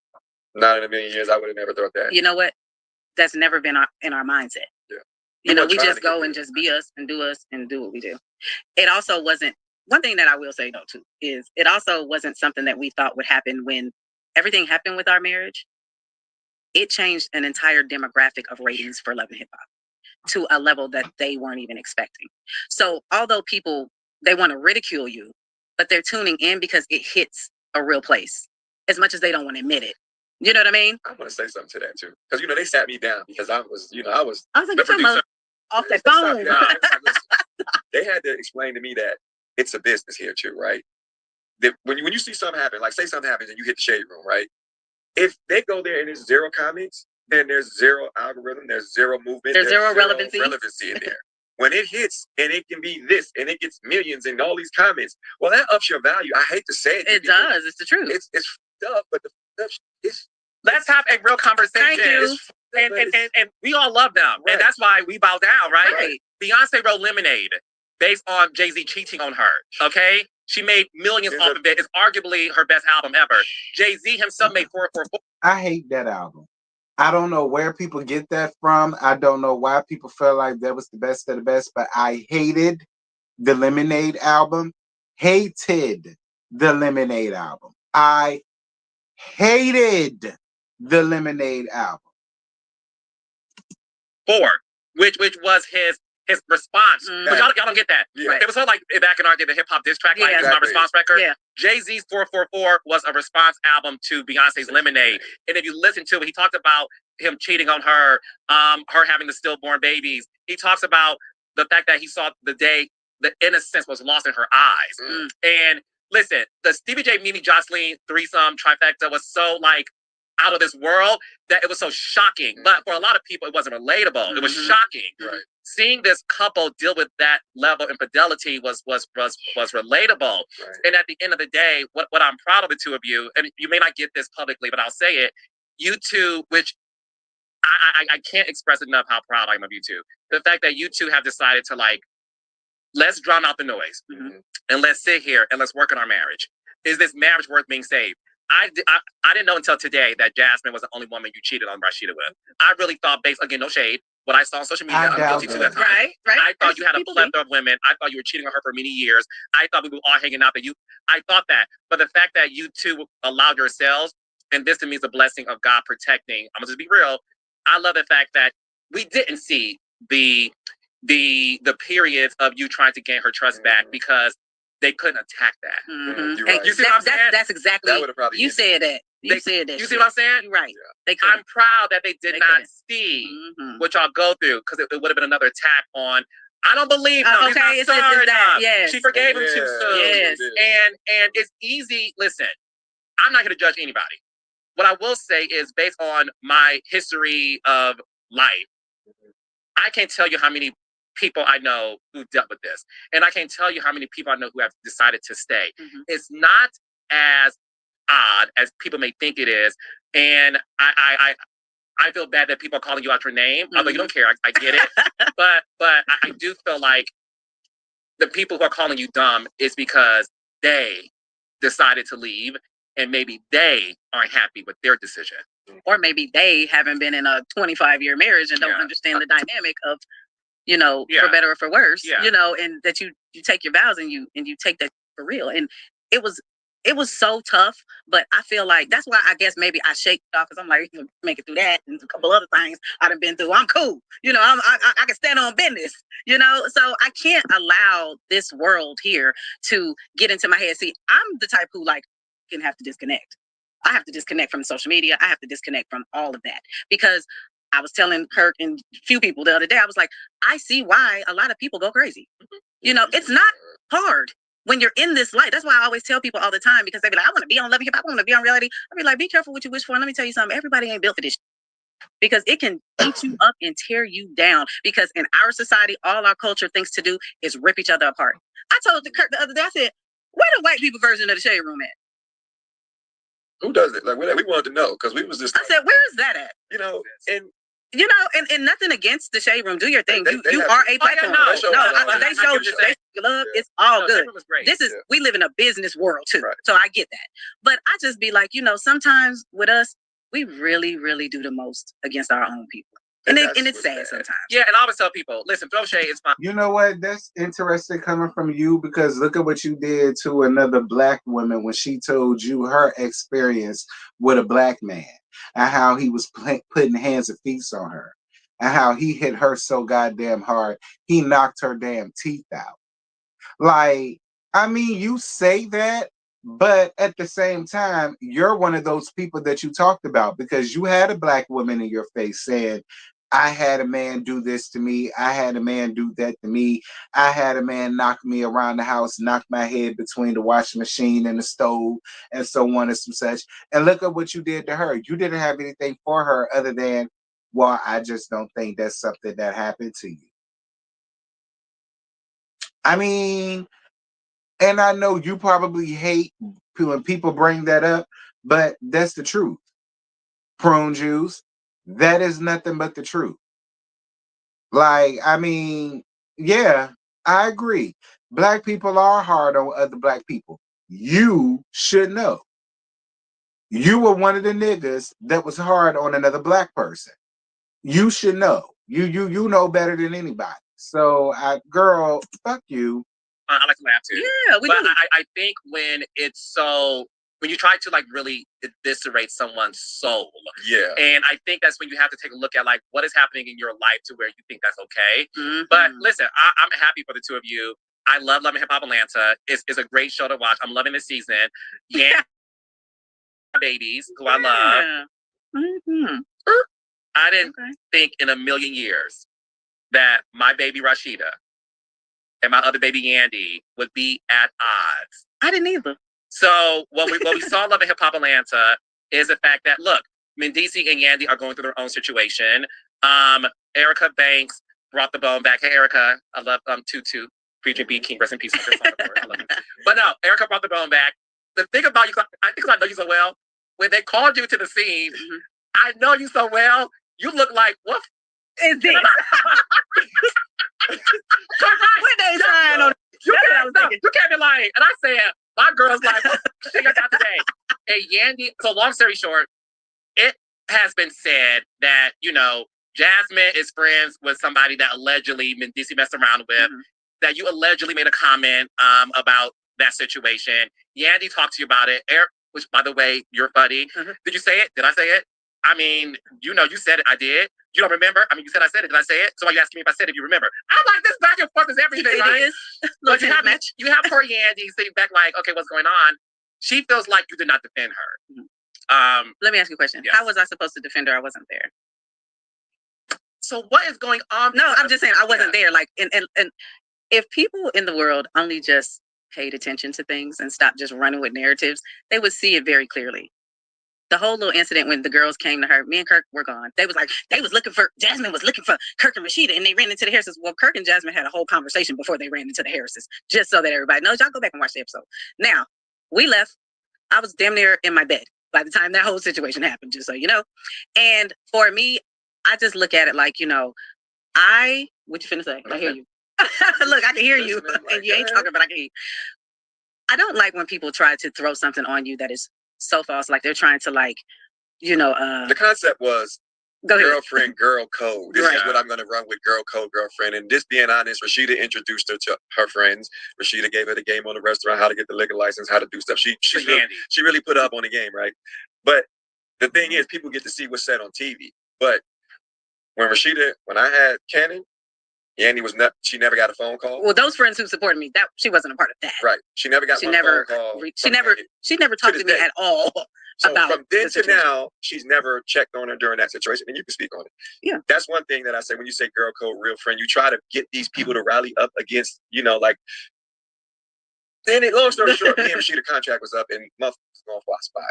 not in a million years. I would have never thought that. You know what? That's never been in our mindset. Yeah. We just go and just be us and do what we do. It also wasn't, one thing that I will say though too, is it also wasn't something that we thought would happen when everything happened with our marriage. It changed an entire demographic of ratings for Love and Hip Hop to a level that they weren't even expecting. So although people, they want to ridicule you, but they're tuning in because it hits a real place, as much as they don't want to admit it. You know what I mean? I want to say something to that too, because they sat me down because I was like, you're talking about off that phone. They had to explain to me that it's a business here too, right? That when you see something happen, like say something happens and you hit the Shade Room, right? If they go there and there's 0 comments, then there's 0 algorithm, there's 0 movement, there's 0 relevancy in there. When it hits and it can be this and it gets millions and all these comments, well, that ups your value. I hate to say it. It does. It's the truth. It's tough, but the stuff is. Let's have a real conversation. Thank you. And we all love them. Right. And that's why we bow down, right? Beyonce wrote Lemonade based on Jay-Z cheating on her, okay? She made millions off of it. It's arguably her best album ever. Jay-Z himself made 444. I hate that album. I don't know where people get that from. I don't know why people feel like that was the best of the best, but I hated the Lemonade album. Hated the Lemonade album. I hated the Lemonade album. 4, which was his response. But y'all don't get that. Yeah. It was sort of like back in our day, the hip hop diss track, like it's my exactly. response record. Yeah. Jay-Z's 444 was a response album to Beyonce's Lemonade. And if you listen to it, he talked about him cheating on her, her having the stillborn babies. He talks about the fact that he saw the day the innocence was lost in her eyes. And listen, the Stevie J, Mimi, Jocelyn threesome trifecta was so like out of this world that it was so shocking. But for a lot of people, it wasn't relatable. It was shocking. Right. Seeing this couple deal with that level of infidelity was relatable. Right. And at the end of the day, what I'm proud of the two of you, and you may not get this publicly, but I'll say it, you two, which I can't express enough how proud I am of you two. The fact that you two have decided to like, let's drown out the noise and let's sit here and let's work on our marriage. Is this marriage worth being saved? I didn't know until today that Jasmine was the only woman you cheated on Rashida with. I really thought, based, again, no shade, what I saw on social media, I'm guilty to that time. Right. I thought you had a plethora of women. I thought you were cheating on her for many years. I thought we were all hanging out. I thought that. But the fact that you two allowed yourselves, and this to me is a blessing of God protecting. I'm gonna just be real. I love the fact that we didn't see the periods of you trying to gain her trust back because they couldn't attack that. You're right. You see what I'm saying? That's exactly. That you said that. You said that. You see what I'm saying? Right. Yeah. I'm proud that they did not see what y'all go through, because it would have been another attack on. I don't believe him. He's not sorry enough. Yes. She forgave him too soon. Yes. And it's easy. Listen, I'm not here to judge anybody. What I will say is, based on my history of life, I can't tell you how many people I know who dealt with this. And I can't tell you how many people I know who have decided to stay. It's not as odd as people may think it is. And I feel bad that people are calling you out your name, although you don't care. I get it. but I do feel like the people who are calling you dumb is because they decided to leave, and maybe they aren't happy with their decision. Or maybe they haven't been in a 25-year marriage and don't understand the dynamic of, for better or for worse, and that you take your vows and you take that for real. And it was so tough, but I feel like that's why I guess maybe I shake it off, because I'm like, you can make it through that and a couple other things I've been through. I'm cool. I can stand on business, so I can't allow this world here to get into my head. See, I'm the type who can have to disconnect. I have to disconnect from social media. I have to disconnect from all of that, because I was telling Kirk and a few people the other day, I was like, I see why a lot of people go crazy. It's not hard when you're in this life. That's why I always tell people all the time, because they be like, I want to be on Love and Hip Hop, I want to be on reality. I be like, be careful what you wish for. And let me tell you something, everybody ain't built for this shit, because it can beat you up and tear you down. Because in our society, all our culture thinks to do is rip each other apart. I told Kirk the other day, I said, where the white people version of the Shade Room at? Who does it? Like, we wanted to know, because we was just. I said, where is that at? And nothing against the Shade Room. Do your thing. You are a platform. They showed love. It's all good. We live in a business world too, so I get that. But I just be like, sometimes with us, we really, really do the most against our own people. And it's sad sometimes. Yeah, and I always tell people, listen, throw shade, it's fine. You know what? That's interesting coming from you, because look at what you did to another black woman when she told you her experience with a black man and how he was putting hands and feet on her and how he hit her so goddamn hard, he knocked her damn teeth out. Like, I mean, you say that, but at the same time, you're one of those people that you talked about, because you had a black woman in your face saying, I had a man do this to me. I had a man do that to me. I had a man knock me around the house, knock my head between the washing machine and the stove, and so on and some such. And look at what you did to her. You didn't have anything for her other than, well, I just don't think that's something that happened to you. I mean, and I know you probably hate when people bring that up, but that's the truth. Prune juice, that is nothing but the truth. Like, I mean, yeah, I agree. Black people are hard on other black people. You should know. You were one of the niggas that was hard on another black person. You should know. You know better than anybody. So, girl, fuck you. I like to laugh too. Yeah, we but do. I think when you try to like really eviscerate someone's soul. Yeah. And I think that's when you have to take a look at like what is happening in your life to where you think that's okay. Mm-hmm. But listen, I'm happy for the two of you. I love Love and Hip Hop Atlanta. It's a great show to watch. I'm loving this season. Yeah. Babies, who I love. Mm-hmm. I didn't think in a million years that my baby Rashida and my other baby Yandy would be at odds. I didn't either. So what we saw Love and Hip Hop Atlanta is the fact that, look, Mendici and Yandy are going through their own situation. Erica Banks brought the bone back. Hey, Erica, I love Tutu, Preaching B King, rest in peace. I love you. But no, Erica brought the bone back. The thing about you, I think I know you so well, when they called you to the scene, I know you so well, you look like, what is this? What they sign on? You can't be lying. And I said, my girl's like, what shit I got today? And Yandy, so long story short, it has been said that, you know, Jasmine is friends with somebody that allegedly Mendici messed around with, that you allegedly made a comment about that situation. Yandy talked to you about it. Eric, which, by the way, you're funny. Did you say it? Did I say it? I mean, you know, you said it. I did. You don't remember? I mean, you said I said it. Did I say it? So why are you asking me if I said it if you remember? I'm like, this back and forth is everything, right? But you have poor Yandy sitting back like, okay, what's going on? She feels like you did not defend her. Let me ask you a question. Yes. How was I supposed to defend her? I wasn't there. So what is going on? No, I'm just saying I wasn't there. Like, and if people in the world only just paid attention to things and stopped just running with narratives, they would see it very clearly. The whole little incident when the girls came to her, me and Kirk were gone. Jasmine was looking for Kirk and Rashida, and they ran into the Harrises. Well, Kirk and Jasmine had a whole conversation before they ran into the Harrises, just so that everybody knows. Y'all go back and watch the episode. Now, we left. I was damn near in my bed by the time that whole situation happened, just so you know. And for me, I just look at it like, you know, what you finna say? I hear you. Look, I can hear you, and you ain't talking, but I can hear you. I don't like when people try to throw something on you that is so false, like they're trying to, like, you know. The concept was girlfriend, girl code. This right. is what I'm going to run with, girl code, girlfriend. And just being honest, Rashida introduced her to her friends. Rashida gave her the game on the restaurant, how to get the liquor license, how to do stuff. She really put up on the game, right? But the thing is, people get to see what's said on TV. But when I had Cannon, Yandy she never got a phone call. Well, those friends who supported me, that she wasn't a part of that. Right. She never got phone call. She never talked to me at all. So from then to now, she's never checked on her during that situation, and you can speak on it. Yeah. That's one thing that I say when you say girl code, real friend, you try to get these people to rally up against, you know, like. Then long story short, me and Rashida contract was up, and motherfuckers was going for a spot.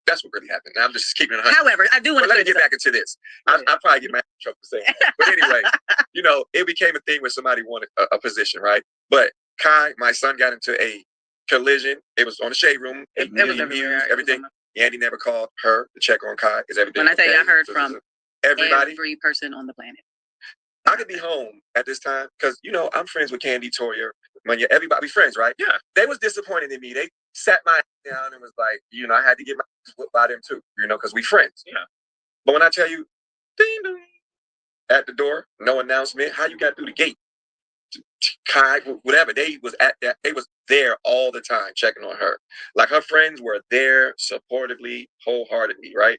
That's what really happened. Now I'm just keeping it 100. However, I do want to let me get back into this. I'll probably get mad in trouble for saying that. But anyway, you know, it became a thing where somebody wanted a position, right? But Kai, my son, got into a collision. It was on the shade room. It was everything. Yandy never called her to check on Kai. Is everything? When I tell you, I heard from everybody, every person on the planet. I could be home at this time because, you know, I'm friends with Candy, Toya, Manya, everybody friends, right? Yeah. They was disappointed in me. They sat my down and was like, you know, I had to get my whipped by them too, you know, because we friends. Yeah. But when I tell you, ding dong, at the door, no announcement, how you got through the gate? Kai, whatever, they was at that. They was there all the time checking on her. Like her friends were there supportively, wholeheartedly, right?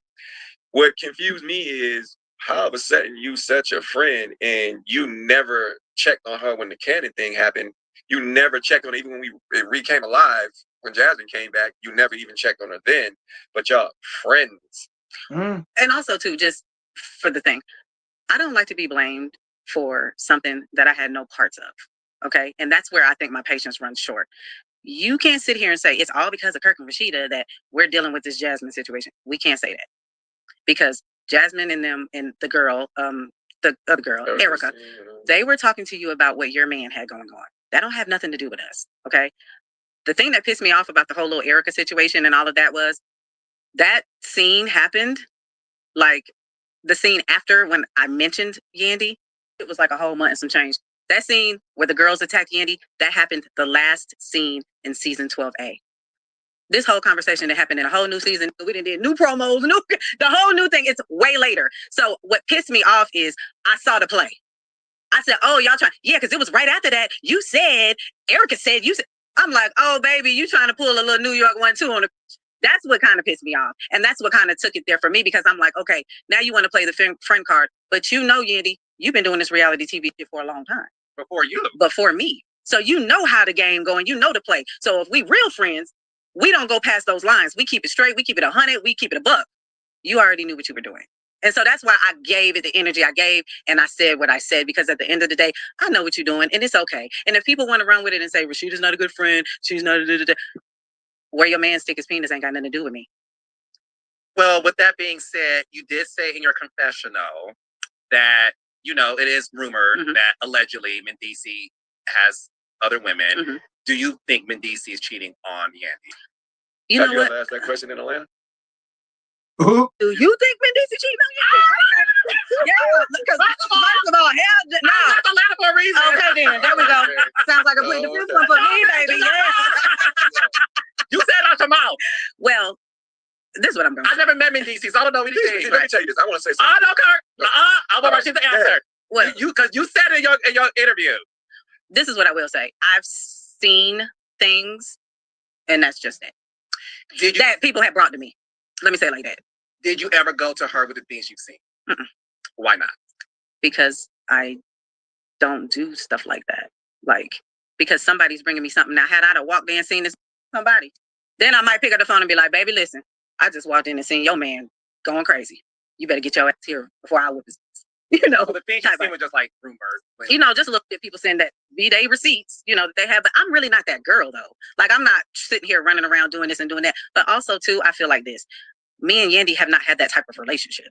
What confused me is how all of a sudden you such a friend and you never checked on her when the Cannon thing happened. You never checked on her even when we came alive. When Jasmine came back, you never even checked on her then. But y'all friends. And also too, just for the thing, I don't like to be blamed for something that I had no parts of. Okay, and that's where I think my patience runs short. You can't sit here and say it's all because of Kirk and Rashida that we're dealing with this Jasmine situation. We can't say that because Jasmine and them and the girl, the other girl, Erica, they were talking to you about what your man had going on. That don't have nothing to do with us. Okay. The thing that pissed me off about the whole little Erica situation and all of that was that scene happened, like the scene after when I mentioned Yandy, it was like a whole month and some change. That scene where the girls attacked Yandy, that happened the last scene in season 12A. This whole conversation that happened in a whole new season, we done did new promos, the whole new thing. It's way later. So what pissed me off is I saw the play. I said, oh, y'all trying? Yeah, because it was right after that. You said, Erica said, you said. I'm like, oh, baby, you trying to pull a little New York 1-2 on the. That's what kind of pissed me off. And that's what kind of took it there for me, because I'm like, okay, now you want to play the friend card. But you know, Yandy, you've been doing this reality TV shit for a long time. Before me. So you know how the game going. You know the play. So if we real friends, we don't go past those lines. We keep it straight. We keep it 100. We keep it a buck. You already knew what you were doing. And so that's why I gave it the energy I gave, and I said what I said, because at the end of the day, I know what you're doing, and it's okay. And if people want to run with it and say, Rashida's not a good friend, she's not a where your man stick his penis ain't got nothing to do with me. Well, with that being said, you did say in your confessional that, it is rumored that allegedly Mendici has other women. Do you think Mendici is cheating on Yandy? You know what? Asked that question in Atlanta? Do you think Mendici cheating on Yandy? Yeah, because first of all, hell no. I'm not Atlanta for a reason. Okay, then there we go. Sounds like a complete different one for me, baby. Yeah. You said out your mouth. Well, this is what I'm going to say. I never met Mendici, so I don't know anything. Let me tell you this. I want to say something. I know, Kurt. I want Rashida to answer. Well, Because you said it in your interview. This is what I will say. I've seen things, and that's just it. That people have brought to me. Let me say it like that. Did you ever go to her with the things you've seen? Why not? Because I don't do stuff like that. Because somebody's bringing me something. Now, had I walked in and seen this somebody, then I might pick up the phone and be like, baby, listen, I just walked in and seen your man going crazy. You better get your ass here before I whip his ass. The things you seen were just like rumors. Just look at people saying that V-Day receipts, that they have. But I'm really not that girl, though. I'm not sitting here running around doing this and doing that. But also, too, I feel like this. Me and Yandy have not had that type of relationship.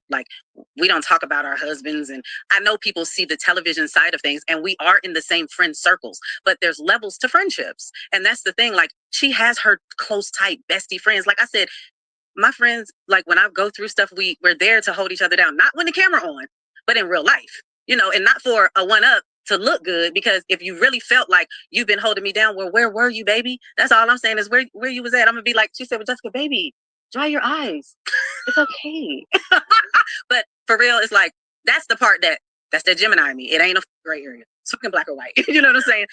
We don't talk about our husbands. And I know people see the television side of things, and we are in the same friend circles. But there's levels to friendships. And that's the thing. She has her close, tight, bestie friends. Like I said, my friends, when I go through stuff, we're there to hold each other down. Not when the camera on, but in real life, and not for a one-up to look good, because if you really felt like you've been holding me down, well, where were you, baby? That's all I'm saying is where you was at. I'm going to be like, she said, well, Jessica, baby, dry your eyes. It's okay. But for real, it's that's the part that's the Gemini in me. It ain't a gray area. It's fucking black or white. You know what I'm saying?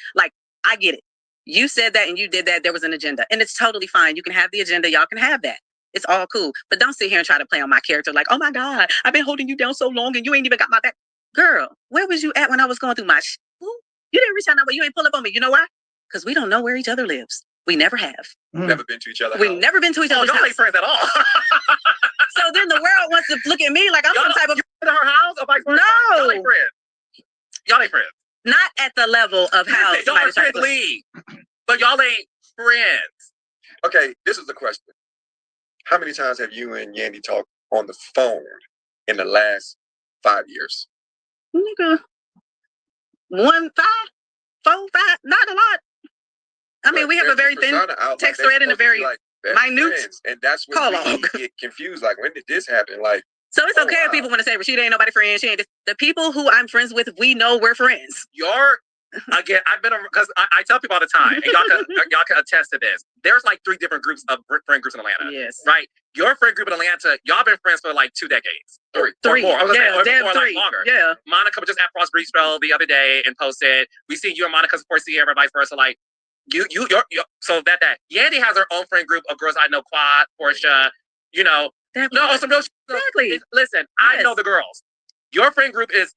I get it. You said that and you did that. There was an agenda, and it's totally fine. You can have the agenda. Y'all can have that. It's all cool. But don't sit here and try to play on my character oh my God, I've been holding you down so long and you ain't even got my back. Girl, where was you at when I was going through my You didn't reach out now, but you ain't pull up on me. You know why? Because we don't know where each other lives. We never have. Never been to each other. We've never been to each other's house. Y'all ain't friends at all. So then the world wants to look at me like I'm some type of... You been to her house or vice versa? No. Y'all ain't friends. Y'all ain't friends. Not at the level of how... Y'all are friends league. But y'all ain't friends. Okay, this is the question. How many times have you and Yandy talked on the phone in the last 5 years? Nigga. 1, 5, 4, 5, not a lot. I mean, we have a very thin text thread and a very minute friends, and that's when we get confused. When did this happen? So it's okay if people want to say Rashida ain't nobody friend. She ain't. The people who I'm friends with, we know we're friends. Again, I've been because I tell people all the time, and y'all can attest to this. There's 3 different groups of friend groups in Atlanta. Yes. Right. Your friend group in Atlanta, y'all been friends for 2 decades. 3 or more. I was gonna say, or 3. Longer. Yeah. Monica was just at Frost Bistro the other day and posted. We seen you and Monica support Sierra, vice versa. You so that Yandy has her own friend group of girls I know, Quad, Portia, some real exactly. Listen, I know the girls. Your friend group is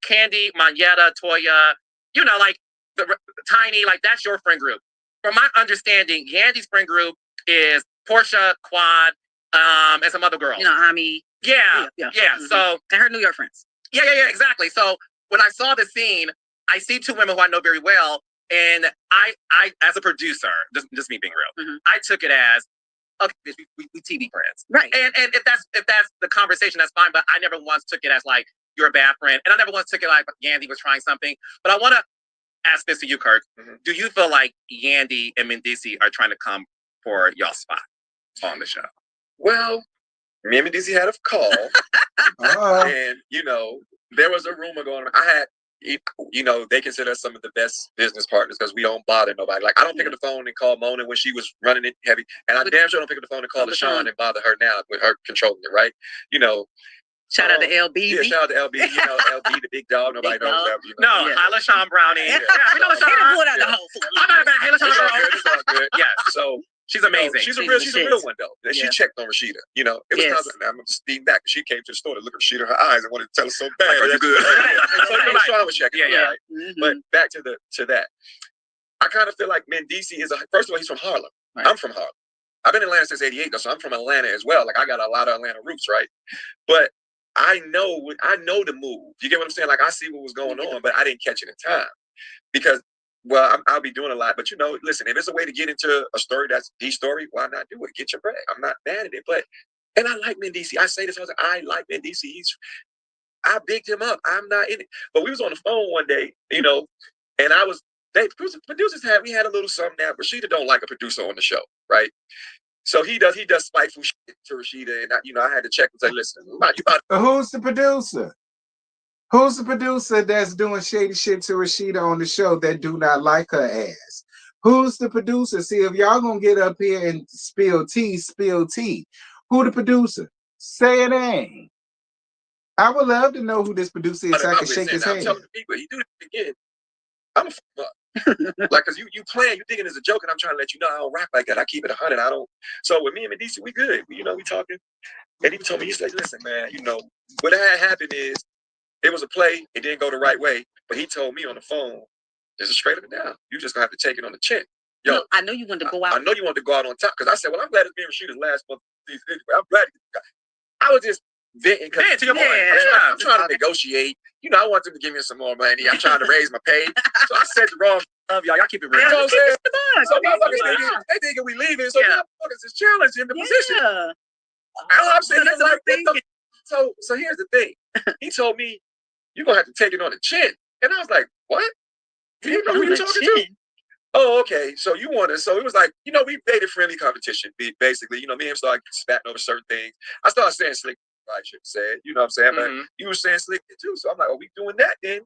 Candy, Manetta, Toya, the Tiny, that's your friend group. From my understanding, Yandy's friend group is Portia, Quad, and some other girls. Ami. Yeah. Mm-hmm. So and her New York friends. Yeah, exactly. So when I saw the scene, I see 2 women who I know very well. And I as a producer, just me being real, I took it as, okay, we TV friends, right? And if that's the conversation, that's fine. But I never once took it as you're a bad friend, and I never once took it Yandy was trying something. But I want to ask this to you, Kirk. Do you feel like Yandy and Mendici are trying to come for y'all spot on the show? Well, me and Mendici had a call, and there was a rumor going on. I had. They consider us some of the best business partners because we don't bother nobody. I don't pick up the phone and call Mona when she was running it heavy, and I damn sure don't pick up the phone and call LaShawn and bother her now with her controlling it, right? Shout out to LB. Yeah, shout out to LB. You know, LB, the big dog. Nobody knows that. You know. No, hi, LaShawn Brownie. Yeah, we know LaShawn. Pulled out the whole fool. Hey, LaShawn It's all Brownie. good. It's all good. Yes. So She's amazing. She's a She's real the one though. Yeah. She checked on Rashida. You know, it was Yes. times I'm just being back. She came to the store to look at Rashida in her eyes and wanted to tell her so bad. Like, are you good? So Sean was checking. Yeah, yeah. Right? But back to that. I kind of feel like Mendici is first of all, he's from Harlem. Right. I'm from Harlem. I've been in Atlanta since '88 though, so I'm from Atlanta as well. Like I got a lot of Atlanta roots, right? But I know the move. You get what I'm saying? Like I see what was going on, but I didn't catch it in time because, well, I'll be doing a lot. But you know, listen, if it's a way to get into a story that's the story, why not do it? Get your bread. I'm not mad at it, and I like Mendici. I say this, I like Mendici. I bigged him up. I'm not in it. But we was on the phone one day, you know, and producers had a little something that Rashida don't like a producer on the show, right? So he does spiteful shit to Rashida, and I had to check and say, listen, you about Who's the producer? Who's the producer that's doing shady shit to Rashida on the show that do not like her ass? Who's the producer? See, if y'all gonna get up here and spill tea. Who the producer? Say a name. I would love to know who this producer is so I can shake his hand. I'm telling the people, he do it again. I'm a fuck up. Like, cause you playing, you thinking it's a joke, and I'm trying to let you know I don't rap like that. I keep it 100. I don't. So with me and Mendici, we good. We talking. And he told me, he's like, listen, man, what had happened is it was a play. It didn't go the right way. But he told me on the phone, just straight up and down. You just gonna have to take it on the chin. Yo, no, I know you wanted to go out. I know you wanted to go out on top. Cause I said, well, I'm glad it's being Rashida's last month. I'm glad. I was just venting. To your point. I'm trying to negotiate. I want them to give me some more money. I'm trying to raise my pay. So I said the wrong stuff. Y'all keep it real. You know what I'm saying? So motherfuckers, they thinking we leaving. So motherfuckers is challenging the position. All I'm saying is like, so here's the thing. He told me, you're going to have to take it on the chin. And I was like, what? You know who you're talking to? Oh, okay. So you want to, so it was like, we dated friendly competition, basically. Me and him started spatting over certain things. I started saying slick, I should have said, you know what I'm saying? But you were saying slick too. So I'm like, are we doing that then?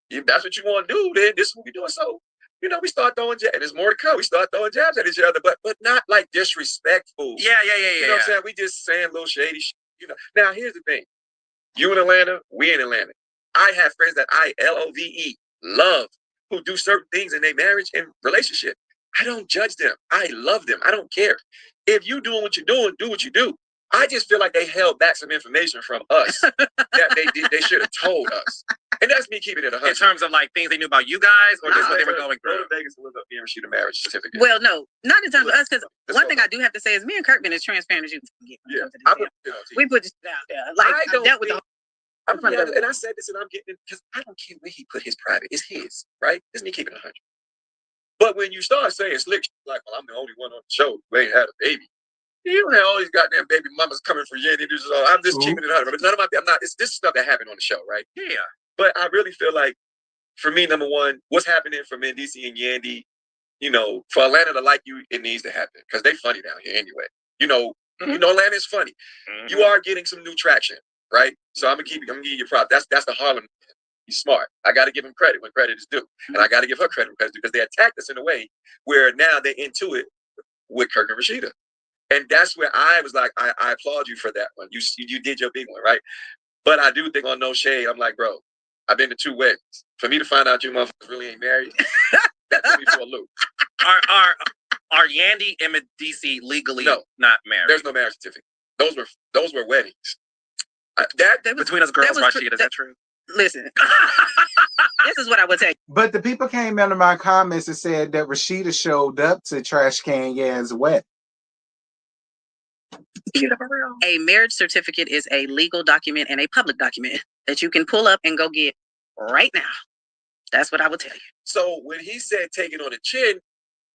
If that's what you want to do, then this is what we're doing. So, we start throwing jabs. There's more to come. We start throwing jabs at each other, but not like disrespectful. Yeah. You know what I'm saying? We just saying little shady shit. Now, here's the thing. You in Atlanta, we in Atlanta. I have friends that I love who do certain things in their marriage and relationship. I don't judge them. I love them. I don't care. If you doing what you're doing, do what you do. I just feel like they held back some information from us that they should have told us. And that's me keeping it 100. In terms of like things they knew about you guys or just what they were going through. Go to Vegas and look up being Rashida marriage certificate. Well, no, not in terms of us, because one thing I do have to say is me and Kurt been as transparent as you can get. We put this out there. Like, I dealt with and I said this, and I'm getting it because I don't care where he put his private. It's his, right? It's me keeping it 100. But when you start saying slick, like, well, I'm the only one on the show who ain't had a baby. You don't have all these goddamn baby mamas coming for you. I'm just keeping it 100. But none of this is stuff that happened on the show, right? Yeah. But I really feel like, for me, number one, what's happening for Mendici and Yandy, for Atlanta to like you, it needs to happen because they funny down here anyway. Atlanta is funny. You are getting some new traction, right? So I'm gonna give you props. That's the Harlem. He's smart. I got to give him credit when credit is due, and I got to give her credit because they attacked us in a way where now they're into it with Kirk and Rashida. And that's where I was like, I applaud you for that one. You did your big one, right? But I do think on No Shade, I'm like, bro, I've been to 2 weddings. For me to find out you motherfuckers really ain't married, that took me for a loop. Are Yandy and Mendici legally not married? There's no marriage certificate. Those were weddings. Between us girls, Rashida, is that true? Listen, this is what I would take. But the people came into my comments and said that Rashida showed up to Trash Can Yan's wedding. A marriage certificate is a legal document and a public document that you can pull up and go get right now. That's what I would tell you. So when he said take it on the chin,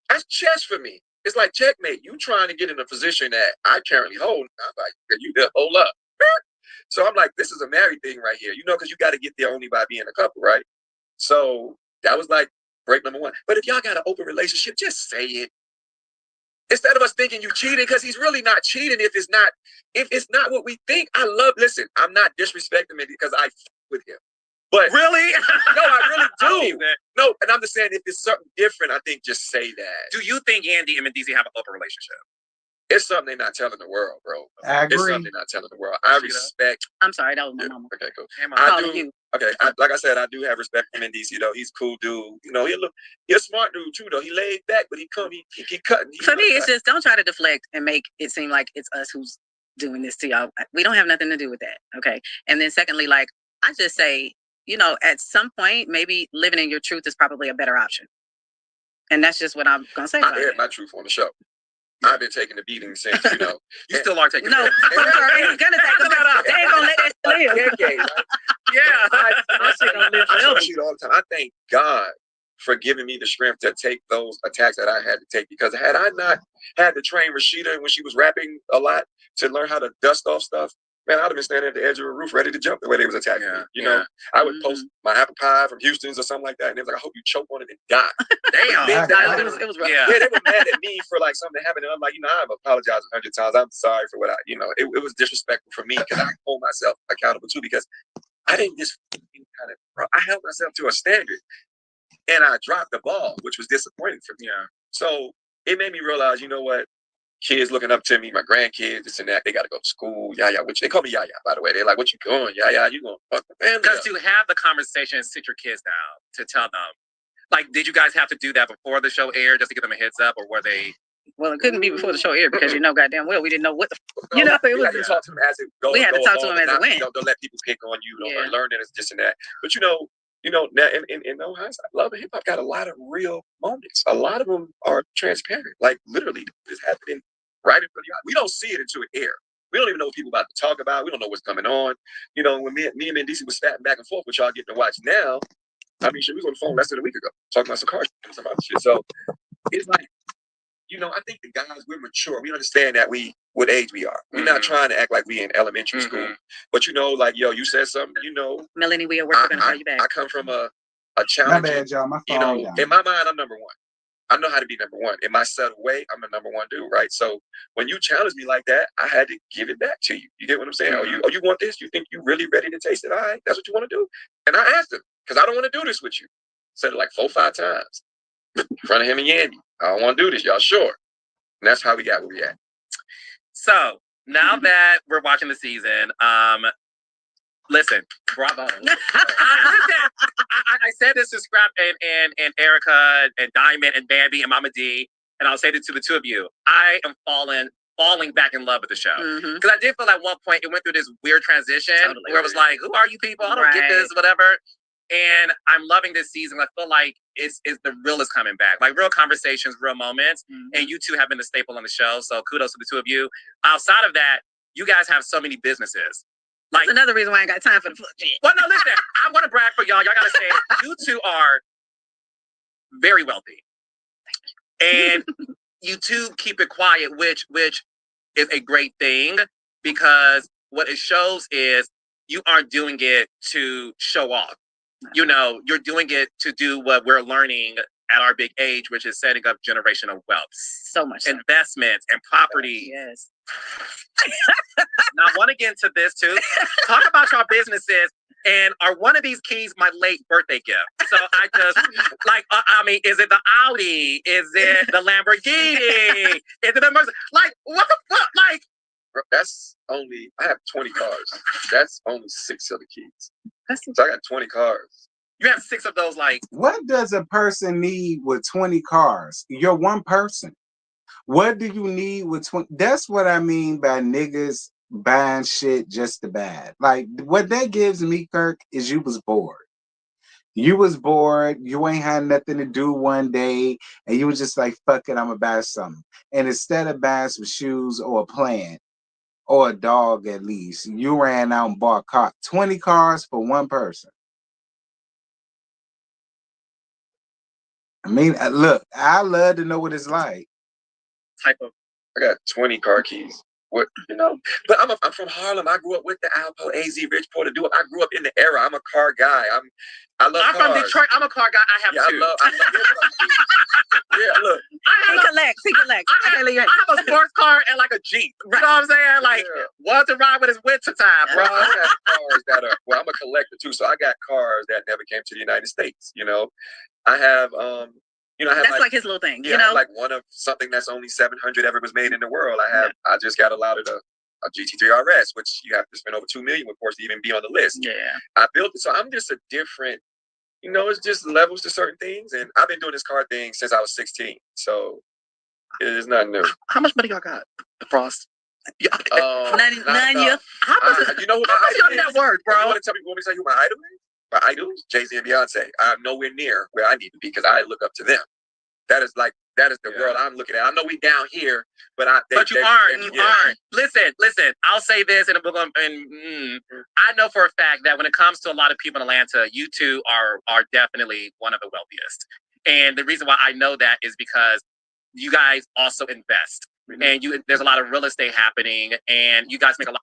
that's chess for me. It's like checkmate. You trying to get in a position that I currently hold. I'm like, you just hold up. So I'm like, this is a married thing right here, because you got to get there only by being a couple, right? So that was like break number 1. But if y'all got an open relationship, just say it. Instead of us thinking you cheating, because he's really not cheating if it's not what we think. Listen, I'm not disrespecting him because I with him. But really? No, I really do. No, and I'm just saying if it's something different, I think just say that. Do you think Yandy and Mendici have an open relationship? It's something they're not telling the world, bro. I agree. It's something they're not telling the world. I respect. I'm sorry, that was my mama. Okay, cool. I do. You. Okay, like I said, I do have respect for him in DC though. He's a cool dude. You know, he's a smart dude too though. He laid back, but he cutting. For me, it's just don't try to deflect and make it seem like it's us who's doing this to y'all. We don't have nothing to do with that. Okay. And then secondly, like I just say, you know, at some point, maybe living in your truth is probably a better option. And that's just what I'm gonna say. I aired my truth on the show. I've been taking the beating since, you know. You still are taking no, the beating. They're gonna take them out. They ain't gonna let that live. Decade, right? I say all the time. I thank God for giving me the strength to take those attacks that I had to take. Because had I not had to train Rashida when she was rapping a lot to learn how to dust off stuff, man, I'd have been standing at the edge of a roof ready to jump the way they was attacking me. You know, I would post my apple pie from Houston's or something like that, and they was like, I hope you choke on it and die. It was rough. Yeah, they were mad at me for like something that happened, and I'm like, you know, I've apologized 100 times. I'm sorry for what it was disrespectful for me because I hold myself accountable too because I didn't just I held myself to a standard, and I dropped the ball, which was disappointing for me. Yeah. So it made me realize, you know what? Kids looking up to me, my grandkids, this and that, they got to go to school. Yaya, which they call me Yaya, by the way. They're like, what you doing? Yaya, you going to fuck the family? Because to have the conversation and sit your kids down to tell them, like, did you guys have to do that before the show aired just to give them a heads up, or were they? Well, it couldn't be before the show aired because you know goddamn well we didn't know what it was. We had to talk to them as it goes. We had to talk to them as it went. Don't let people pick on you. Don't learn that it's this and that. But you know, now in no hindsight, love and hip hop got a lot of real moments. A lot of them are transparent. Like literally, it's happening right in front of you. We don't see it until it airs. We don't even know what people about to talk about. We don't know what's coming on. You know, when me and DC was spatting back and forth, which y'all getting to watch now. I mean, shit, we was on the phone less than a week ago talking about some cars and some other shit. So it's like, you know, I think the guys, we're mature. We understand that what age we are. We're not trying to act like we in elementary school. But you know, like, yo, you said something, you know. Melanie, we are working on you back. I come from a challenge. My bad, y'all. My phone down. In my mind, I'm number one. I know how to be number one. In my subtle way, I'm a number one dude, right? So when you challenge me like that, I had to give it back to you. You get what I'm saying? Oh, you want this? You think you really ready to taste it? All right, that's what you want to do? And I asked him, because I don't want to do this with you. Said it like 4 or 5 times in front of him and Yandy. I don't want to do this, y'all sure? And that's how we got where we at. So now that we're watching the season, listen, bravo. I said this to Scrap and Erica and Diamond and Bambi and Mama D, and I'll say this to the two of you. I am falling back in love with the show. Because I did feel at one point it went through this weird transition where it was like, who are you people? I don't get this, whatever. And I'm loving this season. I feel like it's the real is coming back. Like real conversations, real moments. And you two have been a staple on the show. So kudos to the two of you. Outside of that, you guys have so many businesses. Like that's another reason why I ain't got time for the foot. Well, no, listen, I want to brag for y'all. Y'all gotta say it. You two are very wealthy. And you two keep it quiet, which is a great thing because what it shows is you aren't doing it to show off. You know, you're doing it to do what we're learning at our big age, which is setting up generational wealth. So much so. Investments and property. Yes. Now, I want to get into this too. Talk about your businesses. And are one of these keys my late birthday gift? So I just, like, I mean, is it the Audi? Is it the Lamborghini? Is it the Mercedes? Like, what the fuck? Like, that's only, I have 20 cars. That's only 6 of the keys. So I got 20 cars. You have 6 of those, like. What does a person need with 20 cars? You're one person. What do you need with 20? That's what I mean by niggas buying shit just to buy. Like, what that gives me, Kirk, is you was bored. You was bored. You ain't had nothing to do one day, and you was just like, fuck it, I'm gonna buy something. And instead of buying some shoes or a plant, or a dog at least, you ran out and bought 20 cars for one person. I mean, look, I love to know what it's like. Type of. I got 20 car keys. What, you know? But I'm from Harlem. I grew up with the Alpo, AZ, Rich Poor to do it. I grew up in the era. I'm a car guy. I'm cars. From Detroit. I'm a car guy. I have 2. Yeah, look. He collects. I have a sports car and like a Jeep. You know what I'm saying? Like, one to ride with his winter time, bro. I got cars that are, well, I'm a collector too. So I got cars that never came to the United States, you know? I have You know, I have that's like his little thing. Yeah, you know, like one of something that's only 700 ever was made in the world. I just got allotted a GT3 RS, which you have to spend over $2 million, of course, to even be on the list. Yeah, I built it, so I'm just a different. You know, it's just levels to certain things, and I've been doing this car thing since I was 16, so it is not new. How much money y'all got? The Frost. None. How You know who my idol is? That word, bro. You want to tell you who my idol is? My idol is Jay-Z and Beyonce. I'm nowhere near where I need to be because I look up to them. That is the world I'm looking at. I know we down here, but you aren't. Listen. I'll say this, and I know for a fact that when it comes to a lot of people in Atlanta, you two are definitely one of the wealthiest. And the reason why I know that is because you guys also invest, and there's a lot of real estate happening, and you guys make a lot.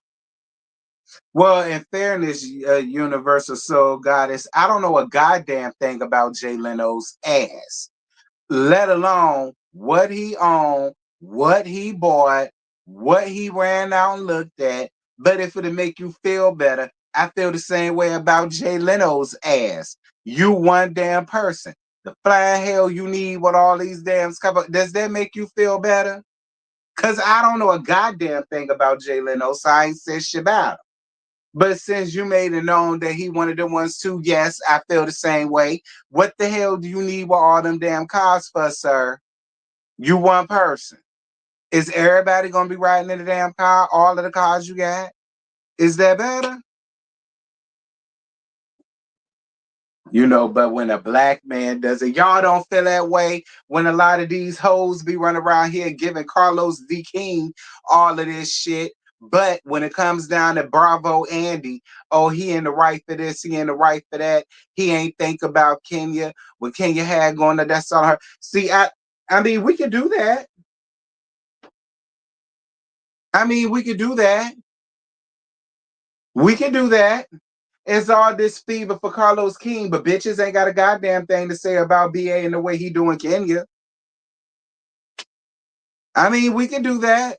Well, in fairness, Universal Soul Goddess, I don't know a goddamn thing about Jay Leno's ass, let alone what he owned, what he bought, what he ran out and looked at. But if it'll make you feel better, I feel the same way about Jay Leno's ass. You one damn person. The flying hell you need with all these damn cover. Does that make you feel better? Because I don't know a goddamn thing about Jay Leno, so I ain't said shit about him. But since you made it known that he one of the ones too, yes, I feel the same way. What the hell do you need with all them damn cars for, sir? You one person. Is everybody gonna be riding in the damn car? All of the cars you got? Is that better? You know, but when a black man does it, y'all don't feel that way when a lot of these hoes be running around here giving Carlos the King all of this shit. But when it comes down to Bravo Andy, oh, he in the right for this, he in the right for that. He ain't think about Kenya. When Kenya had going to that's on her. See, I mean, we could do that. We could do that. We can do that. It's all this fever for Carlos King, but bitches ain't got a goddamn thing to say about BA and the way he doing Kenya. We can do that.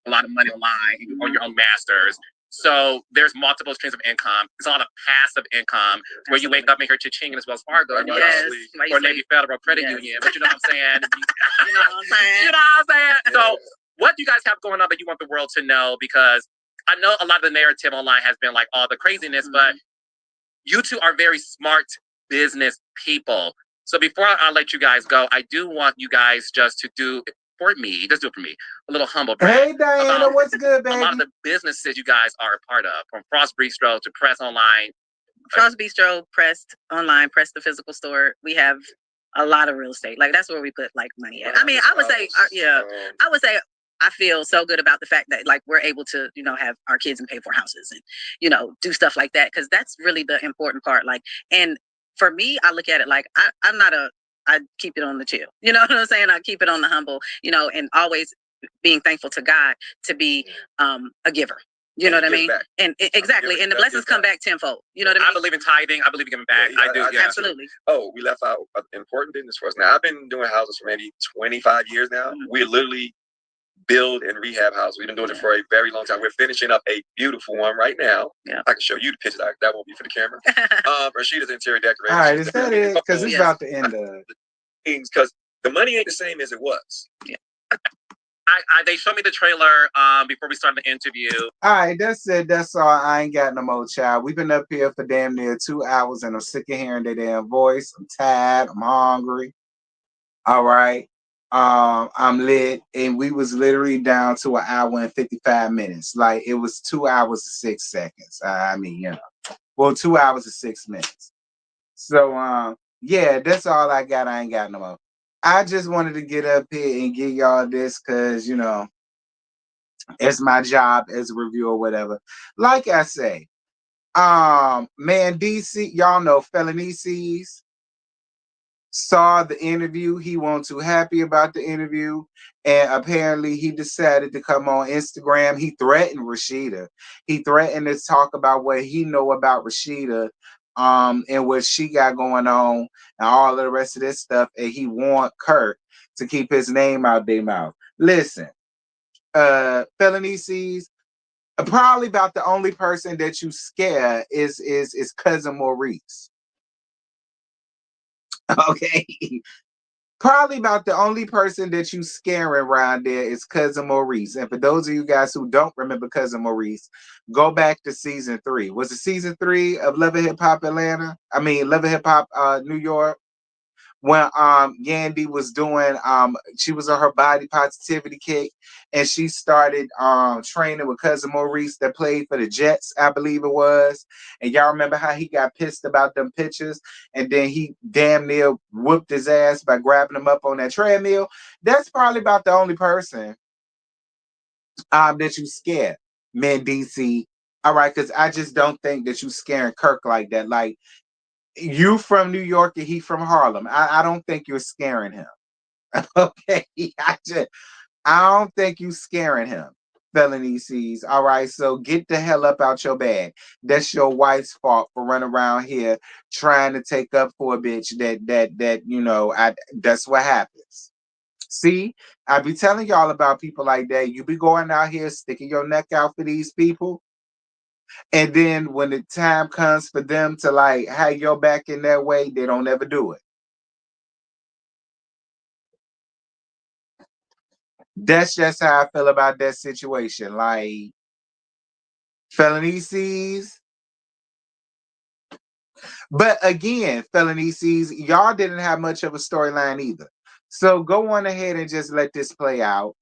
A lot of money online, you own your own masters. So there's multiple streams of income. It's a lot of passive income where you wake up and hear cha-ching and it's Wells Fargo and or maybe Federal Credit Union. But you know what I'm saying? You know what I'm saying? So what do you guys have going on that you want the world to know? Because I know a lot of the narrative online has been like all the craziness, but you two are very smart business people. So before I let you guys go, I do want you guys just to do for me, just do it for me, a little humble brag. Hey Diana, what's good, baby? A lot of the businesses you guys are a part of, from Frost Bistro to Press Online. Frost Bistro, Pressed Online, Press the physical store. We have a lot of real estate. Like that's where we put like money at. I would say, I would say I feel so good about the fact that like we're able to, have our kids and pay for houses and, do stuff like that. Cause that's really the important part. Like, and for me, I look at it like I keep it on the chill. You know what I'm saying? I keep it on the humble, and always being thankful to God to be a giver. You know what I mean? Back. And exactly. And the blessings come back tenfold. You know what I mean? I believe in tithing. I believe in giving back. I do. Yeah. Absolutely. Oh, we left out an important business for us. Now, I've been doing houses for maybe 25 years now. We literally build and rehab houses. We've been doing it for a very long time. We're finishing up a beautiful one right now. Yeah. I can show you the pictures. That won't be for the camera. Rashida's interior decorator. All right, is that it? Because it's about to end. Because the money ain't the same as it was. Yeah. They showed me the trailer before we started the interview. All right, that's it. That's all. I ain't got no more, child. We've been up here for damn near 2 hours, and I'm sick of hearing their damn voice. I'm tired. I'm hungry. All right. I'm lit, and we was literally down to 1 hour and 55 minutes. Like it was 2 hours and 6 seconds. 2 hours and 6 minutes. So yeah, that's all I got. I ain't got no more. I just wanted to get up here and give y'all this because it's my job as a reviewer or whatever. Like I say, man, DC, y'all know Felonices saw the interview. He wasn't too happy about the interview, and apparently he decided to come on Instagram. He threatened Rashida. He threatened to talk about what he know about Rashida, and what she got going on and all of the rest of this stuff, and he want Kurt to keep his name out their mouth. Listen, Felonices, Probably about the only person that you scare is cousin Maurice. Okay. Probably about the only person that you scaring around there is cousin Maurice. And for those of you guys who don't remember cousin Maurice, go back to season 3. Was it season 3 of Love and Hip Hop Atlanta? I mean, Love and Hip Hop New York. When Yandy was doing she was on her body positivity kick, and she started training with cousin Maurice that played for the Jets, I believe it was. And y'all remember how he got pissed about them pictures, and then he damn near whooped his ass by grabbing him up on that treadmill. That's probably about the only person that you scared, man, DC. All right, because I just don't think that you scaring Kirk like that. Like, you from New York and he from Harlem. I don't think you're scaring him. Okay. I don't think you scaring him. Felony sees. All right. So get the hell up out your bag. That's your wife's fault for running around here trying to take up for a bitch that you know, that's what happens. See, I be telling y'all about people like that. You be going out here sticking your neck out for these people. And then when the time comes for them to like have your back in their way, they don't ever do it. That's just how I feel about that situation. Like, felony sees. But again, felony sees, y'all didn't have much of a storyline either. So go on ahead and just let this play out.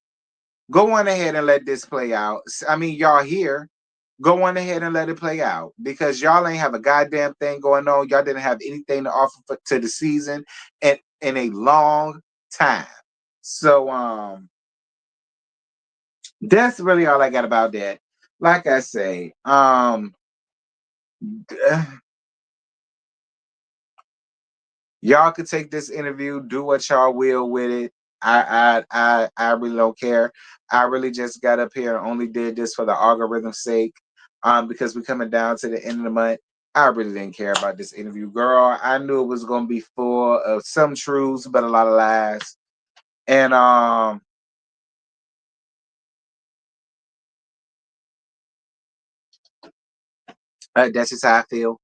Go on ahead and let this play out. I mean, y'all here. Go on ahead and let it play out because y'all ain't have a goddamn thing going on. Y'all didn't have anything to offer to the season in a long time. So that's really all I got about that. Like I say, y'all could take this interview, do what y'all will with it. I really don't care. I really just got up here and only did this for the algorithm's sake. Because we're coming down to the end of the month. I really didn't care about this interview, girl. I knew it was gonna be full of some truths, but a lot of lies. And that's just how I feel.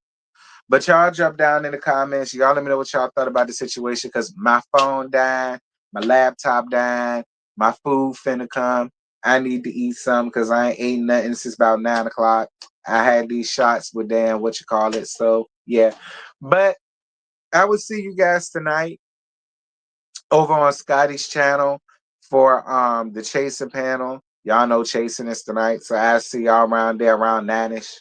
But y'all jump down in the comments. Y'all let me know what y'all thought about the situation because my phone died, my laptop died, my food finna come. I need to eat some because I ain't ate nothing since about 9 o'clock. I had these shots with damn what you call it. So yeah. But I will see you guys tonight over on Scotty's channel for the chasing panel. Y'all know chasing is tonight. So I'll see y'all around there around 9ish.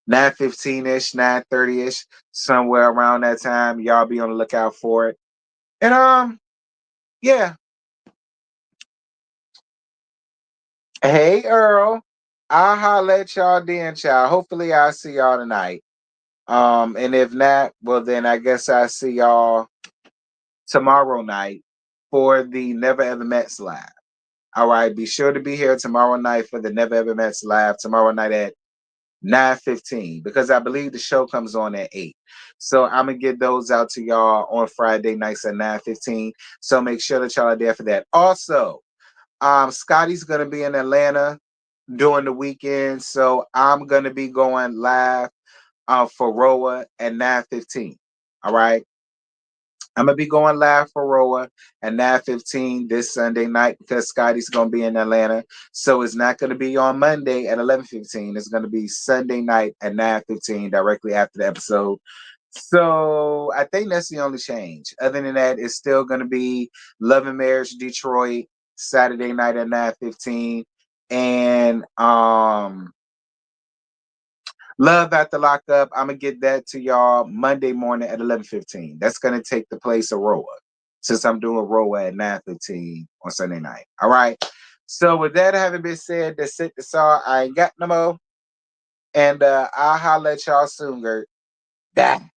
9:15-ish, 9:30-ish, somewhere around that time. Y'all be on the lookout for it. And yeah. Hey Earl. I'll holler at y'all then, child. Hopefully I'll see y'all tonight. And if not, well then I guess I'll see y'all tomorrow night for the Never Ever Mets live. All right, be sure to be here tomorrow night for the Never Ever Mets live tomorrow night at 9:15 because I believe the show comes on at 8. So I'm gonna get those out to y'all on Friday nights at 9:15. So make sure that y'all are there for that. Also, Scotty's gonna be in Atlanta during the weekend, so I'm gonna be going live for Roa at 9:15. All right. I'm gonna be going live for Roa at 9:15 this Sunday night because Scotty's gonna be in Atlanta. So it's not gonna be on Monday at 11:15. It's gonna be Sunday night at 9:15 directly after the episode. So I think that's the only change. Other than that, it's still gonna be Love and Marriage Detroit Saturday night at 9:15. And Love at the Lockup. I'm gonna get that to y'all Monday morning at 11:15. That's gonna take the place of Roa, since I'm doing Roa at 9:15 on Sunday night. All right. So with that having been said, that's it. That's all. I ain't got no more. And I'll holler at y'all soon, Gert. Bye.